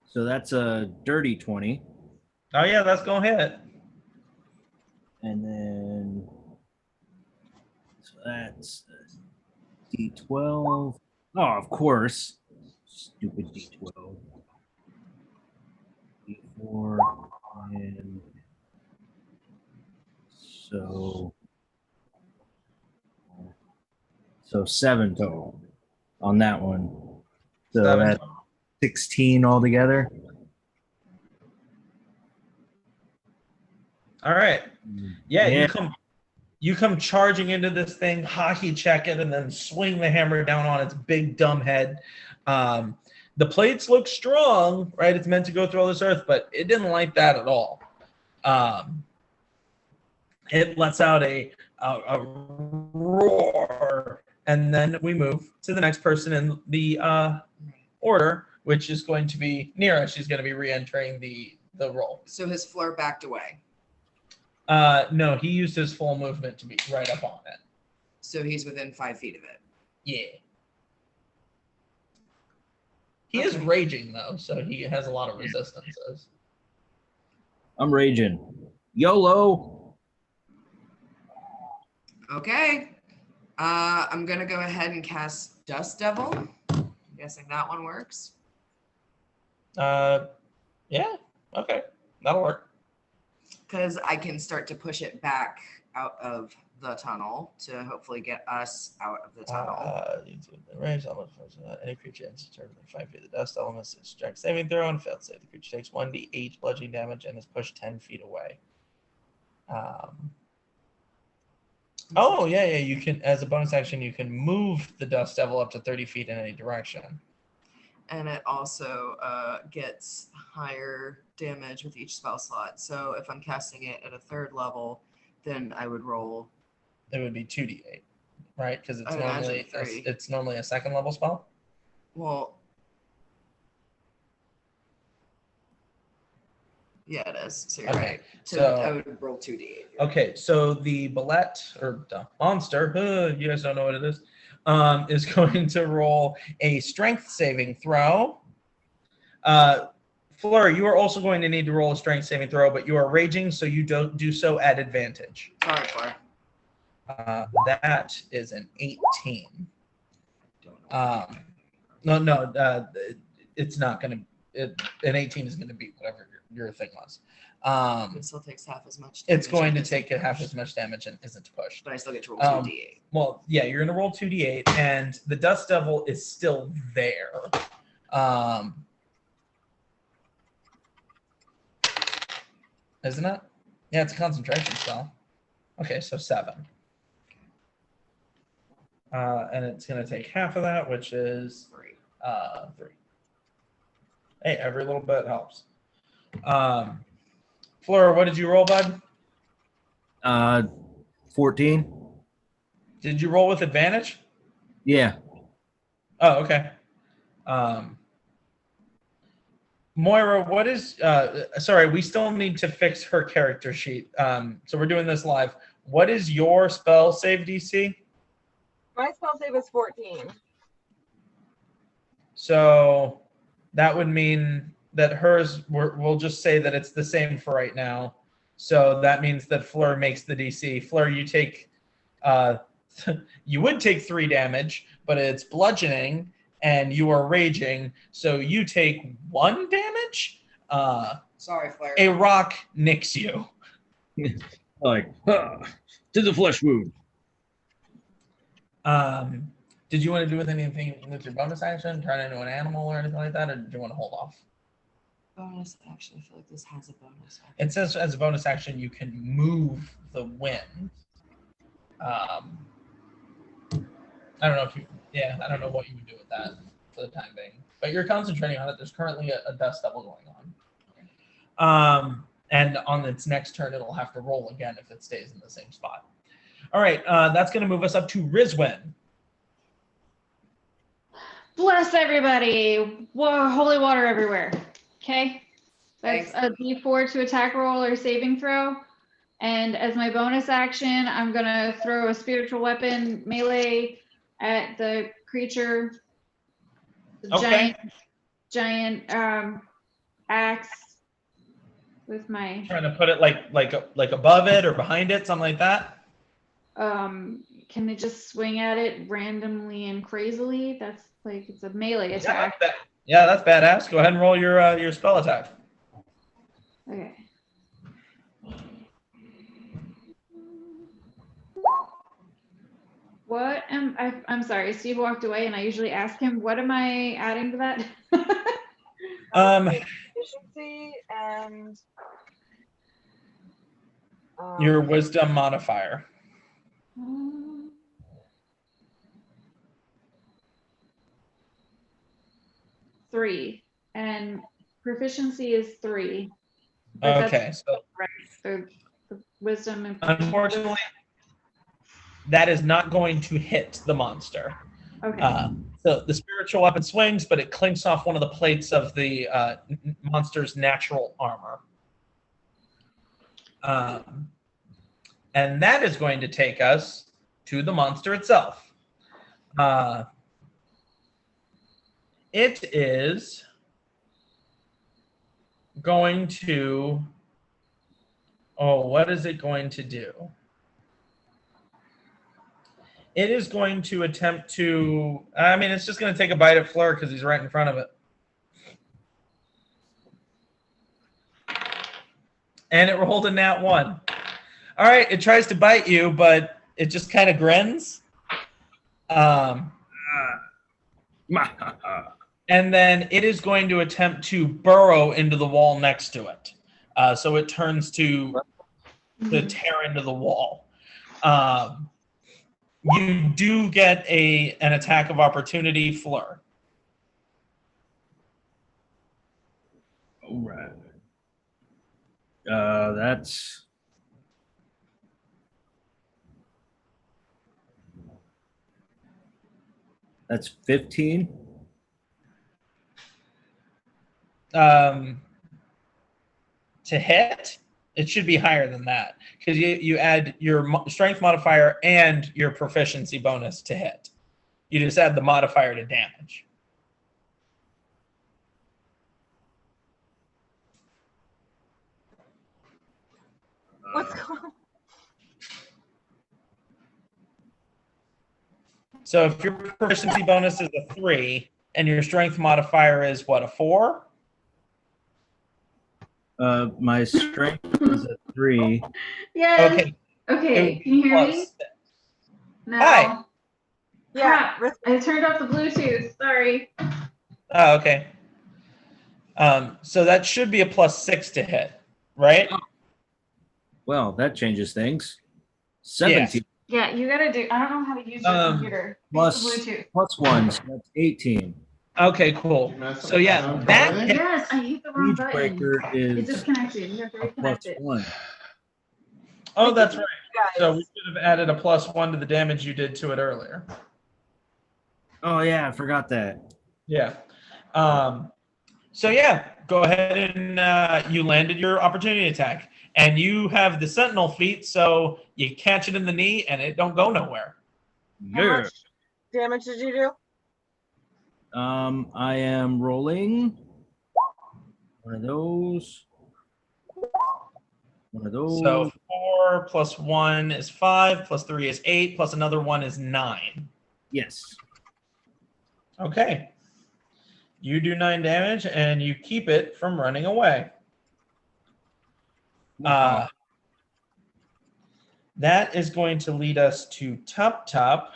So that's a dirty 20. Oh, yeah, that's going to hit. And then so that's D12. Oh, of course. Stupid D12. D4 and so 7 total on that one. So 7 that's 16 altogether. All right. Yeah, you come charging into this thing, hockey check it, and then swing the hammer down on its big dumb head. The plates look strong, right? It's meant to go through all this earth, but it didn't like that at all. It lets out a roar, and then we move to the next person in the order, which is going to be Nira. She's going to be re-entering the roll. So his Fleur backed away. No, he used his full movement to be right up on it. So he's within 5 feet of it. Yeah. He is raging though, so he has a lot of resistances. I'm raging. YOLO. Okay. I'm gonna go ahead and cast Dust Devil. I'm guessing that one works. Yeah. Okay. That'll work. Because I can start to push it back out of the tunnel to hopefully get us out of the tunnel. Range element any creature enters within 5 feet of the dust elements. Strength saving throw and failed save. The creature takes 1d8 bludgeoning damage and is pushed 10 feet away. Oh yeah. You can, as a bonus action, you can move the dust devil up to 30 feet in any direction. And it also gets higher damage with each spell slot. So if I'm casting it at a 3rd level, then I would roll. It would be 2d8, right? Because I would imagine 3. it's normally a 2nd level spell. Well, yeah, it is. So you're Okay, right. So so- I would roll 2d8. Okay, so the Bullet or the monster, you guys don't know what it is going to roll a strength saving throw. Fleur, you are also going to need to roll a strength saving throw, but you are raging, so you don't do so at advantage. Sorry, Fleur. That is an 18. It's not going to. An 18 is going to beat whatever your thing was. It still takes half as much. It's damage going and to isn't take half pushed. as much damage and isn't pushed. But I still get to roll 2d8. Well, yeah, you're going to roll 2d8, and the Dust Devil is still there. Isn't it? Yeah, it's a concentration spell. Okay, so 7. And it's going to take half of that, which is 3. Hey, every little bit helps. Fleur, what did you roll, bud? 14. Did you roll with advantage? Yeah. Oh, okay. Moira, what is sorry, we still need to fix her character sheet. So we're doing this live. What is your spell save DC? My spell save is 14. So that would mean that hers, we'll just say that it's the same for right now. So that means that Fleur makes the DC. Fleur, you take, you would take 3 damage, but it's bludgeoning and you are raging. So you take 1 damage. Sorry, Fleur. A rock nicks you. Like, to the flesh wound. Did you want to do with anything with your bonus action? Turn into an animal or anything like that? Or did you want to hold off? Bonus action. I feel like this has a bonus action. It says as a bonus action, you can move the wind. I don't know if you, yeah, I don't know what you would do with that for the time being, but you're concentrating on it. There's currently a dust devil going on. And on its next turn, it'll have to roll again if it stays in the same spot. All right, that's going to move us up to Rizwin. Bless everybody. Whoa, holy water everywhere. Okay. That's a D4 to attack roll or saving throw. And as my bonus action, I'm going to throw a spiritual weapon melee at the creature. The Okay. giant axe with my Trying to put it like above it or behind it, something like that. can they just swing at it randomly and crazily? That's like, it's a melee Yeah, attack. that's badass. Go ahead and roll your spell attack. Okay. What am I'm sorry, Steve walked away and I usually ask him, what am I adding to that? Efficiency and Your wisdom modifier. 3 and proficiency is 3. But Okay, that's so right. So the wisdom and unfortunately, that is not going to hit the monster. okay. So the spiritual weapon swings, but it clinks off one of the plates of the monster's natural armor. And that is going to take us to the monster itself. It is going to... Oh, what is it going to do? It is going to attempt to... I mean, it's just going to take a bite at Fleur because he's right in front of it. And it rolled a nat 1. All right, it tries to bite you, but it just kind of grins. And then it is going to attempt to burrow into the wall next to it. So it turns to tear into the wall. You do get an attack of opportunity, Fleur. All right. That's 15. To hit, it should be higher than that because you add your strength modifier and your proficiency bonus to hit. You just add the modifier to damage. what's going on? So if your proficiency bonus is a 3 and your strength modifier is what, a 4? My strength is a 3. Yes. Okay. Okay. Can you hear me? No. Hi. Yeah, Crap. I turned off the Bluetooth. Sorry. Oh, okay. So that should be a +6 to hit, right? Well, that changes things. 17 Yeah, you gotta do. I don't know how to use your computer. plus Use the Bluetooth. plus 1, so that's 18. Okay, cool. So yeah, that hit. Yes, I hit the wrong Siege button. breaker It is disconnected. You have to reconnect plus it. 1. Oh, that's right. guys. So we should have added a +1 to the damage you did to it earlier. Oh yeah, I forgot that. Yeah. So yeah, go ahead and you landed your opportunity attack, and you have the Sentinel feat, so you catch it in the knee, and it don't go nowhere. How Yeah. much damage did you do? I am rolling one of those. One of those. So 4 + 1 is 5, + 3 is 8, plus another 1 is 9. Yes. Okay. You do 9 damage, and you keep it from running away. That is going to lead us to Tup Tup.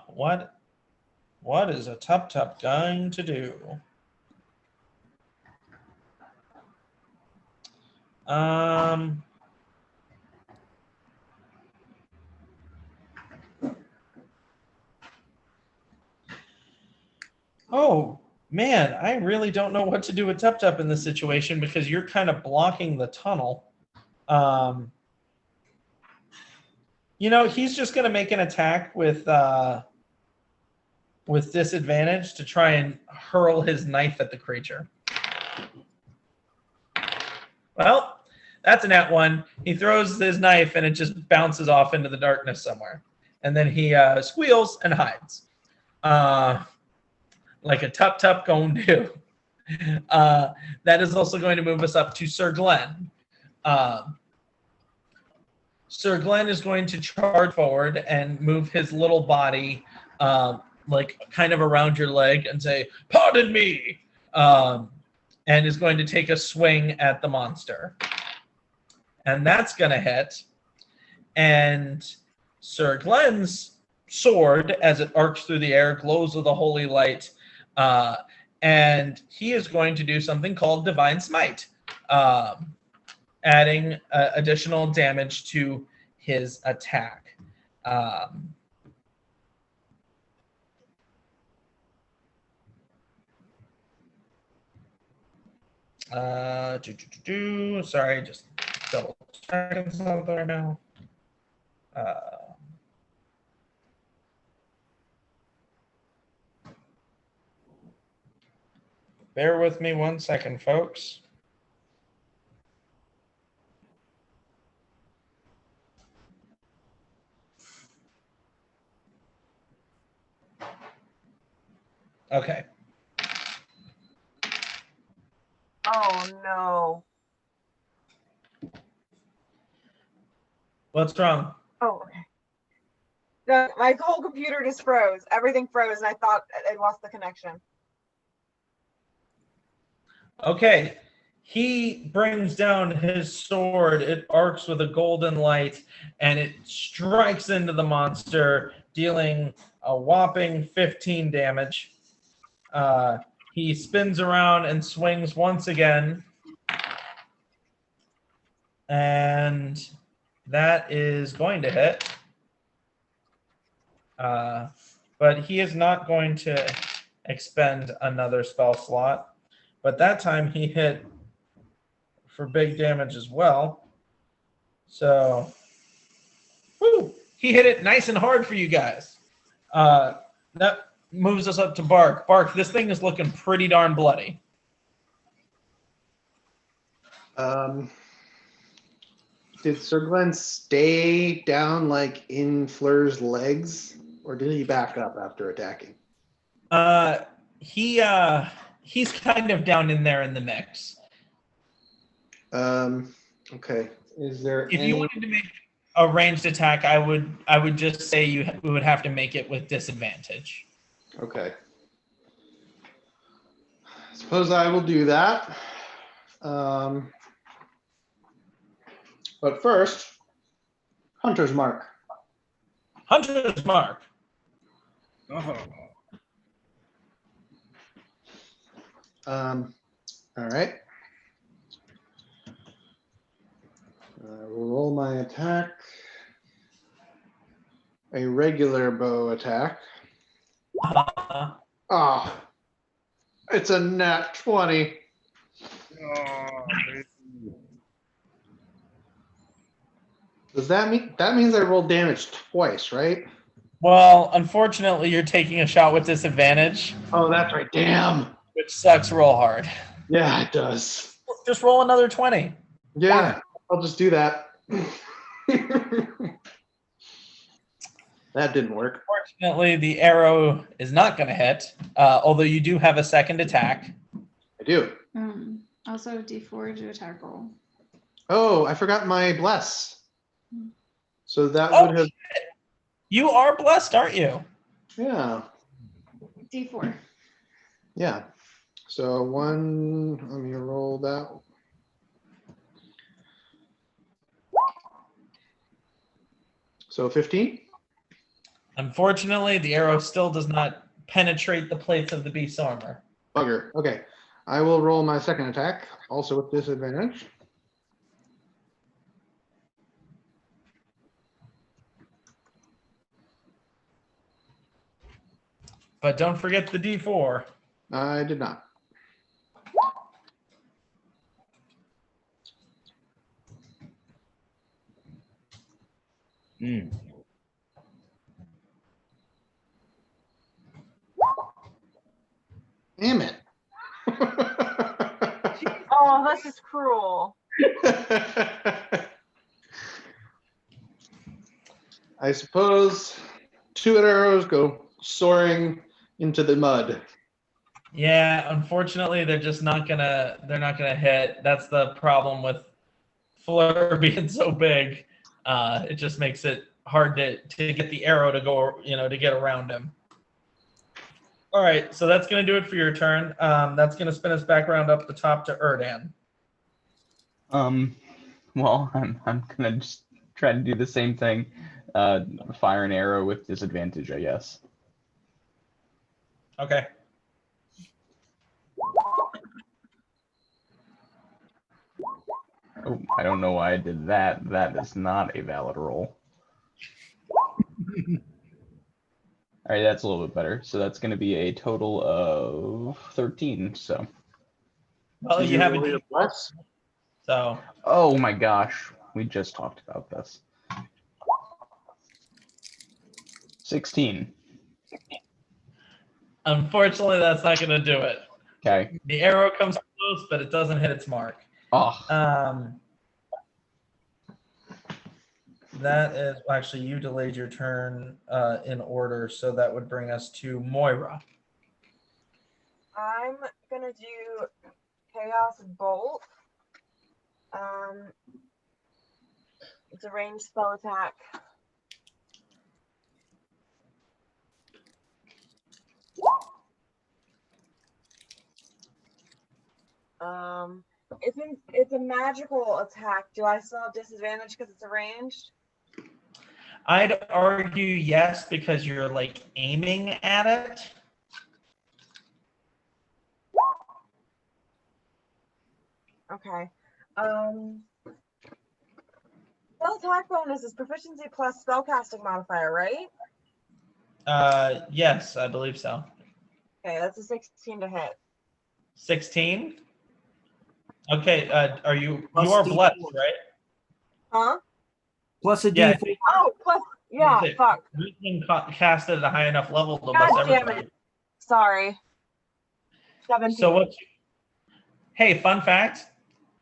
What is a Tup Tup going to do? Oh man, I really don't know what to do with Tup Tup in this situation because you're kind of blocking the tunnel. He's just going to make an attack with disadvantage to try and hurl his knife at the creature. Well, that's a nat 1. He throws his knife and it just bounces off into the darkness somewhere. And then he squeals and hides. Like a Tup Tup going to do. That is also going to move us up to Sir Glenn. Sir Glenn is going to charge forward and move his little body like kind of around your leg and say, "Pardon me," and is going to take a swing at the monster. And that's going to hit. And Sir Glenn's sword, as it arcs through the air, glows with a holy light. And he is going to do something called Divine Smite, adding additional damage to his attack. Sorry, just double checking something right now. Bear with me 1 second, folks. Okay. Oh no. What's wrong? Oh, okay. My whole computer just froze. Everything froze, and I thought I lost the connection. Okay. He brings down his sword. It arcs with a golden light, and it strikes into the monster, dealing a whopping 15 damage. He spins around and swings once again. And that is going to hit. But he is not going to expend another spell slot. But that time he hit for big damage as well. So, woo, he hit it nice and hard for you guys. That moves us up to Bark. Bark, this thing is looking pretty darn bloody. Did Sir Glenn stay down like in Fleur's legs, or did he back up after attacking? He's kind of down in there in the mix. Okay. Is there If you wanted to make a ranged attack, I would just say you would have to make it with disadvantage. Okay. Suppose I will do that. But first, Hunter's Mark. Hunter's Mark. All right. We'll roll my attack. A regular bow attack. Ah, it's a nat 20. Does that means I rolled damage twice, right? Well, unfortunately, you're taking a shot with disadvantage, Oh, that's right. Damn. which sucks real hard. Yeah, it does. Just roll another 20. Yeah, I'll just do that. That didn't work. Fortunately, the arrow is not going to hit, although you do have a second attack. I do. Also, D4 to attack roll. Oh, I forgot my bless. So that Oh, would have, shit. You are blessed, aren't you? yeah, D4. yeah. So one, let me roll that. So 15? Unfortunately, the arrow still does not penetrate the plates of the beast's armor. Bugger. Okay. I will roll my second attack, also with disadvantage. But don't forget the D4. I did not. Mm. Damn it. Oh, this is cruel. I suppose 2 arrows go soaring into the mud. Yeah, unfortunately, they're not gonna hit. That's the problem with Fleur being so big. It just makes it hard to get the arrow to go, to get around him. All right, so that's gonna do it for your turn. That's gonna spin us back around up the top to Erdan. Well, I'm gonna just try to do the same thing. Fire an arrow with disadvantage, I guess. Okay. Oh, I don't know why I did that. That is not a valid roll. All right, that's a little bit better. So that's going to be a total of 13. So. Well, Did you have a roll your plus? So. Oh my gosh, we just talked about this. 16. Unfortunately, that's not going to do it. Okay. The arrow comes close, but it doesn't hit its mark. Oh. That is actually, you delayed your turn in order, so that would bring us to Moira. I'm gonna do Chaos Bolt. It's a ranged spell attack. It's a magical attack. Do I still have disadvantage because it's arranged? I'd argue yes, because you're like aiming at it. Okay. Spell attack bonus is proficiency plus spellcasting modifier, right? Yes, I believe so. Okay, that's a 16 to hit. 16? Okay, you Plus are D4. blessed, right? Huh? Plus a Yeah. D4. Oh, plus, yeah, That's it. fuck. Wisdom cast at a high enough level to God bless damn everybody. it. Sorry. 17. So what? Hey, fun fact.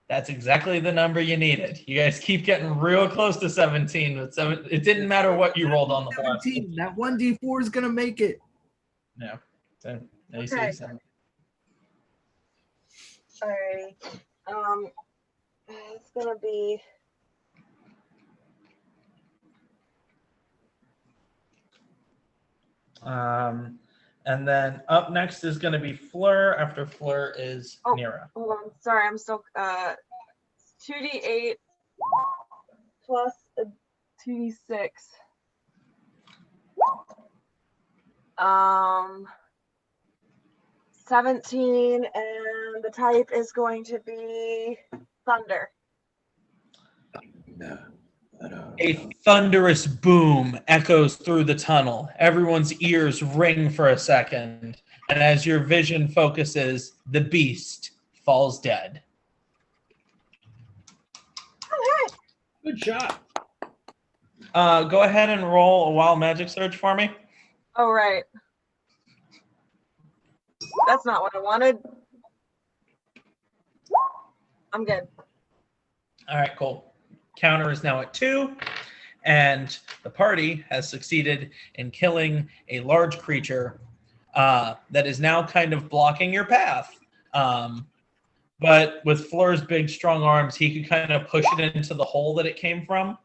That's exactly the number you needed. You guys keep getting real close to 17. With it didn't matter what you rolled on the blast. 17. That one D4 is gonna make it. No. So, Okay. 7. Alrighty. It's gonna be And then up next is going to be Fleur. After Fleur is Oh. Nira. hold on. Sorry, I'm still 2d8 plus a 2d6. 17, and the type is going to be thunder. No. A thunderous boom echoes through the tunnel. Everyone's ears ring for a second, and as your vision focuses, the beast falls dead. Good shot. Go ahead and roll a wild magic surge for me. Oh, right. That's not what I wanted. I'm good. All right, cool. Counter is now at 2, and the party has succeeded in killing a large creature that is now kind of blocking your path. But with Fleur's big, strong arms, he could kind of push it into the hole that it came from.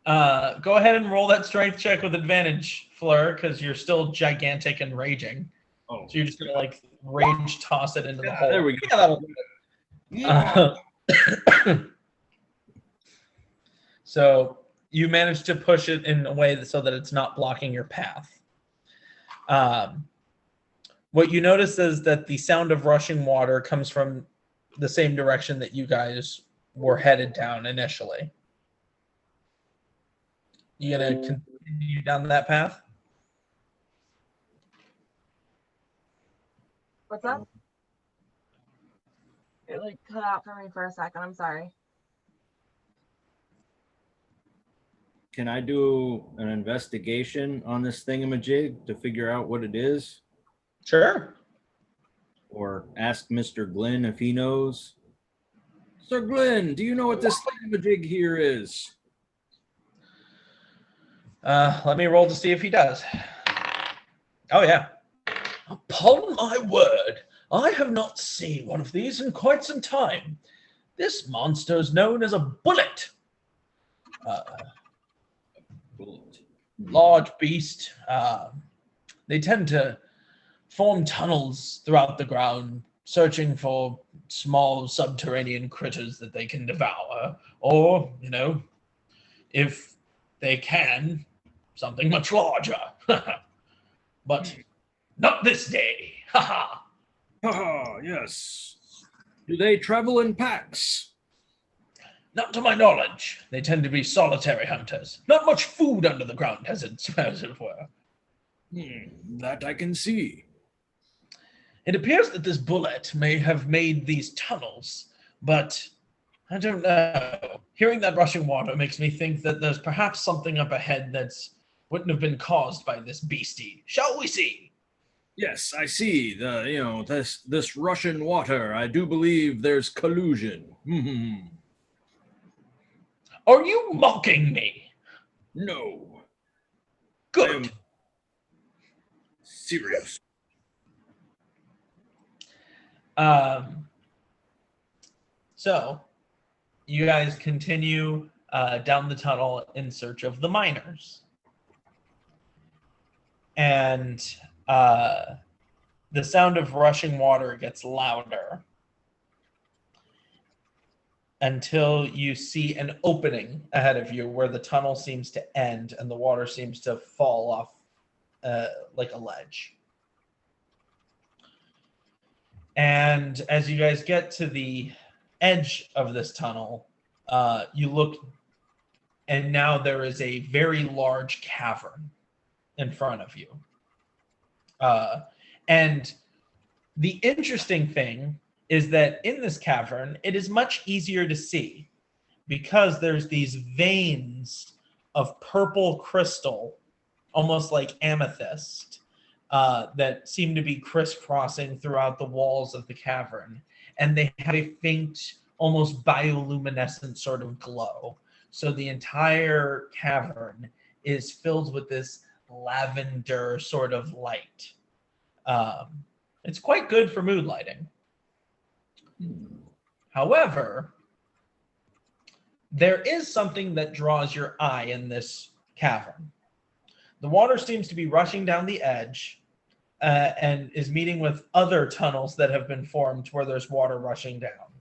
Go ahead and roll that strength check with advantage, Fleur, because you're still gigantic and raging. Oh. So you're just going to, like, rage toss it into the hole. There we go. Yeah, that'll do it. So you managed to push it in a way so that it's not blocking your path. What you notice is that the sound of rushing water comes from the same direction that you guys were headed down initially. You gonna continue down that path? What's up? It like cut out for me for a second. I'm sorry. Can I do an investigation on this thingamajig to figure out what it is? Sure. Or ask Mr. Glenn if he knows? Sir Glenn, do you know what this thingamajig here is? Let me roll to see if he does. Oh, yeah. Upon my word, I have not seen one of these in quite some time. This monster is known as a bullet. Large beast. They tend to form tunnels throughout the ground, searching for small subterranean critters that they can devour, or, if they can, something much larger. But not this day. Ha ha. Ah, yes. Do they travel in packs? Not to my knowledge. They tend to be solitary hunters. Not much food under the ground, as it were. That I can see. It appears that this bullet may have made these tunnels, but I don't know. Hearing that rushing water makes me think that there's perhaps something up ahead that's wouldn't have been caused by this beastie. Shall we see? Yes, I see. This Russian water. I do believe there's collusion. Are you mocking me? No. Good. I am serious. So, you guys continue down the tunnel in search of the miners. And the sound of rushing water gets louder until you see an opening ahead of you where the tunnel seems to end and the water seems to fall off like a ledge. And as you guys get to the edge of this tunnel, you look, and now there is a very large cavern in front of you. And the interesting thing is that in this cavern, it is much easier to see because there's these veins of purple crystal, almost like amethyst, that seem to be crisscrossing throughout the walls of the cavern. And they have a faint, almost bioluminescent sort of glow. So the entire cavern is filled with this lavender sort of light. It's quite good for mood lighting. However, there is something that draws your eye in this cavern. The water seems to be rushing down the edge and is meeting with other tunnels that have been formed where there's water rushing down.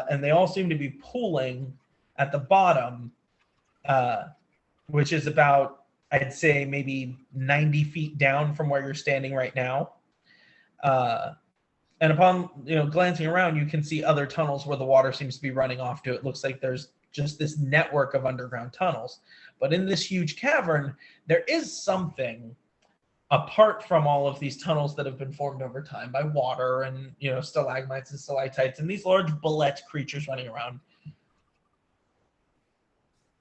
And they all seem to be pooling at the bottom, which is about, I'd say, maybe 90 feet down from where you're standing right now. And upon glancing around, you can see other tunnels where the water seems to be running off to. It looks like there's just this network of underground tunnels. But in this huge cavern, there is something apart from all of these tunnels that have been formed over time by water and stalagmites and stalactites and these large bullet creatures running around.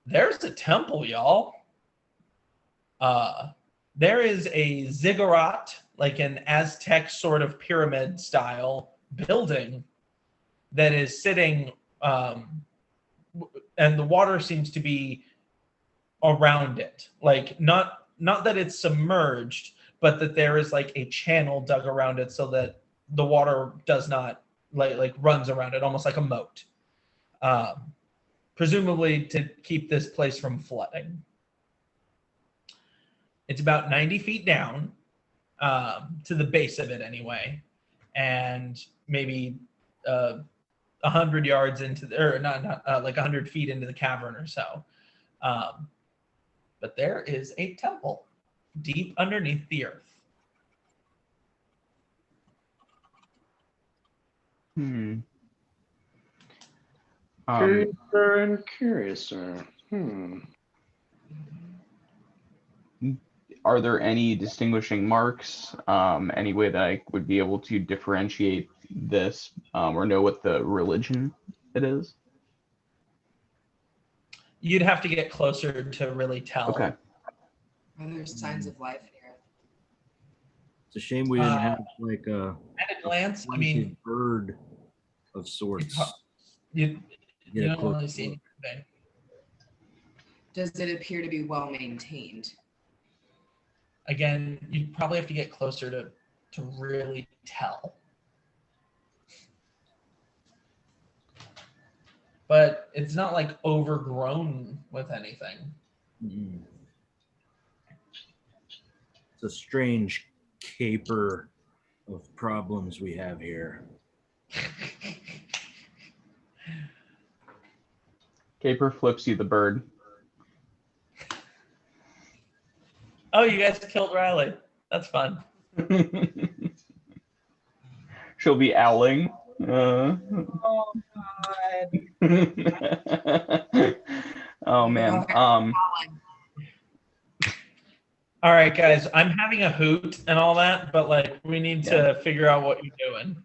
There's a temple, y'all. There is a ziggurat, like an Aztec sort of pyramid style building that is sitting, and the water seems to be around it. Like not that it's submerged, but that there is like a channel dug around it so that the water does not like runs around it, almost like a moat. Presumably to keep this place from flooding. It's about 90 feet down to the base of it anyway, and maybe 100 yards into like 100 feet into the cavern or so. But there is a temple deep underneath the earth. Curiouser and curiouser. are there any distinguishing marks? Any way that I would be able to differentiate this or know what the religion it is? You'd have to get closer to really tell. Okay. Are there signs of life here? It's a shame we didn't have like a At a glance, I mean, bird of sorts. you Get a don't close really see look. anything. Does it appear to be well maintained? Again, you probably have to get closer to really tell. But it's not like overgrown with anything. Mm. It's a strange caper of problems we have here. Caper flips you the bird. Oh, you guys killed Riley. That's fun. She'll be owling. Oh God. Oh man. All right, guys. I'm having a hoot and all that, but like we need to figure out what you're doing.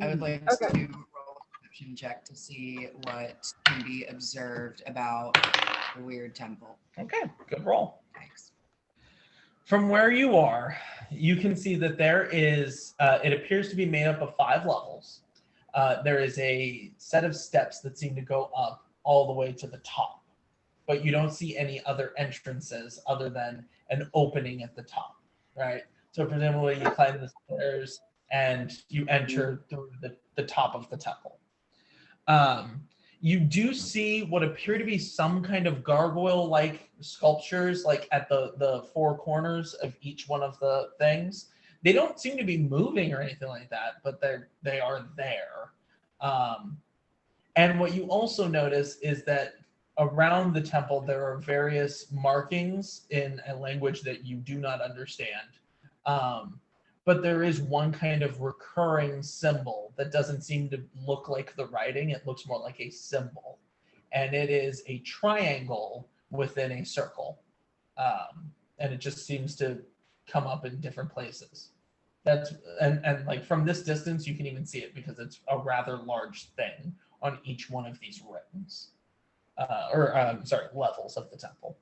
I would like to roll a perception check to see what can be observed about the weird temple. Okay, good roll. Thanks. From where you are, you can see that there is, it appears to be made up of 5 levels. There is a set of steps that seem to go up all the way to the top, but you don't see any other entrances other than an opening at the top, right? So presumably you climb the stairs and you enter through the top of the temple. You do see what appear to be some kind of gargoyle-like sculptures, like at the 4 corners of each one of the things. They don't seem to be moving or anything like that, but they are there. And what you also notice is that around the temple there are various markings in a language that you do not understand. But there is one kind of recurring symbol that doesn't seem to look like the writing. It looks more like a symbol. And it is a triangle within a circle. And it just seems to come up in different places. And like from this distance, you can even see it because it's a rather large thing on each one of these rings. Levels of the temple.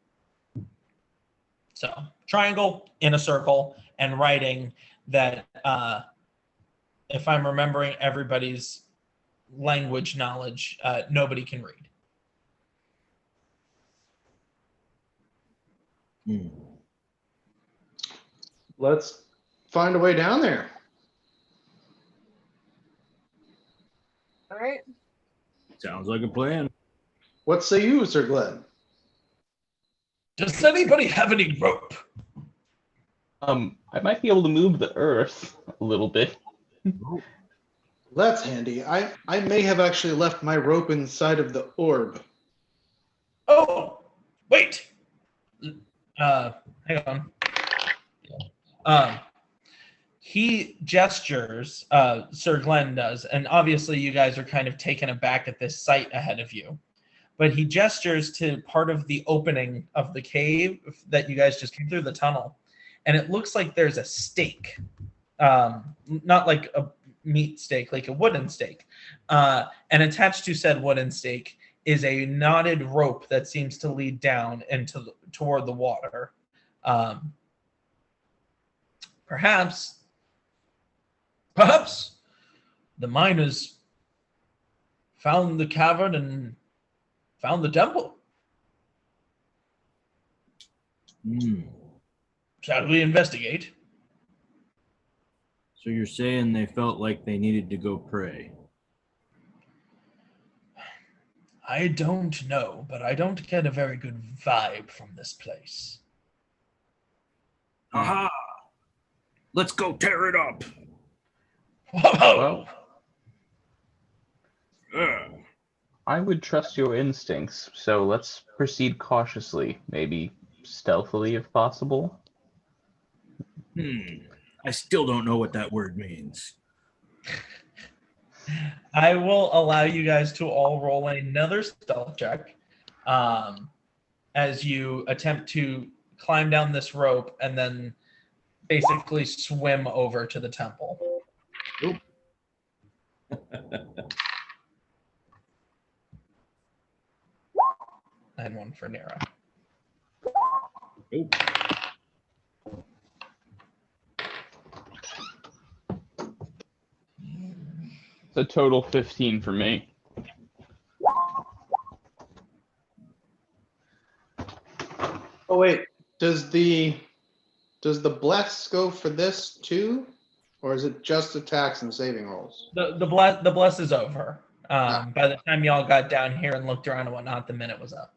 So triangle in a circle and writing that, if I'm remembering everybody's language knowledge, nobody can read. Let's find a way down there. All right. Sounds like a plan. What say you, Sir Glenn? Does anybody have any rope? I might be able to move the earth a little bit. That's handy. I may have actually left my rope inside of the orb. Oh, wait. Hang on. He gestures, Sir Glenn does, and obviously you guys are kind of taken aback at this sight ahead of you. But he gestures to part of the opening of the cave that you guys just came through, the tunnel. And it looks like there's a stake, not like a meat stake, like a wooden stake. And attached to said wooden stake is a knotted rope that seems to lead down into toward the water. Perhaps the miners found the cavern and found the temple. Shall we investigate? So you're saying they felt like they needed to go pray? I don't know, but I don't get a very good vibe from this place. Aha! Let's go tear it up. Whoa! I would trust your instincts, so let's proceed cautiously, maybe stealthily if possible. I still don't know what that word means. I will allow you guys to all roll another stealth check. as you attempt to climb down this rope and then basically swim over to the temple. And one for Nira. Oop. It's a total 15 for me. Oh wait, does the bless go for this too, or is it just attacks and saving rolls? The bless is over. By the time y'all got down here and looked around and whatnot, the minute was up.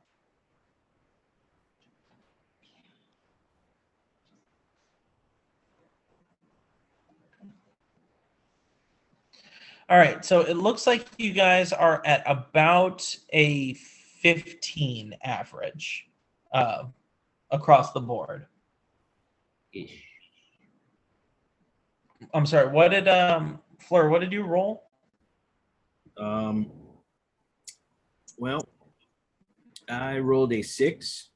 All right, so it looks like you guys are at about a 15 average across the board. I'm sorry, what did Fleur, what did you roll? Well, I rolled a 6.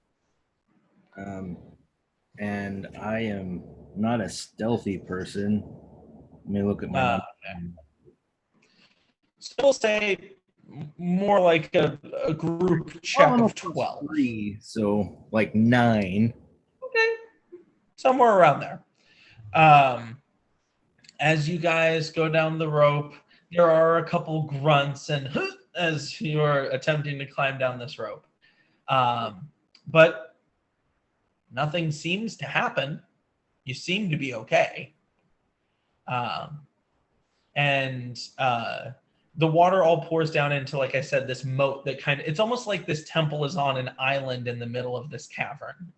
And I am not a stealthy person. Let me look at my Still say more like a group check of 12. 3, so like 9. Okay. Somewhere around there. As you guys go down the rope, there are a couple grunts and as you're attempting to climb down this rope. But nothing seems to happen. You seem to be okay. The water all pours down into, like I said, this moat that it's almost like this temple is on an island in the middle of this cavern.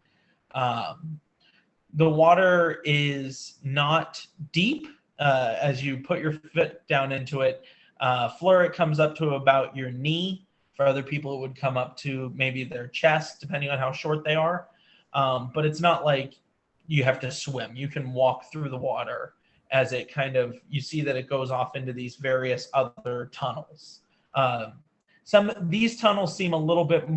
The water is not deep as you put your foot down into it. Fleur, it comes up to about your knee. For other people, it would come up to maybe their chest, depending on how short they are. But it's not like you have to swim. You can walk through the water as it you see that it goes off into these various other tunnels. These tunnels seem a little bit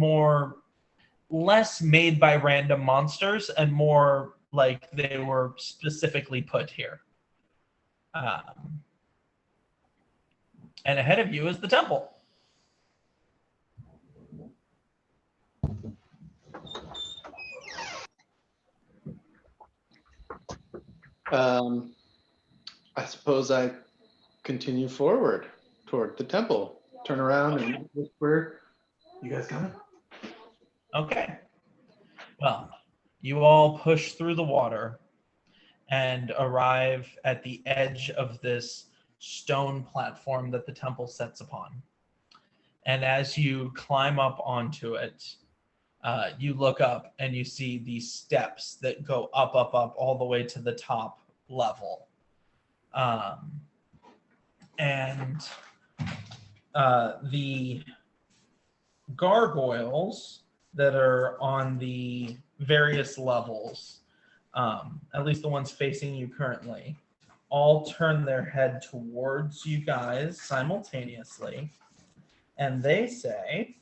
less made by random monsters and more like they were specifically put here. And ahead of you is the temple. I suppose I continue forward toward the temple. Turn around and whisper, "You guys coming?" Okay. Well, you all push through the water and arrive at the edge of this stone platform that the temple sits upon. And as you climb up onto it, you look up and you see these steps that go up, up, up all the way to the top level. The gargoyles that are on the various levels, at least the ones facing you currently, all turn their head towards you guys simultaneously, and they say,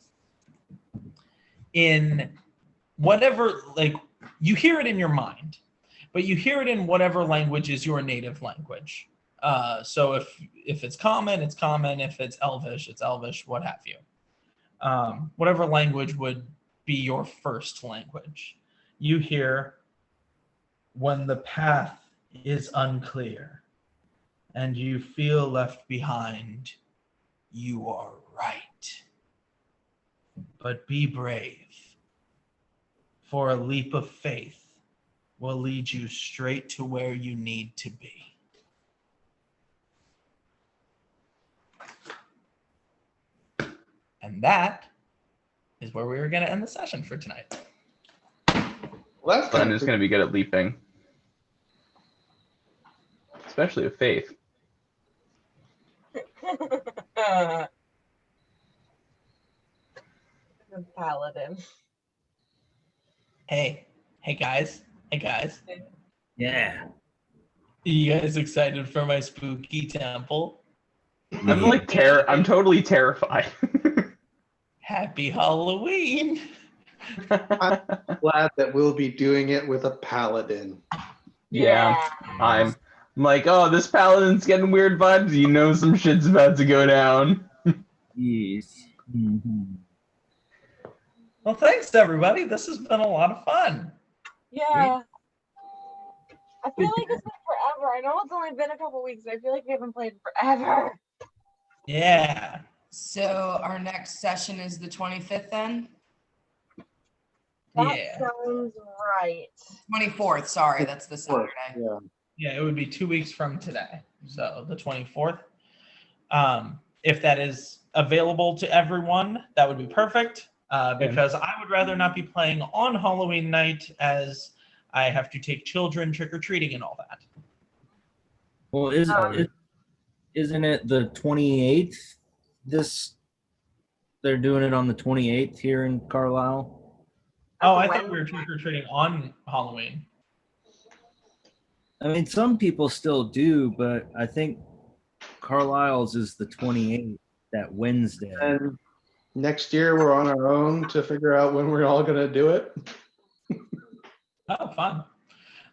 in whatever, you hear it in your mind, but you hear it in whatever language is your native language. So if it's common, it's common. If it's Elvish, it's Elvish, what have you. Whatever language would be your first language. You hear, when the path is unclear and you feel left behind, you are right. But be brave, for a leap of faith will lead you straight to where you need to be. And that is where we were going to end the session for tonight. Well, that's I'm just going to be good at leaping. Especially with faith. Paladin. Hey guys. Yeah. You guys excited for my spooky temple? I'm totally terrified. Happy Halloween. Glad that we'll be doing it with a paladin. Yeah, I'm like, oh, this paladin's getting weird vibes. You know, some shit's about to go down. Yes. Mhm. Well, thanks everybody. This has been a lot of fun. Yeah. I feel like it's been forever. I know it's only been a couple weeks, but I feel like we haven't played forever. Yeah. So our next session is the 25th then? That Yeah. sounds right. 24th, sorry, that's the Saturday. Yeah. Yeah, it would be 2 weeks from today. So the 24th. If that is available to everyone, that would be perfect. Because I would rather not be playing on Halloween night as I have to take children trick-or-treating and all that. Well, isn't it the 28th? They're doing it on the 28th here in Carlisle. Oh, That's I a thought we were trick-or-treating on Halloween. I mean, some people still do, but I think Carlisle's is the 28th, that Wednesday. And next year we're on our own to figure out when we're all gonna do it. Oh, fun.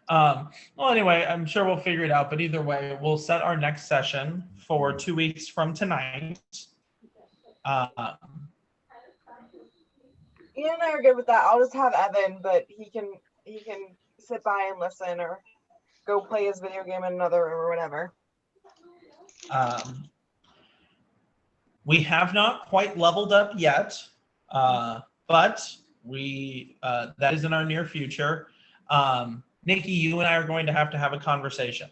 Well, anyway, I'm sure we'll figure it out. But either way, we'll set our next session for 2 weeks from tonight. Ian and I are good with that. I'll just have Evan, but he can sit by and listen or go play his video game in another room or whatever. We have not quite leveled up yet, but we that is in our near future. Nikki, you and I are going to have a conversation.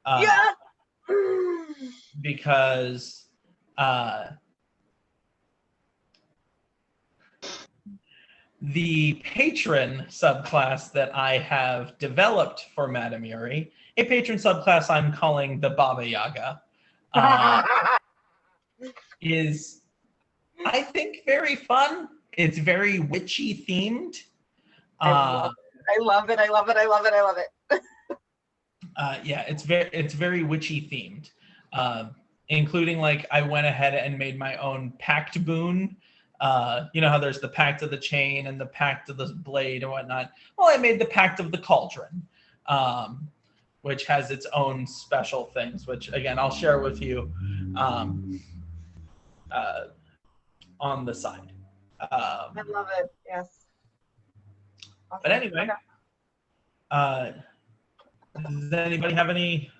Yeah. Because the patron subclass that I have developed for Madame Yuri, a patron subclass I'm calling the Baba Yaga, is, I think, very fun. It's very witchy themed. I love it. I love it. I love it. I love it. Yeah, it's very witchy themed, including like I went ahead and made my own pact boon. You know how there's the Pact of the Chain and the Pact of the Blade and whatnot. Well, I made the Pact of the Cauldron, which has its own special things, which again I'll share with you on the side. I love it. Yes. Awesome. But anyway, Okay. does anybody have any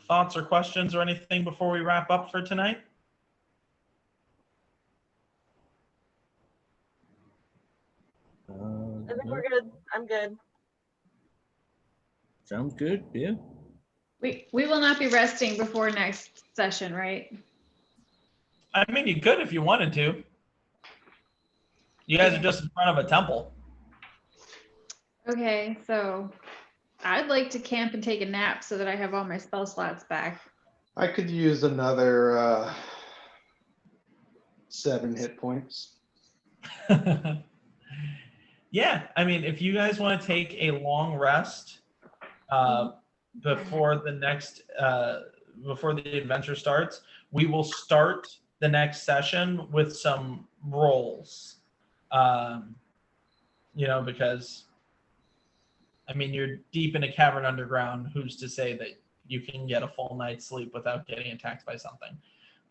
thoughts or questions or anything before we wrap up for tonight? I think we're good. I'm good. Sounds good. Yeah. We will not be resting before next session, right? I mean, you could if you wanted to. You guys are just in front of a temple. Okay, so I'd like to camp and take a nap so that I have all my spell slots back. I could use another 7 hit points. Yeah, I mean, if you guys want to take a long rest before the next before the adventure starts, we will start the next session with some rolls. You know, because I mean, you're deep in a cavern underground. Who's to say that you can get a full night's sleep without getting attacked by something?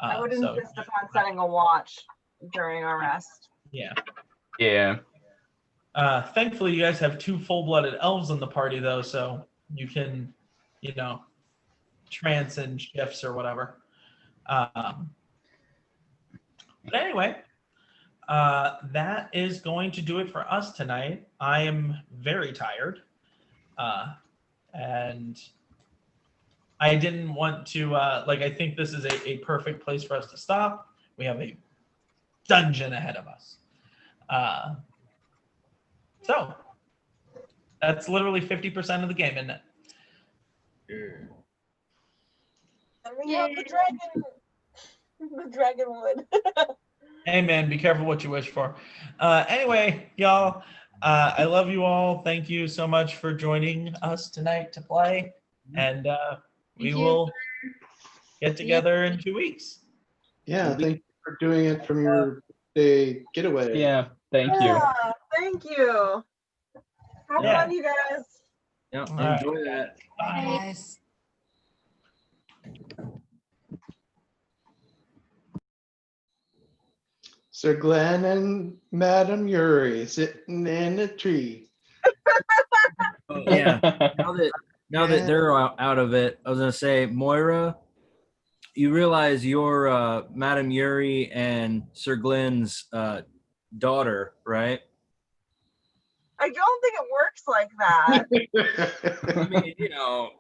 I would So, insist upon setting a watch during our rest. yeah. Yeah. Thankfully, you guys have 2 full-blooded elves in the party, though, so you can, you know, trance and shifts or whatever. But anyway, that is going to do it for us tonight. I am very tired, and I didn't want to, I think this is a perfect place for us to stop. We have a dungeon ahead of us. So that's literally 50% of the game, isn't it? And we have the dragon. The dragon wood. Hey man, be careful what you wish for. Anyway, y'all, I love you all. Thank you so much for joining us tonight to play. And we will get together in 2 weeks. Yeah, thank you for doing it from your day getaway. Yeah. Thank you. Yeah, thank you. Have Yeah. fun, you guys. Yeah, All right. enjoy that. Bye. Guys. Sir Glenn and Madam Yuri sitting in a tree. Yeah. Now that they're out of it, I was gonna say, Moira, you realize you're Madame Yuri and Sir Glenn's daughter, right? I don't think it works like that. I mean, you know,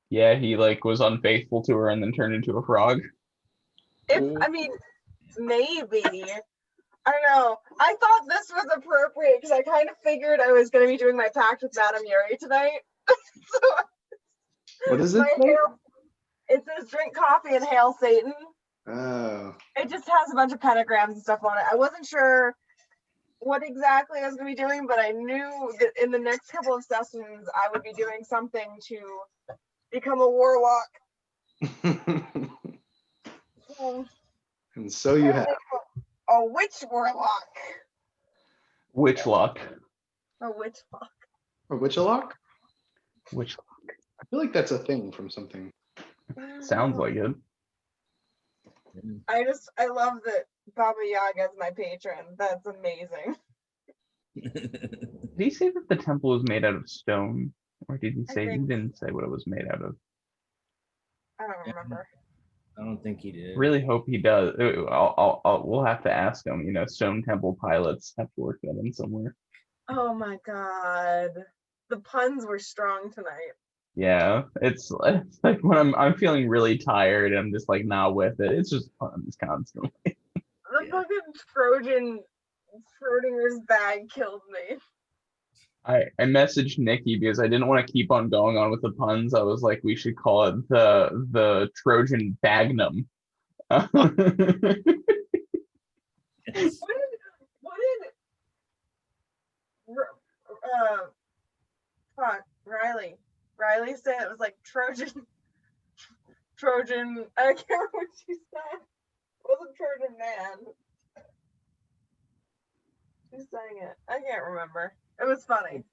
Yeah, he like was unfaithful to her and then turned into a frog. I mean, maybe. I don't know. I thought this was appropriate because I kind of figured I was going to be doing my pact with Madame Yuri tonight. So, What is it? my it says drink coffee and hail Satan. Oh. It just has a bunch of pentagrams and stuff on it. I wasn't sure what exactly I was going to be doing, but I knew that in the next couple of sessions, I would be doing something to become a warlock. And so you have. A witch warlock. Witch luck. A witch lock. A witchalock? Witch I feel like that's a thing from something. sounds like it. I love that Baba Yaga is my patron. That's amazing. Did he say that the temple was made out of stone? Or did he I say he think- didn't say what it was made out of? I don't remember. I don't think he did. Really hope he does. We'll have to ask him. You know, Stone Temple pilots have to work that in somewhere. Oh my god. The puns were strong tonight. Yeah, it's like when I'm feeling really tired, I'm just like not with it. It's just puns constantly. The fucking Schrodinger's bag killed me. I messaged Nikki because I didn't want to keep on going on with the puns. I was like, we should call it the Trojan Bagnum. What did Riley said it was like Trojan, I can't remember what she said. It wasn't Trojan man. She sang it. I can't remember. It was funny.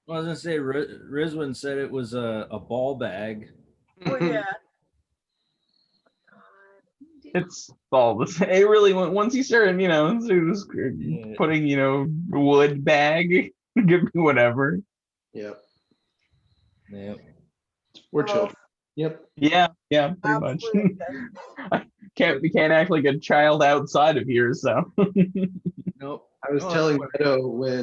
I was gonna say Rizwan said it was a ball bag. Oh yeah. It's all the same. It really once you start, you know, just putting, you know, wood bag, give me whatever. Yep. Yep. We're Oh, children. Yep. Yeah, pretty much. absolutely. We can't act like a child outside of here, so. Nope. I was Oh, telling that's Meadow when